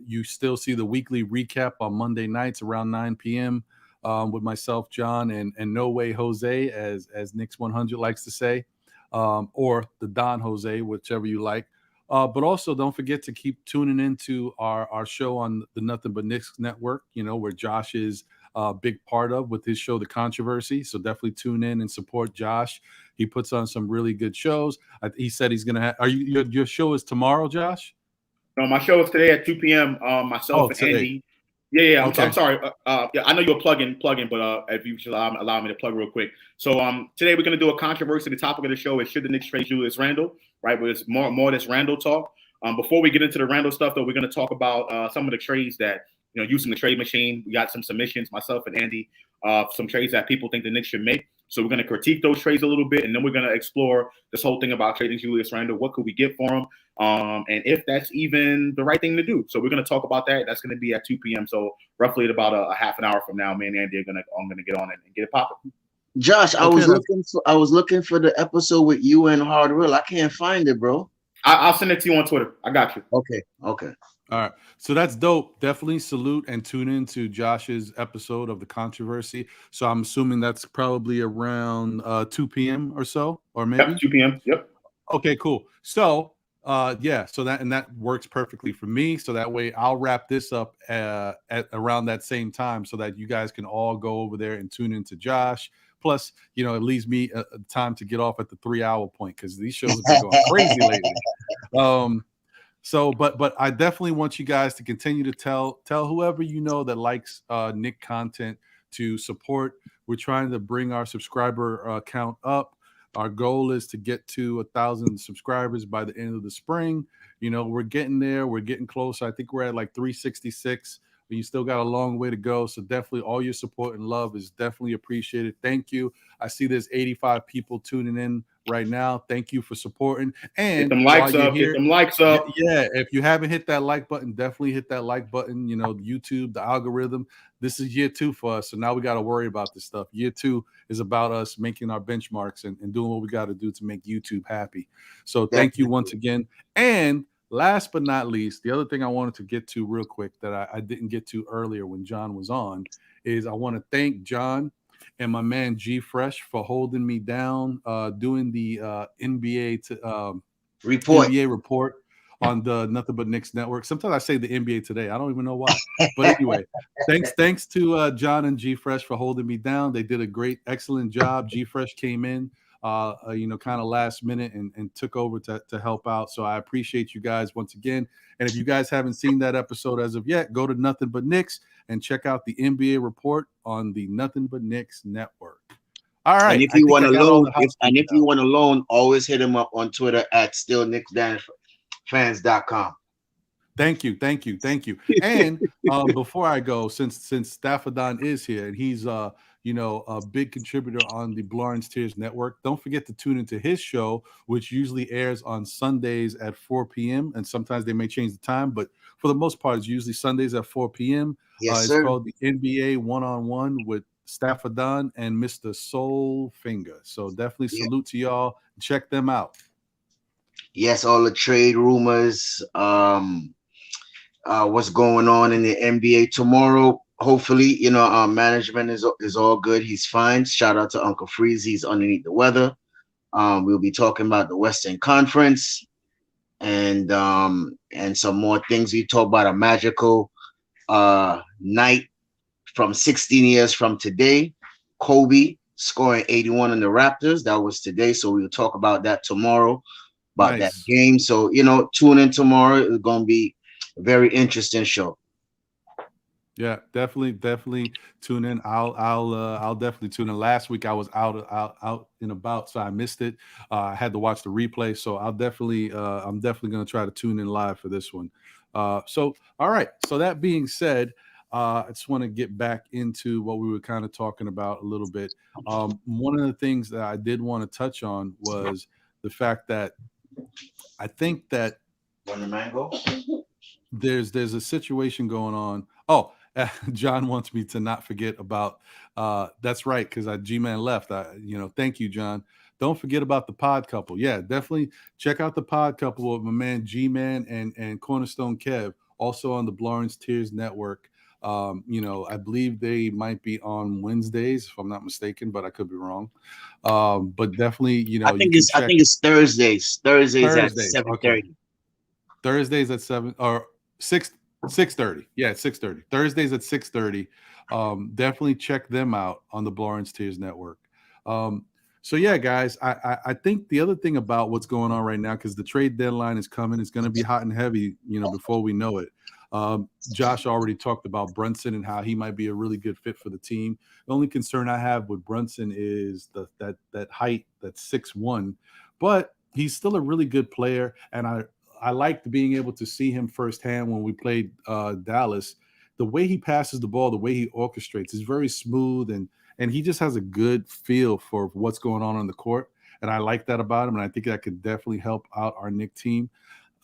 You still see the weekly recap on Monday nights around 9 p.m. With myself, John, and No Way Jose, as Knicks 100 likes to say, or the Don Jose, whichever you like. But also don't forget to keep tuning into our show on the Nothing But Knicks network, where Josh is a big part of with his show, The Controversy. So definitely tune in and support Josh. He puts on some really good shows. He said he's going to have, your show is tomorrow, Josh? No, my show is today at 2 p.m. Myself and today. Andy. Yeah. Okay. I'm sorry. I know you're plugging, but if you should allow me to plug real quick. So today we're going to do a controversy. The topic of the show is should the Knicks trade Julius Randle, right? But it's more this Randle talk. Before we get into the Randle stuff, though, we're going to talk about some of the trades that, using the trade machine. We got some submissions, myself and Andy, some trades that people think the Knicks should make. So we're going to critique those trades a little bit, and then we're going to explore this whole thing about trading Julius Randle. What could we get for him? And if that's even the right thing to do. So we're going to talk about that. That's going to be at 2 p.m. So roughly at about a half an hour from now, me and Andy I'm going to get on and get it popping. Josh, I was looking for the episode with you and Hardwell. I can't find it, bro. I'll send it to you on Twitter. I got you. Okay. All right. So that's dope. Definitely salute and tune in to Josh's episode of The Controversy. So I'm assuming that's probably around 2 p.m. or so, or maybe 2 p.m. Yep. Okay, cool. So so that works perfectly for me. So that way I'll wrap this up at around that same time so that you guys can all go over there and tune into Josh. Plus, it leaves me time to get off at the 3 hour point because these shows have been going crazy lately. So, but I definitely want you guys to continue to tell whoever you know that likes Nick content to support. We're trying to bring our subscriber count up. Our goal is to get to 1,000 subscribers by the end of the spring. You know, we're getting there. We're getting close. I think we're at like 366. But you still got a long way to go. So definitely all your support and love is definitely appreciated. Thank you. I see there's 85 people tuning in right now. Thank you for supporting. And get them likes while you're up. here, Get them likes up. yeah, if you haven't hit that like button, definitely hit that like button. You know, YouTube, the algorithm. This is year 2 for us. So now we got to worry about this stuff. Year 2 is about us making our benchmarks and doing what we got to do to make YouTube happy. So thank you once again. And last but not least, the other thing I wanted to get to real quick that I didn't get to earlier when John was on is I want to thank John and my man G Fresh for holding me down, doing the NBA report on the Nothing But Knicks network. Sometimes I say the NBA Today. I don't even know why. But anyway, thanks to John and G Fresh for holding me down. They did a great, excellent job. G Fresh came in, kind of last minute and took over to help out. So I appreciate you guys once again. And if you guys haven't seen that episode as of yet, go to Nothing But Knicks and check out the NBA report on the Nothing But Knicks network. All right. And if you want to loan, always hit him up on Twitter at stillknicksfans.com. Thank you. And before I go, since Staffordon is here and he's a big contributor on the Blorange Tears network, don't forget to tune into his show, which usually airs on Sundays at 4 p.m. And sometimes they may change the time, but for the most part, it's usually Sundays at 4 p.m. Yes, it's called the NBA One-on-One with Staffordon and Mr. Soul Finger. So definitely salute to y'all. Check them out. Yes, all the trade rumors, what's going on in the NBA tomorrow. Hopefully, management is all good. He's fine. Shout out to Uncle Freeze. He's underneath the weather. We'll be talking about the Western Conference and some more things. We talk about a magical night from 16 years from today. Kobe scoring 81 on the Raptors. That was today. So we'll talk about that tomorrow, about that game. So, tune in tomorrow. It's going to be a very interesting show. Yeah, definitely tune in. I'll definitely tune in. Last week I was out and about, so I missed it. I had to watch the replay, so I'm definitely going to try to tune in live for this one. So all right. So that being said, I just want to get back into what we were kind of talking about a little bit. One of the things that I did want to touch on was the fact that I think that there's a situation going on. Oh, John wants me to not forget about that's right, because G-Man left. Thank you, John. Don't forget about the pod couple. Yeah, definitely check out the pod couple with my man G-Man and Cornerstone Kev, also on the Blorange Tears network. I believe they might be on Wednesdays, if I'm not mistaken, but I could be wrong. But definitely, I think it's Thursdays. Thursdays at 7:30. Okay. Thursdays at 7 or 6:30. Yeah, 6:30. Thursdays at 6:30. Definitely check them out on the Blorange Tears network. So yeah, guys, I think the other thing about what's going on right now, because the trade deadline is coming, it's going to be hot and heavy, before we know it. Josh already talked about Brunson and how he might be a really good fit for the team. The only concern I have with Brunson is that height, that's 6'1", but he's still a really good player, and I liked being able to see him firsthand when we played Dallas. The way he passes the ball, the way he orchestrates is very smooth, and he just has a good feel for what's going on the court. And I like that about him, and I think that could definitely help out our Knick team.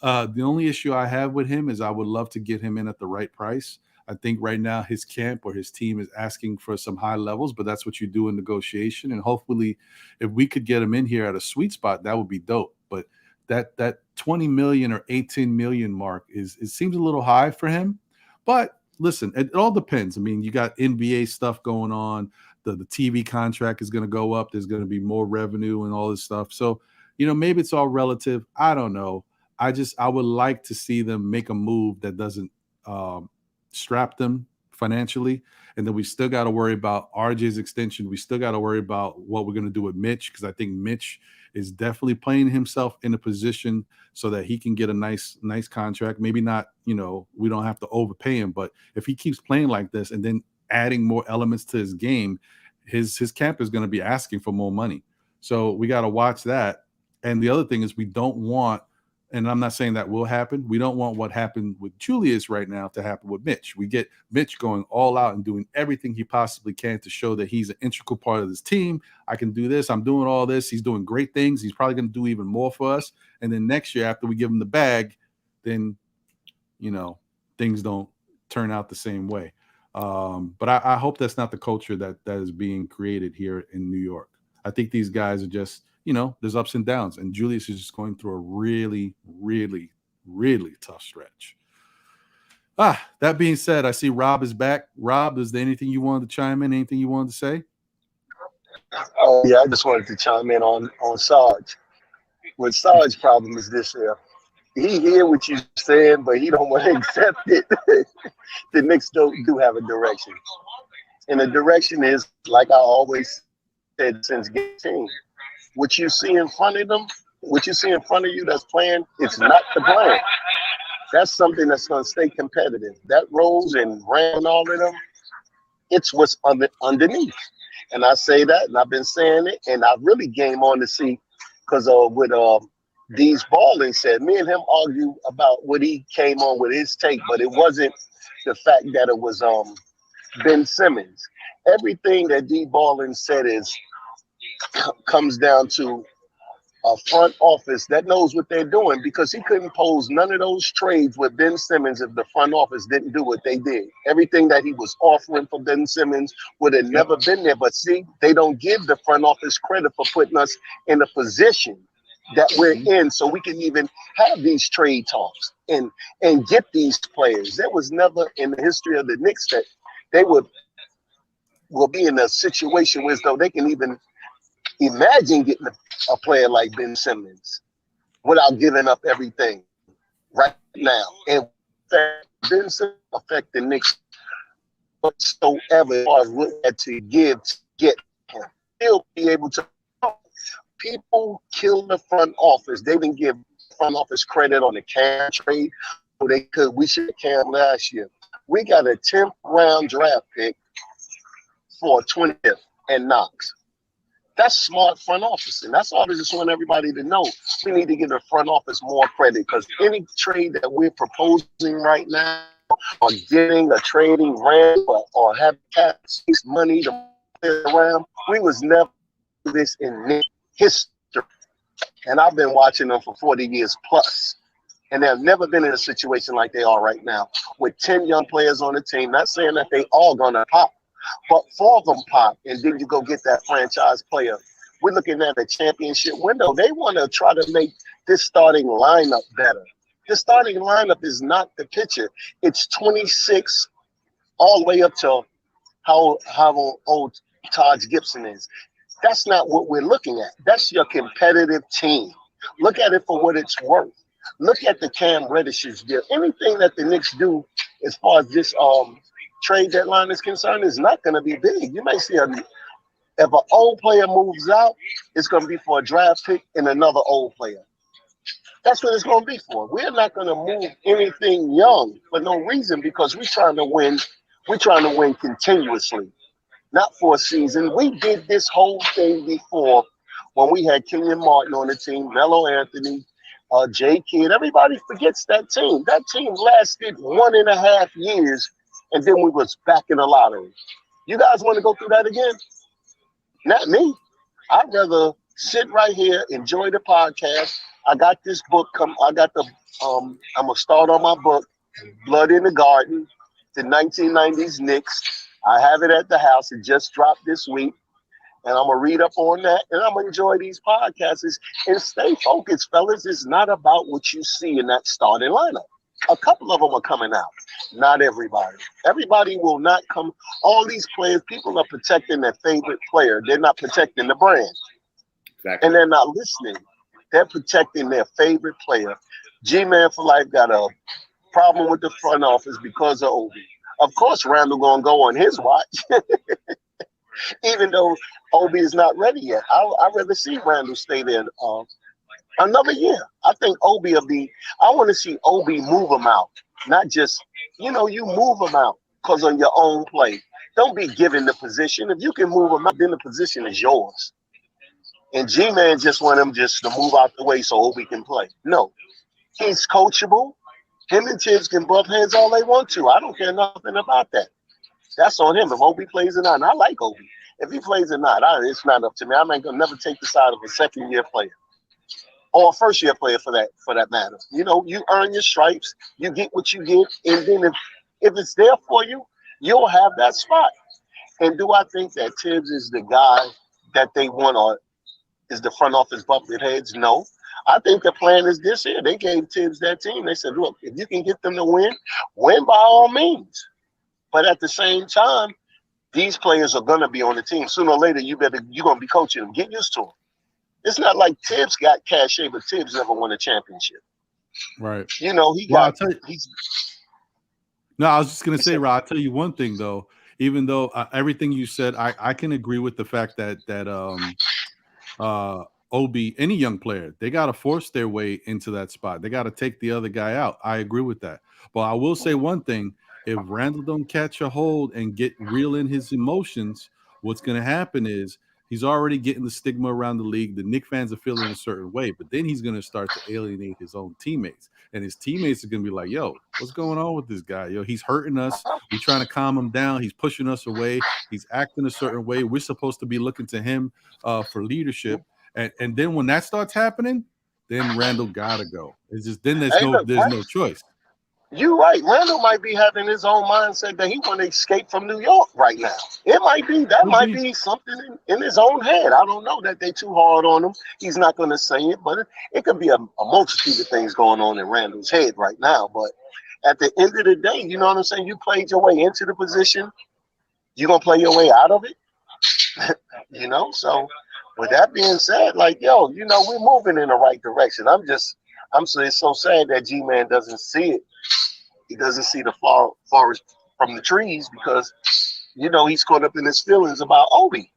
The only issue I have with him is I would love to get him in at the right price. I think right now his camp or his team is asking for some high levels, but that's what you do in negotiation. And hopefully if we could get him in here at a sweet spot, that would be dope. But that 20 million or 18 million mark it seems a little high for him. But listen, it all depends. I mean, you got NBA stuff going on. The TV contract is going to go up. There's going to be more revenue and all this stuff. So, maybe it's all relative. I don't know. I would like to see them make a move that doesn't strap them financially. And then we still got to worry about RJ's extension. We still got to worry about what we're going to do with Mitch, because I think Mitch is definitely playing himself in a position so that he can get a nice contract. Maybe not, we don't have to overpay him, but if he keeps playing like this and then adding more elements to his game, his camp is going to be asking for more money. So we got to watch that. And the other thing is we don't want, and I'm not saying that will happen, we don't want what happened with Julius right now to happen with Mitch. We get Mitch going all out and doing everything he possibly can to show that he's an integral part of this team. I can do this. I'm doing all this. He's doing great things. He's probably going to do even more for us. And then next year, after we give him the bag, then, things don't turn out the same way. But I hope that's not the culture that is being created here in New York. I think these guys are just, there's ups and downs, and Julius is just going through a really, really, really tough stretch. That being said, I see Rob is back. Rob, is there anything you wanted to chime in? Anything you wanted to say? Oh yeah, I just wanted to chime in on Sarge. What Sarge's problem is this here. He hear what you're saying, but he don't want to accept it. The Knicks do have a direction. And the direction is, like I always said since getting team, what you see in front of them, what you see in front of you that's playing, it's not the plan. That's something that's going to stay competitive. That Rose and Rand and all of them, it's what's underneath. And I say that, and I've been saying it, and I really game on to see, because with D's Balling said, me and him argue about what he came on with his take, but it wasn't the fact that it was Ben Simmons. Everything that D Balling said comes down to a front office that knows what they're doing, because he couldn't pose none of those trades with Ben Simmons if the front office didn't do what they did. Everything that he was offering for Ben Simmons would have never been there. But see, they don't give the front office credit for putting us in a position that we're in so we can even have these trade talks and get these players. There was never in the history of the Knicks that they will be in a situation where though they can even imagine getting a player like Ben Simmons without giving up everything right now. And Ben Simmons affect the Knicks whatsoever as far as what had to give to get him. He'll be able to. People kill the front office. They didn't give front office credit on the Cam trade. We should have Cam last year. We got a 10th round draft pick for 20th and Knox. That's smart front office, and that's all I just want everybody to know. We need to give the front office more credit, because any trade that we're proposing right now, or getting a trading Rand or having cap money to play around, we was never this in history. And I've been watching them for 40 years plus, and they've never been in a situation like they are right now, with 10 young players on the team. Not saying that they all gonna pop, but 4 of them pop, and then you go get that franchise player. We're looking at a championship window. They want to try to make this starting lineup better. The starting lineup is not the picture. It's 26 all the way up to how old Taj Gibson is. That's not what we're looking at. That's your competitive team. Look at it for what it's worth. Look at the Cam Reddish's deal. Anything that the Knicks do as far as this trade deadline is concerned is not going to be big. You may see if an old player moves out, it's going to be for a draft pick and another old player. That's what it's going to be for. We're not going to move anything young for no reason, because we're trying to win. We're trying to win continuously, not for a season. We did this whole thing before when we had Kenyon Martin on the team, Melo Anthony, J. Kidd. Everybody forgets that team. That team lasted 1.5 years, and then we was back in the lottery. You guys want to go through that again? Not me. I'd rather sit right here, enjoy the podcast. I got this book. I'm gonna start on my book, Blood in the Garden, the 1990s Knicks. I have it at the house. It just dropped this week. And I'm going to read up on that, and I'm going to enjoy these podcasts. And stay focused, fellas. It's not about what you see in that starting lineup. A couple of them are coming out. Not everybody. Everybody will not come. All these players, people are protecting their favorite player. They're not protecting the brand. Exactly. And they're not listening. They're protecting their favorite player. G-Man for Life got a problem with the front office because of Obi. Of course, Randle gonna go on his watch, even though Obi is not ready yet. I'd rather see Randle stay there another year. I think Obi will be. I want to see Obi move him out, not just you move him out because of your own play. Don't be given the position. If you can move him out, then the position is yours. And G-Man just want him just to move out the way so Obi can play. No, he's coachable. Him and Tibbs can butt heads all they want to. I don't care nothing about that. That's on him. If Obi plays or not, and I like Obi. If he plays or not, it's not up to me. I'm gonna never take the side of a second-year player or a first-year player for that matter. You earn your stripes, you get what you get, and then if it's there for you, you'll have that spot. And do I think that Tibbs is the guy that they want, or is the front office bumping heads? No. I think the plan is this year. They gave Tibbs that team. They said, look, if you can get them to win by all means. But at the same time, these players are going to be on the team. Sooner or later, you're going to be coaching them. Get used to them. It's not like Tibbs got cachet, but Tibbs never won a championship. Right. He well, got. No, I was just going to say, Rod, I'll tell you one thing, though. Even though everything you said, I can agree with the fact that Obi, any young player, they got to force their way into that spot. They got to take the other guy out. I agree with that. But I will say one thing. If Randle don't catch a hold and get real in his emotions, what's going to happen is he's already getting the stigma around the league. The Knicks fans are feeling a certain way, but then he's going to start to alienate his own teammates. And his teammates are going to be like, yo, what's going on with this guy? Yo, he's hurting us. We're trying to calm him down. He's pushing us away. He's acting a certain way. We're supposed to be looking to him for leadership. And then when that starts happening, then Randle got to go. It's just then there's no choice. You're right. Randle might be having his own mindset that he want to escape from New York right now. It might be might be something in his own head. I don't know that they too hard on him. He's not going to say it, but it could be a multitude of things going on in Randle's head right now. But at the end of the day, you know what I'm saying? You played your way into the position. You're going to play your way out of it. So with that being said, we're moving in the right direction. It's so sad that G-Man doesn't see it. He doesn't see the forest from the trees because, he's caught up in his feelings about Obi.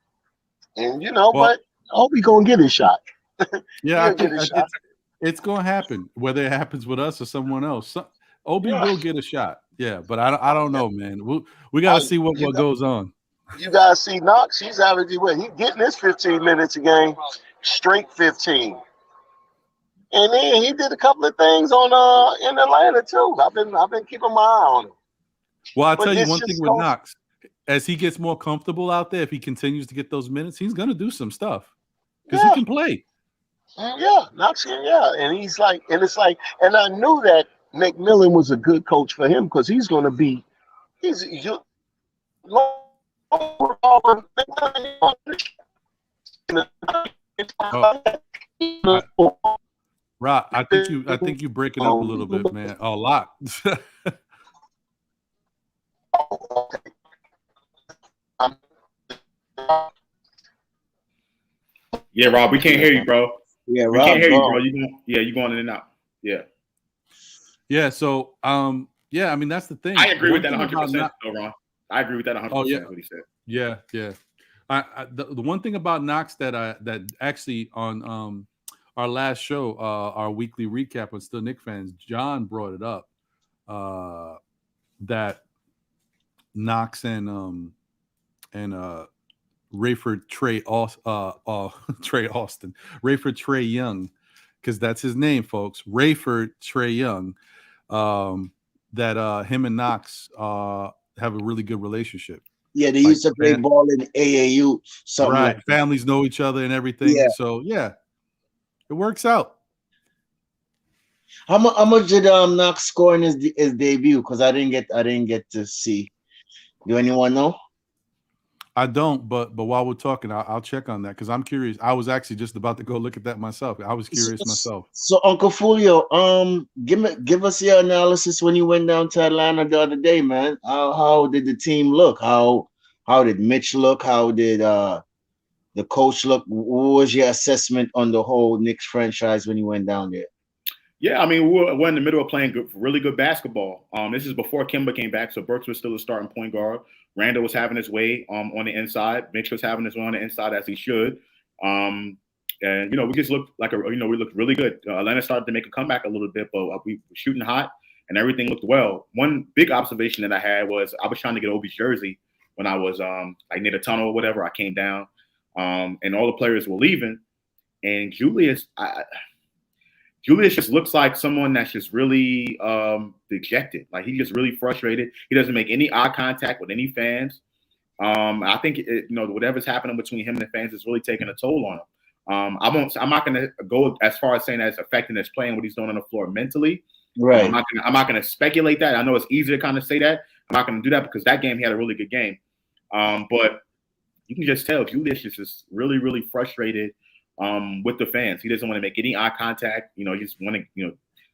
And, but Obi going to get his shot. Yeah, I think it's going to happen, whether it happens with us or someone else. Obi will get a shot. Yeah, but I don't know, man. We got to see what goes on. You guys see Knox? He's averaging he's getting his 15 minutes a game, straight 15. And then he did a couple of things on in Atlanta too. I've been keeping my eye on him. Well, I'll tell you one thing with Knox. As he gets more comfortable out there, if he continues to get those minutes, he's gonna do some stuff. Because he can play. Yeah, Knox, And he's like, and it's like, and I knew that McMillan was a good coach for him because he's gonna be Rob, I think you breaking up a little bit, man. A lot. Yeah, Rob, we can't hear you, bro. Yeah, we can't hear you, bro. You going in and out. Yeah. Yeah. So, I mean, that's the thing. I agree with that 100%, though, Ron. I agree with that 100%. Oh, yeah. What he said. Yeah. The one thing about Knox that actually on our last show, our weekly recap on Still Knicks Fans, John brought it up that Knox and Rayford Trey Young, because that's his name, folks. Rayford Trey Young, that him and Knox have a really good relationship. Yeah, they used to play ball in AAU. Right, like families know each other and everything. Yeah. So yeah, it works out. How much did Knox score in his debut? Because I didn't get to see. Do anyone know? I don't, but while we're talking, I'll check on that because I'm curious. I was actually just about to go look at that myself. I was curious myself. So Uncle Fulio, give us your analysis when you went down to Atlanta the other day, man. How did the team look? How did Mitch look? How did the coach look? What was your assessment on the whole Knicks franchise when you went down there? Yeah, I mean, we're in the middle of playing really good basketball. This is before Kemba came back, so Burks was still a starting point guard. Randle was having his way on the inside. Mitch was having his way on the inside, as he should. And we just looked like we looked really good. Atlanta started to make a comeback a little bit, but we were shooting hot and everything looked well. One big observation that I had was I was trying to get Obi's jersey when I was like near the tunnel or whatever. I came down, and all the players were leaving, and Julius just looks like someone that's just really dejected. Like he's just really frustrated. He doesn't make any eye contact with any fans. I think whatever's happening between him and the fans is really taking a toll on him. I'm not going to go as far as saying that it's affecting his play and what he's doing on the floor mentally. Right. I'm not going to speculate that. I know it's easy to kind of say that. I'm not going to do that because that game he had a really good game. But you can just tell Julius is just really, really frustrated with the fans. He doesn't want to make any eye contact. He just want to,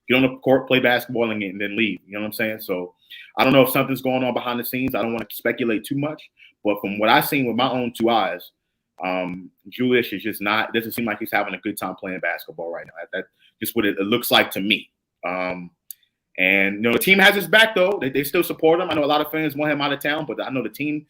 get on the court, play basketball, and then leave. You know what I'm saying? So I don't know if something's going on behind the scenes. I don't want to speculate too much. But from what I've seen with my own two eyes, Julius is just not. Doesn't seem like he's having a good time playing basketball right now. That's just what it looks like to me. And the team has his back though. They still support him. I know a lot of fans want him out of town, but I know the team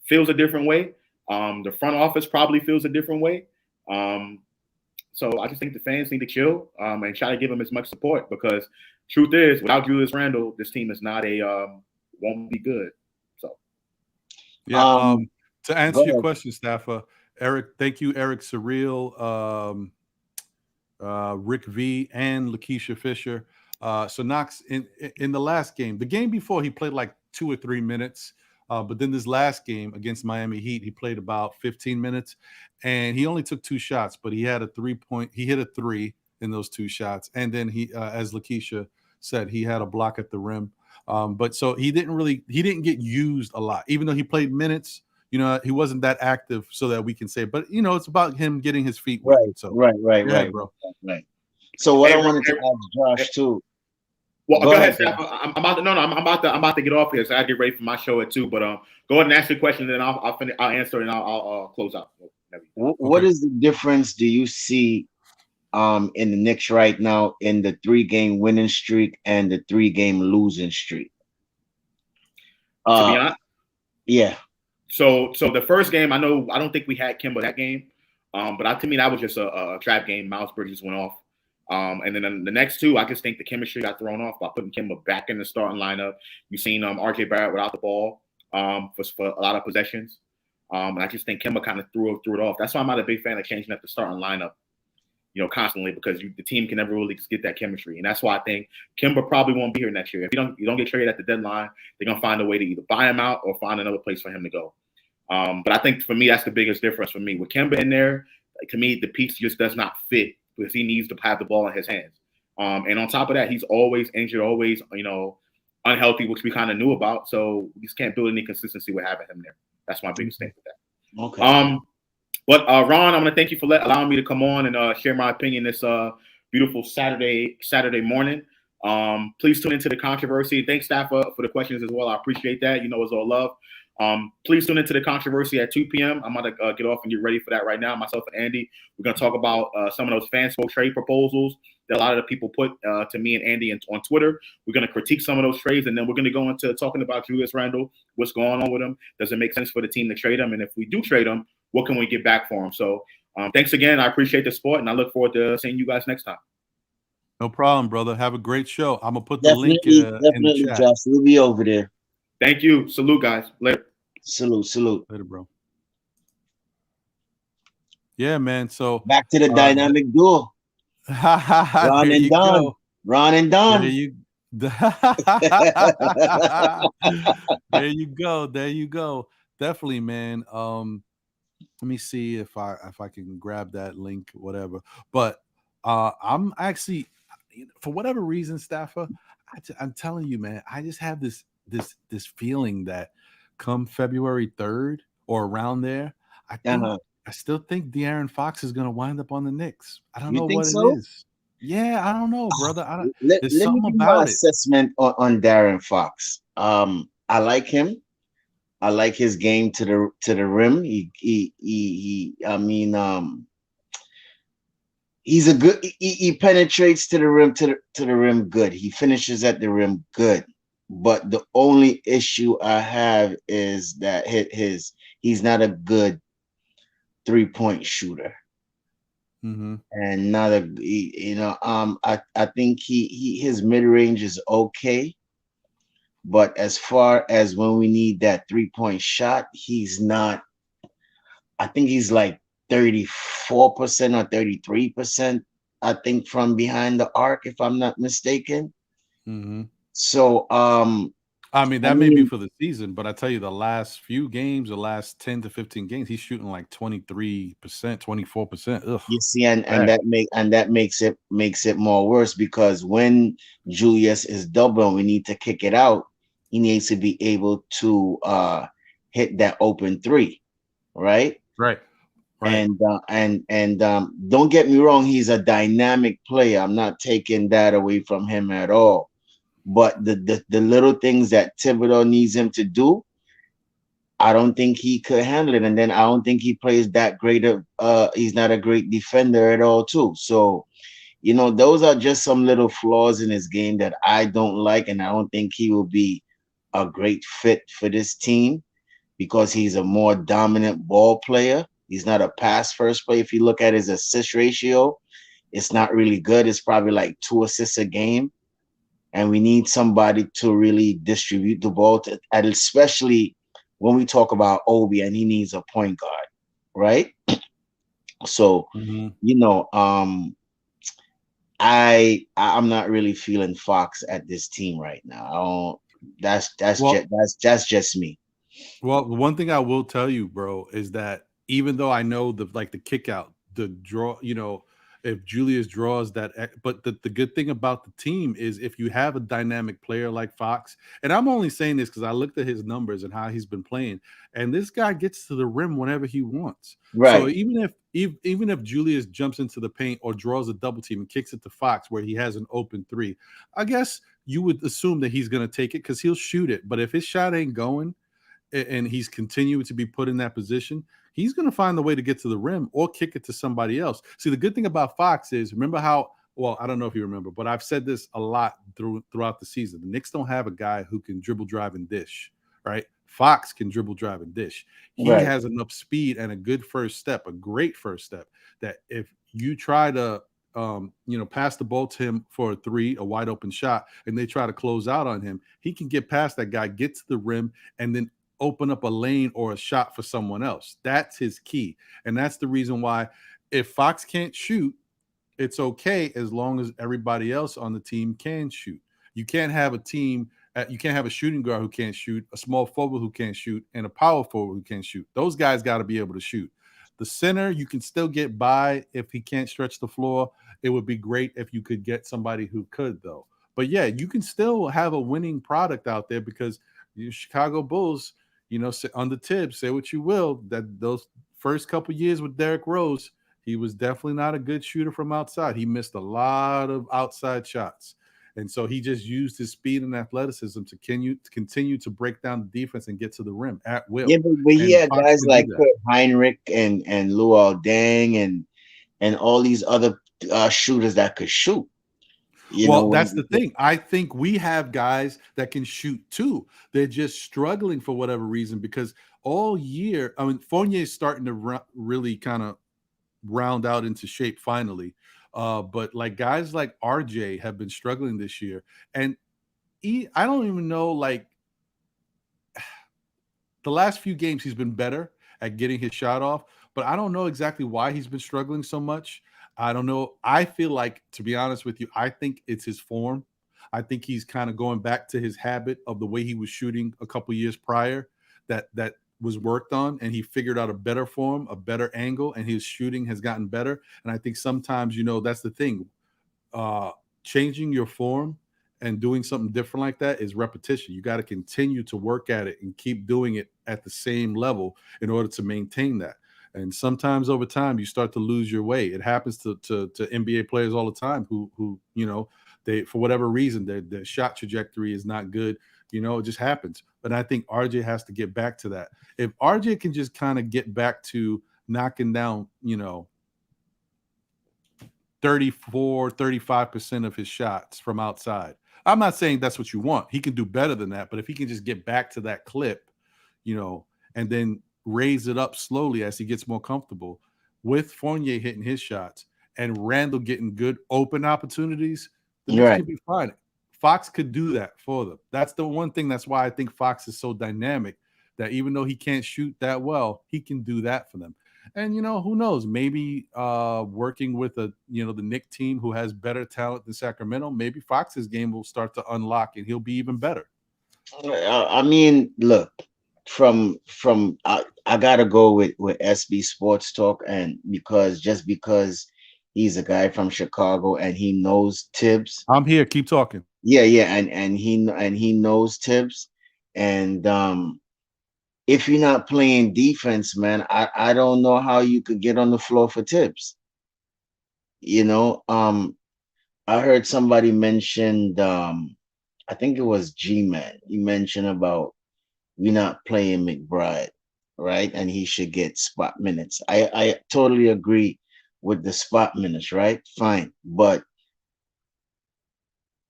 feels a different way. The front office probably feels a different way. So I just think the fans need to chill and try to give him as much support because truth is, without Julius Randle, this team is not won't be good. So yeah. To answer your question, Staffer, Eric, thank you, Eric Surreal, Rick V, and Lakeisha Fisher. So Knox in the last game, the game before he played like 2 or 3 minutes. But then this last game against Miami Heat, he played about 15 minutes and he only took 2 shots, but he had he hit a 3 in those 2 shots. And then he, as Lakeisha said, he had a block at the rim. But so he didn't get used a lot, even though he played minutes, he wasn't that active so that we can say, but it's about him getting his feet wet. Right. So Right, bro. right. So what I wanted to ask Josh too. Well, go ahead, Steph. I'm about to get off here, so I get ready for my show at 2. But go ahead and ask your question, and then I'll answer, and I'll close out. What is the difference do you see in the Knicks right now in the 3-game winning streak and the 3-game losing streak? To be honest, yeah. So the first game, I don't think we had Kemba that game, but to me that was just a trap game. Miles Bridges went off. And then the next 2, I just think the chemistry got thrown off by putting Kemba back in the starting lineup. You've seen RJ Barrett without the ball for a lot of possessions. And I just think Kemba kind of threw it off. That's why I'm not a big fan of changing up the starting lineup, constantly because the team can never really just get that chemistry. And that's why I think Kemba probably won't be here next year. If you don't get traded at the deadline, they're going to find a way to either buy him out or find another place for him to go. But I think for me, that's the biggest difference for me. With Kemba in there, to me, the piece just does not fit because he needs to have the ball in his hands. And on top of that, he's always injured, always, unhealthy, which we kind of knew about. So we just can't build any consistency with having him there. That's my biggest thing with that. Okay. But Ron, I'm going to thank you for allowing me to come on and share my opinion this beautiful Saturday morning. Please tune into the controversy. Thanks, Staff, for the questions as well. I appreciate that. It's all love. Please tune into the controversy at 2 p.m. I'm going to get off and get ready for that right now. Myself and Andy, we're going to talk about some of those fanciful trade proposals that a lot of the people put to me and Andy on Twitter. We're going to critique some of those trades, and then we're going to go into talking about Julius Randle, what's going on with him. Does it make sense for the team to trade him? And if we do trade him, what can we get back for him? So thanks again. I appreciate the support, and I look forward to seeing you guys next time. No problem, brother. Have a great show. I'm going to put the link in the chat. Josh, we'll be over there. Thank you. Salute, guys. Later. Salute. Later, bro. Yeah, man. So back to the dynamic duo. Ron and Don. Ron and Don. There you go. Definitely, man. Let me see if I can grab that link, whatever. But I'm actually, for whatever reason, Staffer, I'm telling you, man, I just have this feeling that come February 3rd or around there, I still think De'Aaron Fox is going to wind up on the Knicks. I don't know what it is. Yeah, I don't know, brother. Let me give my assessment on De'Aaron Fox. I like him. I like his game to the rim. He he's a good. He penetrates to the rim to the rim good. He finishes at the rim good. But the only issue I have is that he's not a good 3-point shooter. Mm-hmm. And not a I think his mid-range is okay, but as far as when we need that 3-point shot, he's not. I think he's like 34% or 33%, I think, from behind the arc, if I'm not mistaken. Mm-hmm. So I mean, that may be for the season, but I tell you, the last few games, the last 10 to 15 games, he's shooting like 23%, 24%. you see, and that makes it more worse, because when Julius is double and we need to kick it out, he needs to be able to hit that open three, right? Right. And don't get me wrong, he's a dynamic player. I'm not taking that away from him at all. But the little things that Thibodeau needs him to do, I don't think he could handle it. And then I don't think he plays that great of he's not a great defender at all, too. So, those are just some little flaws in his game that I don't like, and I don't think he will be a great fit for this team, because he's a more dominant ball player. He's not a pass first player. If you look at his assist ratio, it's not really good. It's probably like 2 assists a game. And we need somebody to really distribute the ball, and especially when we talk about Obi, and he needs a point guard, right? So, I'm not really feeling Fox at this team right now. That's just me. Well, the one thing I will tell you, bro, is that even though I know the kick out, the draw, if Julius draws that, but the good thing about the team is if you have a dynamic player like Fox, and I'm only saying this because I looked at his numbers and how he's been playing, and this guy gets to the rim whenever he wants. Right. So even if Julius jumps into the paint or draws a double team and kicks it to Fox where he has an open three, I guess you would assume that he's going to take it because he'll shoot it. But if his shot ain't going and he's continuing to be put in that position, he's going to find the way to get to the rim or kick it to somebody else. See, the good thing about Fox is, remember how, well, I don't know if you remember, but I've said this a lot throughout the season. The Knicks don't have a guy who can dribble, drive, and dish, right? Fox can dribble, drive, and dish. He has enough speed and a good first step, a great first step, that if you try to pass the ball to him for a three, a wide open shot, and they try to close out on him, he can get past that guy, get to the rim, and then open up a lane or a shot for someone else. That's his key. And that's the reason why if Fox can't shoot, it's okay as long as everybody else on the team can shoot. You can't have a team, you can't have a shooting guard who can't shoot, a small forward who can't shoot, and a power forward who can't shoot. Those guys got to be able to shoot. The center, you can still get by if he can't stretch the floor. It would be great if you could get somebody who could, though. But yeah, you can still have a winning product out there, because the Chicago Bulls, on the tip, say what you will, that those first couple years with Derrick Rose, he was definitely not a good shooter from outside. He missed a lot of outside shots. And so he just used his speed and athleticism to continue to break down the defense and get to the rim at will. Yeah, but he had guys like Kurt Heinrich and Luol Deng and all these other shooters that could shoot. That's the thing. I think we have guys that can shoot too. They're just struggling for whatever reason, because all year, I mean, Fournier is starting to really kind of round out into shape finally. But like guys like RJ have been struggling this year. And I don't even know, like, the last few games he's been better at getting his shot off, but I don't know exactly why he's been struggling so much. I don't know. I feel like, to be honest with you, I think it's his form. I think he's kind of going back to his habit of the way he was shooting a couple years prior that was worked on, and he figured out a better form, a better angle, and his shooting has gotten better. And I think sometimes, that's the thing. Changing your form and doing something different like that is repetition. You got to continue to work at it and keep doing it at the same level in order to maintain that. And sometimes over time, you start to lose your way. It happens to NBA players all the time who they, for whatever reason, their shot trajectory is not good. It just happens. But I think RJ has to get back to that. If RJ can just kind of get back to knocking down, 34, 35% of his shots from outside. I'm not saying that's what you want. He can do better than that, but if he can just get back to that clip, and then raise it up slowly as he gets more comfortable with Fournier hitting his shots and Randle getting good open opportunities, the Knicks can be fine. Fox could do that for them. That's the one thing. That's why I think Fox is so dynamic, that even though he can't shoot that well, he can do that for them. And, who knows, maybe working with the Knicks team who has better talent than Sacramento, maybe Fox's game will start to unlock and he'll be even better. I mean, look, I gotta go with SB Sports Talk, and because he's a guy from Chicago and he knows Tibbs. I'm here. Keep talking. Yeah, and he knows Tibbs, and if you're not playing defense, man, I don't know how you could get on the floor for Tibbs. I heard somebody mentioned, I think it was G-Man. He mentioned about we're not playing McBride, right? And he should get spot minutes. I totally agree with the spot minutes, right? Fine. But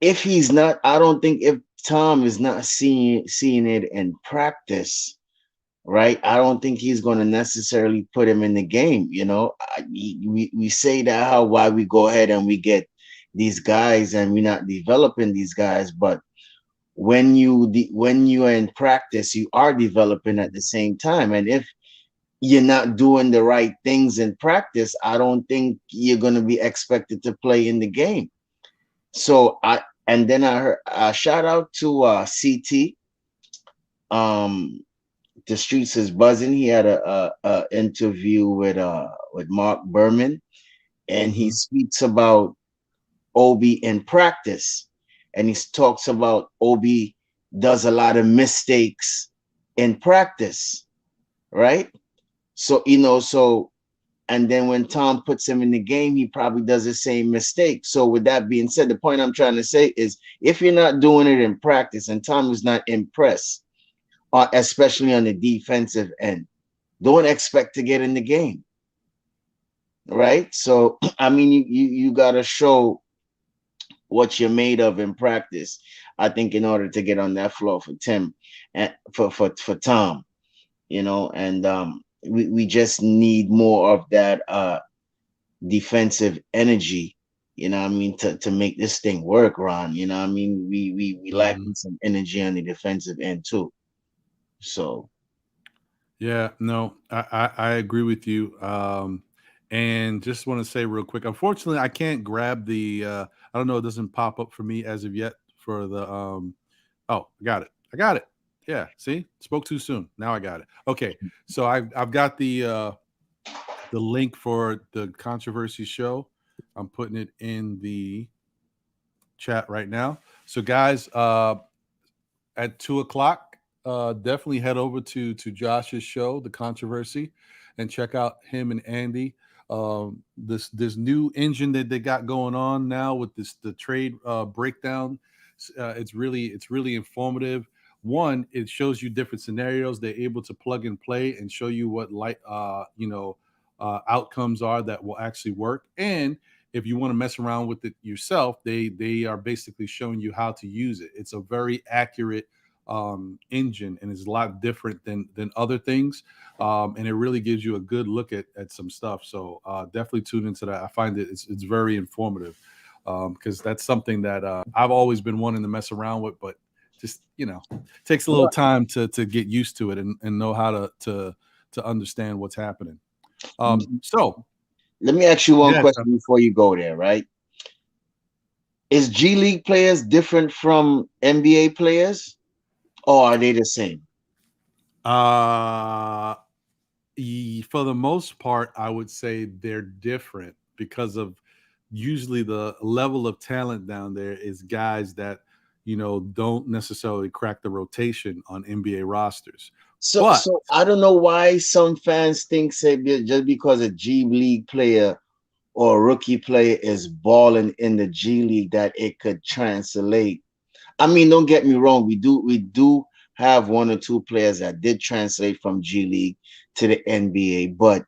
if he's not, I don't think if Tom is not seeing it in practice, right? I don't think he's going to necessarily put him in the game. We say that why we go ahead and we get these guys and we're not developing these guys, but when you're in practice, you are developing at the same time. And if you're not doing the right things in practice, I don't think you're going to be expected to play in the game. So I heard a shout out to CT. The Streets is buzzing. He had a interview with Mark Berman, and he speaks about Obi in practice, and he talks about Obi does a lot of mistakes in practice, right? So and then when Tom puts him in the game, he probably does the same mistake. So with that being said, the point I'm trying to say is if you're not doing it in practice and Tom is not impressed, especially on the defensive end, don't expect to get in the game, right? So, I mean, you got to show what you're made of in practice, I think, in order to get on that floor for Tim and for Tom, and we just need more of that defensive energy, to make this thing work, Ron. We lack some energy on the defensive end too. So, yeah, no, I agree with you. And just want to say real quick, unfortunately, I can't grab the, I don't know, it doesn't pop up for me as of yet for the, oh, I got it. Yeah, see, spoke too soon. Now I got it. Okay, so I've got the link for the controversy show. I'm putting it in the chat right now. So guys, at 2:00, definitely head over to Josh's show, The Controversy, and check out him and Andy. This new engine that they got going on now with the trade breakdown. It's really informative. One, it shows you different scenarios. They're able to plug and play and show you what outcomes are that will actually work. And if you want to mess around with it yourself, they are basically showing you how to use it. It's a very accurate engine, and it's a lot different than other things, and it really gives you a good look at some stuff. So definitely tune into that. I find it's very informative, because that's something that I've always been wanting to mess around with, but just takes a little time to get used to it and know how to understand what's happening. So let me ask you one question before you go there, right? Is G League players different from NBA players? Or are they the same? For the most part, I would say they're different because of usually the level of talent down there is guys that, don't necessarily crack the rotation on NBA rosters. So I don't know why some fans think, say, just because a G League player or a rookie player is balling in the G League that it could translate. I mean, don't get me wrong. We do have one or two players that did translate from G League to the NBA, but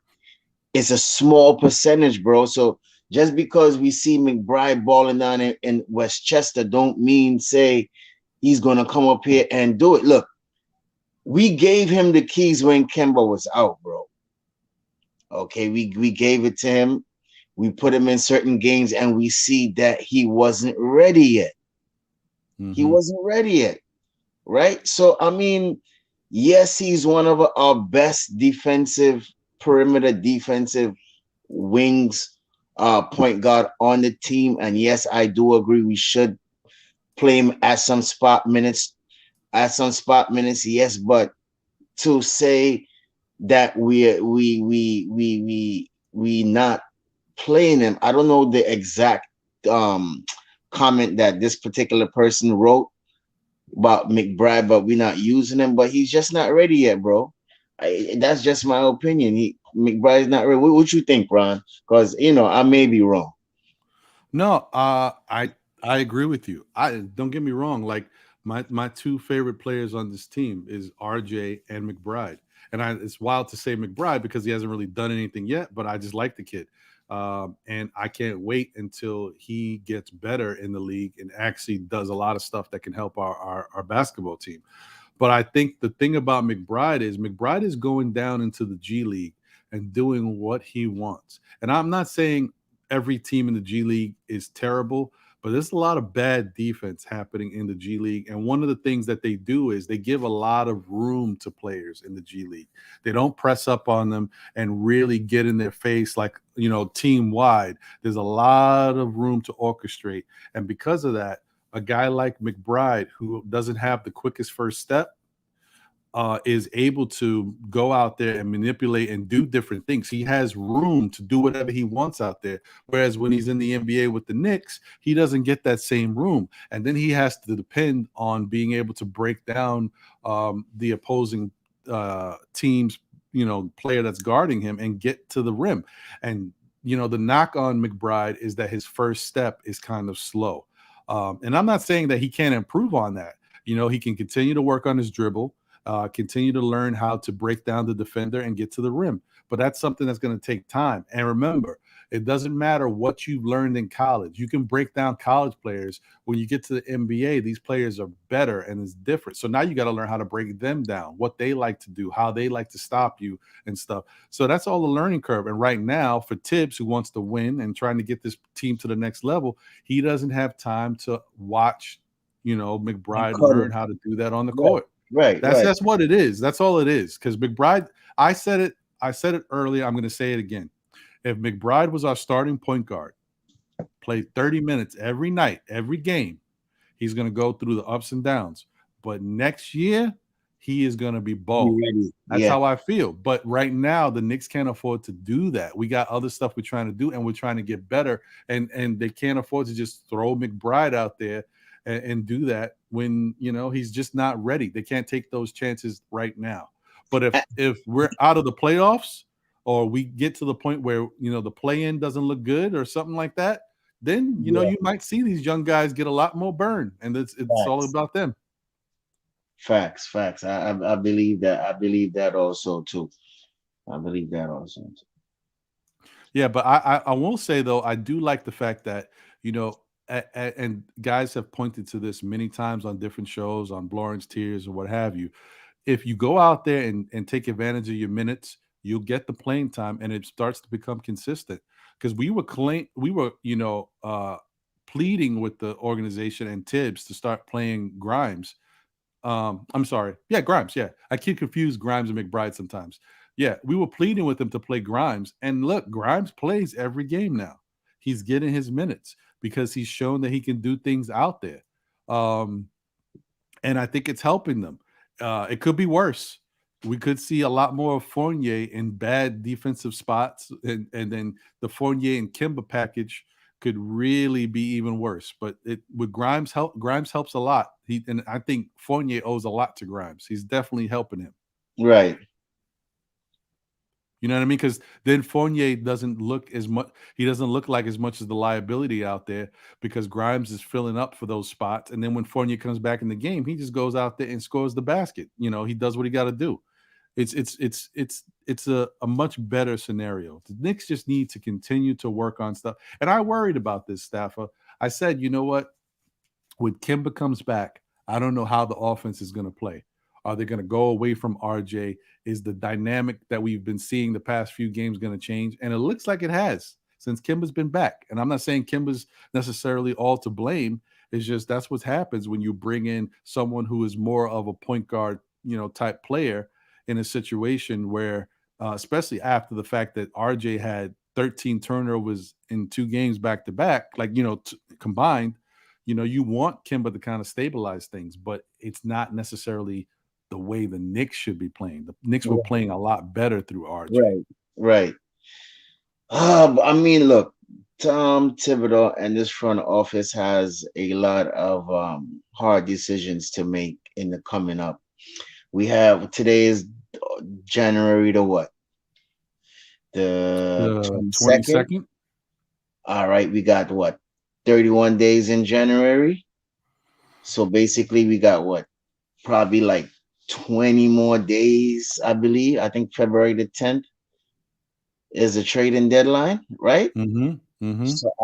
it's a small percentage, bro. So Just because we see McBride balling down in Westchester don't mean say he's gonna come up here and do it. Look, we gave him the keys when Kemba was out, bro. Okay, we gave it to him. We put him in certain games, and we see that he wasn't ready yet. He wasn't ready yet, right? So, I mean, yes, he's one of our best defensive perimeter defensive wings, point guard on the team. And yes, I do agree we should play him at some spot minutes. Yes, but to say that we not playing him, I don't know the exact comment that this particular person wrote about McBride, but we're not using him. But he's just not ready yet, bro. That's just my opinion. McBride's not ready. What you think, Ron? Because I may be wrong. No, I agree with you. I don't get me wrong. Like my two favorite players on this team is RJ and McBride. And it's wild to say McBride because he hasn't really done anything yet, but I just like the kid. And I can't wait until he gets better in the league and actually does a lot of stuff that can help our basketball team. But I think the thing about McBride is going down into the G League and doing what he wants. And I'm not saying every team in the G League is terrible, but there's a lot of bad defense happening in the G League. And one of the things that they do is they give a lot of room to players in the G League. They don't press up on them and really get in their face like, team wide. There's a lot of room to orchestrate. And because of that, a guy like McBride, who doesn't have the quickest first step, is able to go out there and manipulate and do different things. He has room to do whatever he wants out there. Whereas when he's in the NBA with the Knicks, he doesn't get that same room. And then he has to depend on being able to break down the opposing team's, player that's guarding him and get to the rim. And, the knock on McBride is that his first step is kind of slow. And I'm not saying that he can't improve on that. He can continue to work on his dribble. Continue to learn how to break down the defender and get to the rim. But that's something that's going to take time. And remember, it doesn't matter what you've learned in college. You can break down college players. When you get to the NBA, these players are better and it's different. So now you got to learn how to break them down, what they like to do, how they like to stop you and stuff. So that's all the learning curve. And right now for Tibbs, who wants to win and trying to get this team to the next level, he doesn't have time to watch, McBride learn how to do that on the court. Right. That's what it is. That's all it is. Because McBride, I said it earlier. I'm going to say it again. If McBride was our starting point guard, played 30 minutes every night, every game, he's going to go through the ups and downs. But next year, he is going to be balling. That's how I feel. But right now, the Knicks can't afford to do that. We got other stuff we're trying to do, and we're trying to get better. And they can't afford to just throw McBride out there and do that when he's just not ready. They can't take those chances right now. But if we're out of the playoffs or we get to the point where the play-in doesn't look good or something like that, then you might see these young guys get a lot more burn, and it's all about them. Facts. I believe that. I believe that also too. Yeah, but I will say though, I do like the fact that and guys have pointed to this many times on different shows, on Blorange Tears or what have you. If you go out there and take advantage of your minutes, you'll get the playing time, and it starts to become consistent. Because we were pleading with the organization and Tibbs to start playing Grimes. I'm sorry, Grimes. Yeah, I keep confused Grimes and McBride sometimes. Yeah, we were pleading with him to play Grimes, and look, Grimes plays every game now. He's getting his minutes because he's shown that he can do things out there. And I think it's helping them. It could be worse. We could see a lot more of Fournier in bad defensive spots. And then the Fournier and Kemba package could really be even worse. But with Grimes helps a lot. And I think Fournier owes a lot to Grimes. He's definitely helping him. Right. You know what I mean? Because then Fournier doesn't look as much. He doesn't look like as much as the liability out there because Grimes is filling up for those spots. And then when Fournier comes back in the game, he just goes out there and scores the basket. He does what he got to do. it's a much better scenario. The Knicks just need to continue to work on stuff. And I worried about this, Staffa. I said, you know what? When Kimba comes back, I don't know how the offense is going to play. Are they going to go away from RJ? Is the dynamic that we've been seeing the past few games going to change? And it looks like it has since Kimba's been back. And I'm not saying Kimba's necessarily all to blame. It's just that's what happens when you bring in someone who is more of a point guard, type player in a situation where, especially after the fact that RJ had 13 turnovers in 2 games back to back, like, combined, you want Kimba to kind of stabilize things, but it's not necessarily the way the Knicks should be playing. The Knicks were playing a lot better through RJ. Right. I mean, look, Tom Thibodeau and this front office has a lot of hard decisions to make in the coming up. Today is January the what? The 22nd. All right, we got what? 31 days in January. So basically we got what? Probably like 20 more days, I believe. I think February the 10th is the trading deadline, right? So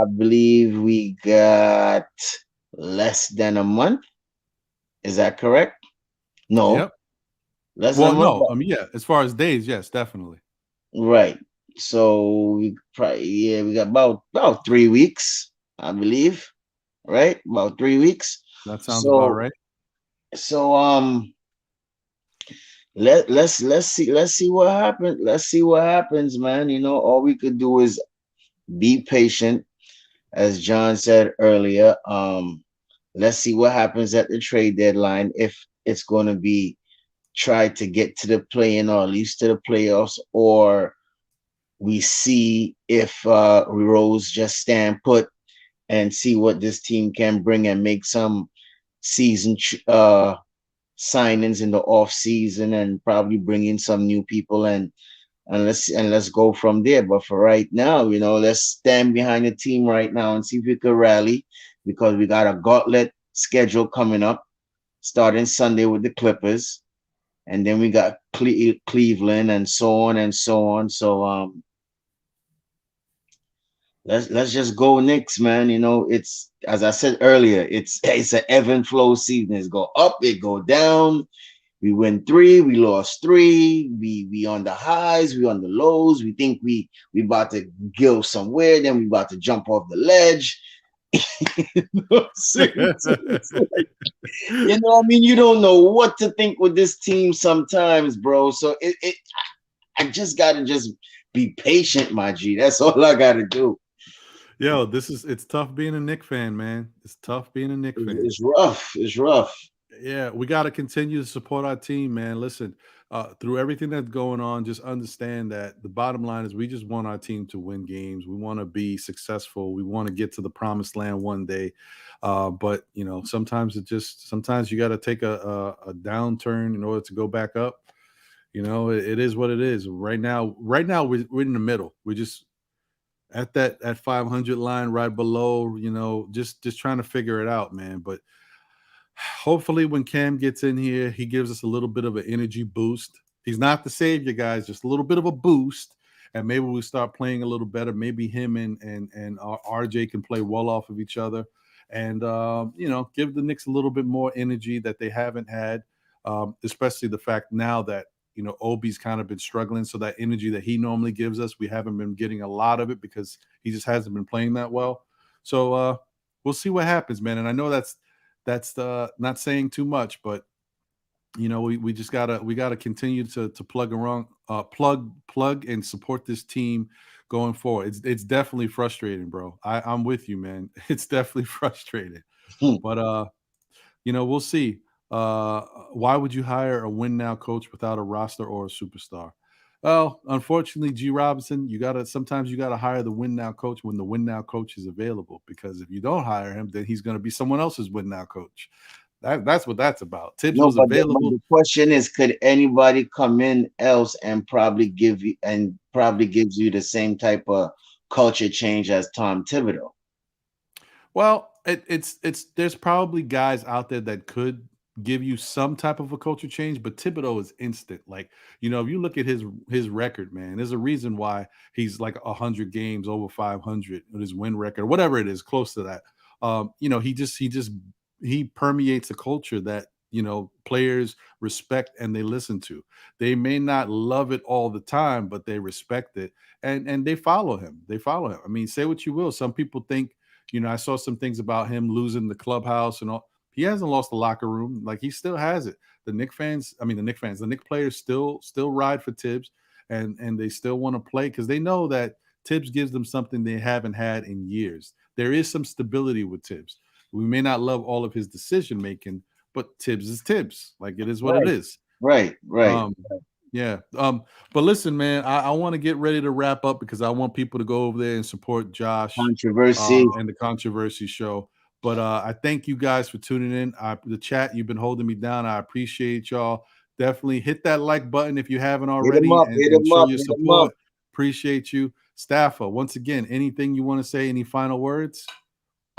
I believe we got less than a month. Is that correct? No. Yep. Less than a month. No. Yeah, as far as days, yes, definitely. Right. So we got about 3 weeks, I believe. Right? About 3 weeks. That sounds about right. So let's see what happens. Let's see what happens, man. All we could do is be patient, as John said earlier. Let's see what happens at the trade deadline, if it's going to be try to get to the play-in or at least to the playoffs, or we see if Rose just stand put and see what this team can bring and make some season signings in the off season and probably bring in some new people and let's go from there. But for right now, let's stand behind the team right now and see if we could rally, because we got a gauntlet schedule coming up starting Sunday with the Clippers, and then we got Cleveland and so on and so on. So let's just go Knicks, man. It's, as I said earlier, it's an ebb and flow season. It's go up, it go down. We win 3, we lost 3. We on the highs, we on the lows. We think we about to go somewhere, then we about to jump off the ledge. It's like, I mean, you don't know what to think with this team sometimes, bro. So I just gotta be patient, my G. That's all I gotta do. Yo, it's tough being a Knicks fan, man. It's tough being a Knicks fan. It's rough. It's rough. Yeah, we got to continue to support our team, man. Listen, through everything that's going on, just understand that the bottom line is we just want our team to win games. We want to be successful. We want to get to the promised land one day. But, sometimes you got to take a downturn in order to go back up. It is what it is. Right now we're in the middle. We're just at that 500 line right below, just trying to figure it out, man. But hopefully when Cam gets in here, he gives us a little bit of an energy boost. He's not the savior, guys, just a little bit of a boost. And maybe we start playing a little better. Maybe him and RJ can play well off of each other. And, give the Knicks a little bit more energy that they haven't had, especially the fact now that, Obi's kind of been struggling. So that energy that he normally gives us, we haven't been getting a lot of it because he just hasn't been playing that well. So we'll see what happens, man. And I know that's not saying too much, but we just gotta continue to plug and support this team going forward. It's definitely frustrating, bro. I'm with you, man. It's definitely frustrating, but we'll see. Why would you hire a win now coach without a roster or a superstar? Well, unfortunately, G. Robinson, sometimes you gotta hire the win now coach when the win now coach is available, because if you don't hire him, then he's gonna be someone else's win now coach. That's what that's about. Tibbs was available. The question is, could anybody come in else and probably gives you the same type of culture change as Tom Thibodeau? Well, it's there's probably guys out there that could give you some type of a culture change, but Thibodeau is instant. Like, you know, if you look at his record, man, there's a reason why he's like 100 games over 500 with his win record, whatever it is, close to that. You know, he permeates a culture that, you know, players respect and they listen to. They may not love it all the time, but they respect it and they follow him. They follow him. I mean, say what you will. Some people think, you know, I saw some things about him losing the clubhouse and all. He hasn't lost the locker room. Like, he still has it. The Knicks players still ride for Tibbs and they still want to play because they know that Tibbs gives them something they haven't had in years. There is some stability with Tibbs. We may not love all of his decision making, but Tibbs is Tibbs. Like, it is what it is. Right. Yeah. But listen, man, I want to get ready to wrap up because I want people to go over there and support Josh Controversy and the Controversy Show. But I thank you guys for tuning in. The chat, you've been holding me down. I appreciate y'all. Definitely hit that like button if you haven't already and show your support. Appreciate you. Staffer, once again, anything you want to say? Any final words?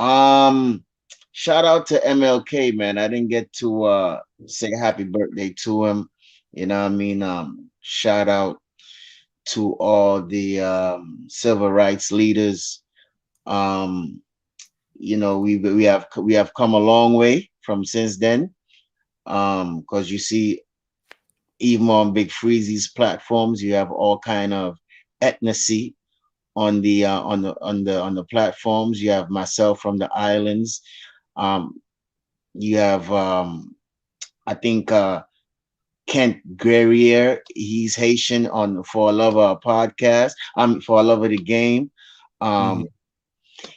Shout out to MLK, man. I didn't get to say happy birthday to him. You know what I mean? Shout out to all the civil rights leaders. You know, we have come a long way from since then. Because you see, even on Big Freezy's platforms, you have all kind of ethnicity on the platforms. You have myself from the islands. You have I think Kent Guerrier, he's Haitian on For a Lover podcast. For a Love of the Game.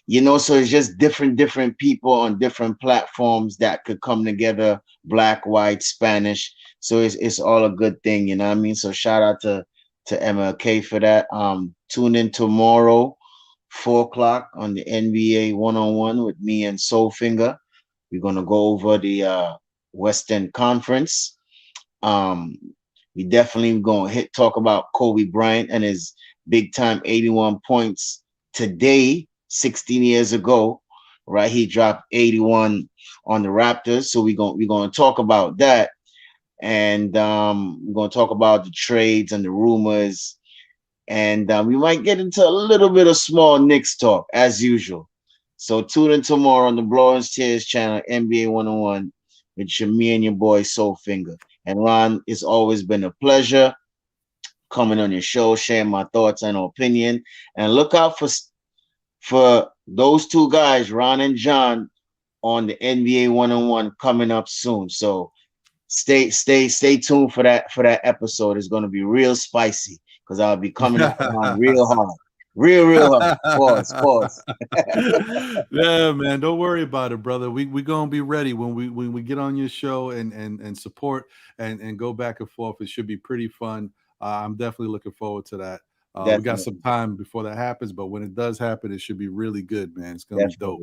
You know, so it's just different people on different platforms that could come together, Black, white, Spanish. So it's all a good thing, you know what I mean? So shout out to MLK for that. Tune in tomorrow, 4 o'clock on the NBA 1-on-1 with me and Soulfinger. We're gonna go over the Western Conference. We definitely gonna talk about Kobe Bryant and his big time 81 points today, 16 years ago, right? He dropped 81 on the Raptors. So we're gonna talk about that. And we're gonna talk about the trades and the rumors. And we might get into a little bit of small Knicks talk as usual. So tune in tomorrow on the Blorange Tears channel, NBA 101, with me and your boy Soulfinger. And Ron, it's always been a pleasure coming on your show, sharing my thoughts and opinion. And look out for those two guys, Ron and John, on the NBA 1-on-1 coming up soon. So stay tuned for that episode. It's going to be real spicy because I'll be coming up real hard. Real hard. Pause. Yeah, man. Don't worry about it, brother. We gonna be ready when we get on your show and support and go back and forth. It should be pretty fun. I'm definitely looking forward to that. We got some time before that happens, but when it does happen, it should be really good, man. It's gonna be dope.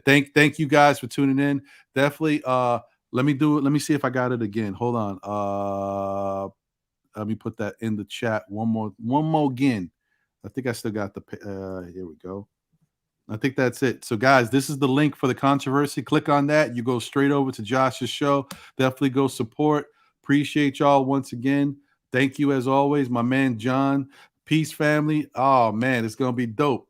Thank you guys for tuning in. Definitely. Let me see if I got it again. Hold on. Let me put that in the chat one more again. I think I still got the here we go. I think that's it. So guys, this is the link for the Controversy. Click on that. You go straight over to Josh's show. Definitely go support. Appreciate y'all once again. Thank you as always, my man John. Peace, family. Oh man, it's gonna be dope.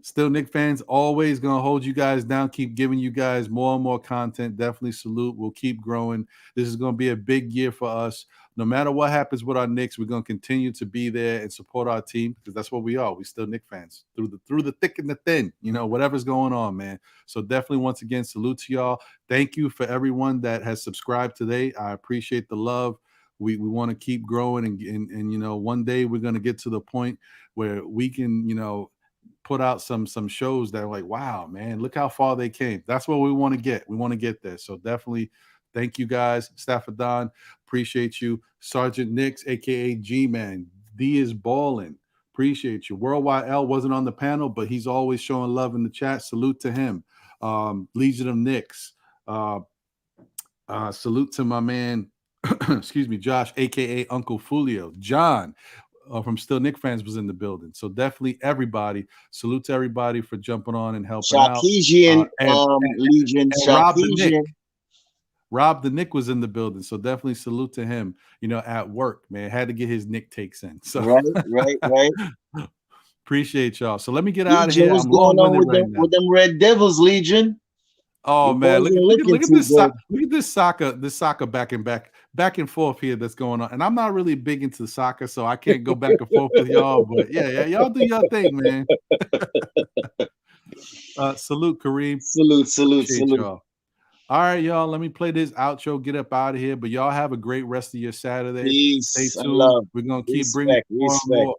Still Knicks fans, always gonna hold you guys down, keep giving you guys more and more content. Definitely salute. We'll keep growing. This is gonna be a big year for us. No matter what happens with our Knicks, we're gonna continue to be there and support our team because that's what we are. We still Knicks fans through the thick and the thin. You know, whatever's going on, man. So definitely, once again, salute to y'all. Thank you for everyone that has subscribed today. I appreciate the love. We want to keep growing and you know, one day we're gonna get to the point where we can, you know, put out some shows that are like, wow, man, look how far they came. That's what we want to get. We want to get there. So definitely thank you guys. Stafford Don, appreciate you. Sergeant Knicks, aka G-Man. D is balling. Appreciate you. Worldwide L wasn't on the panel, but he's always showing love in the chat. Salute to him. Legion of Knicks. Salute to my man, excuse me, Josh, aka Uncle Fulio. John from Still Knicks Fans was in the building. So definitely everybody, salute to everybody for jumping on and helping out. Legion. And Rob the Knick. Rob the Nick was in the building, so definitely salute to him. You know, at work, man, had to get his Nick takes in. So Right. appreciate y'all. So let me get out of Legion, here. what's I'm going on long-winded with right them now. with them Red Devils, Legion? Oh The man, boys look ain't at looking this too good. look at this soccer back and forth here that's going on. And I'm not really big into soccer, so I can't go back and forth with y'all. But yeah, y'all do your thing, man. Salute, Kareem. Appreciate y'all. All right, y'all. Let me play this outro. Get up out of here. But y'all have a great rest of your Saturday. Peace. Stay I tuned. love. We're gonna keep bringing more and Respect. more.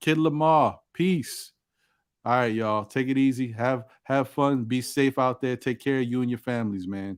Kid Lamar, peace. All right, y'all. Take it easy. Have fun. Be safe out there. Take care of you and your families, man.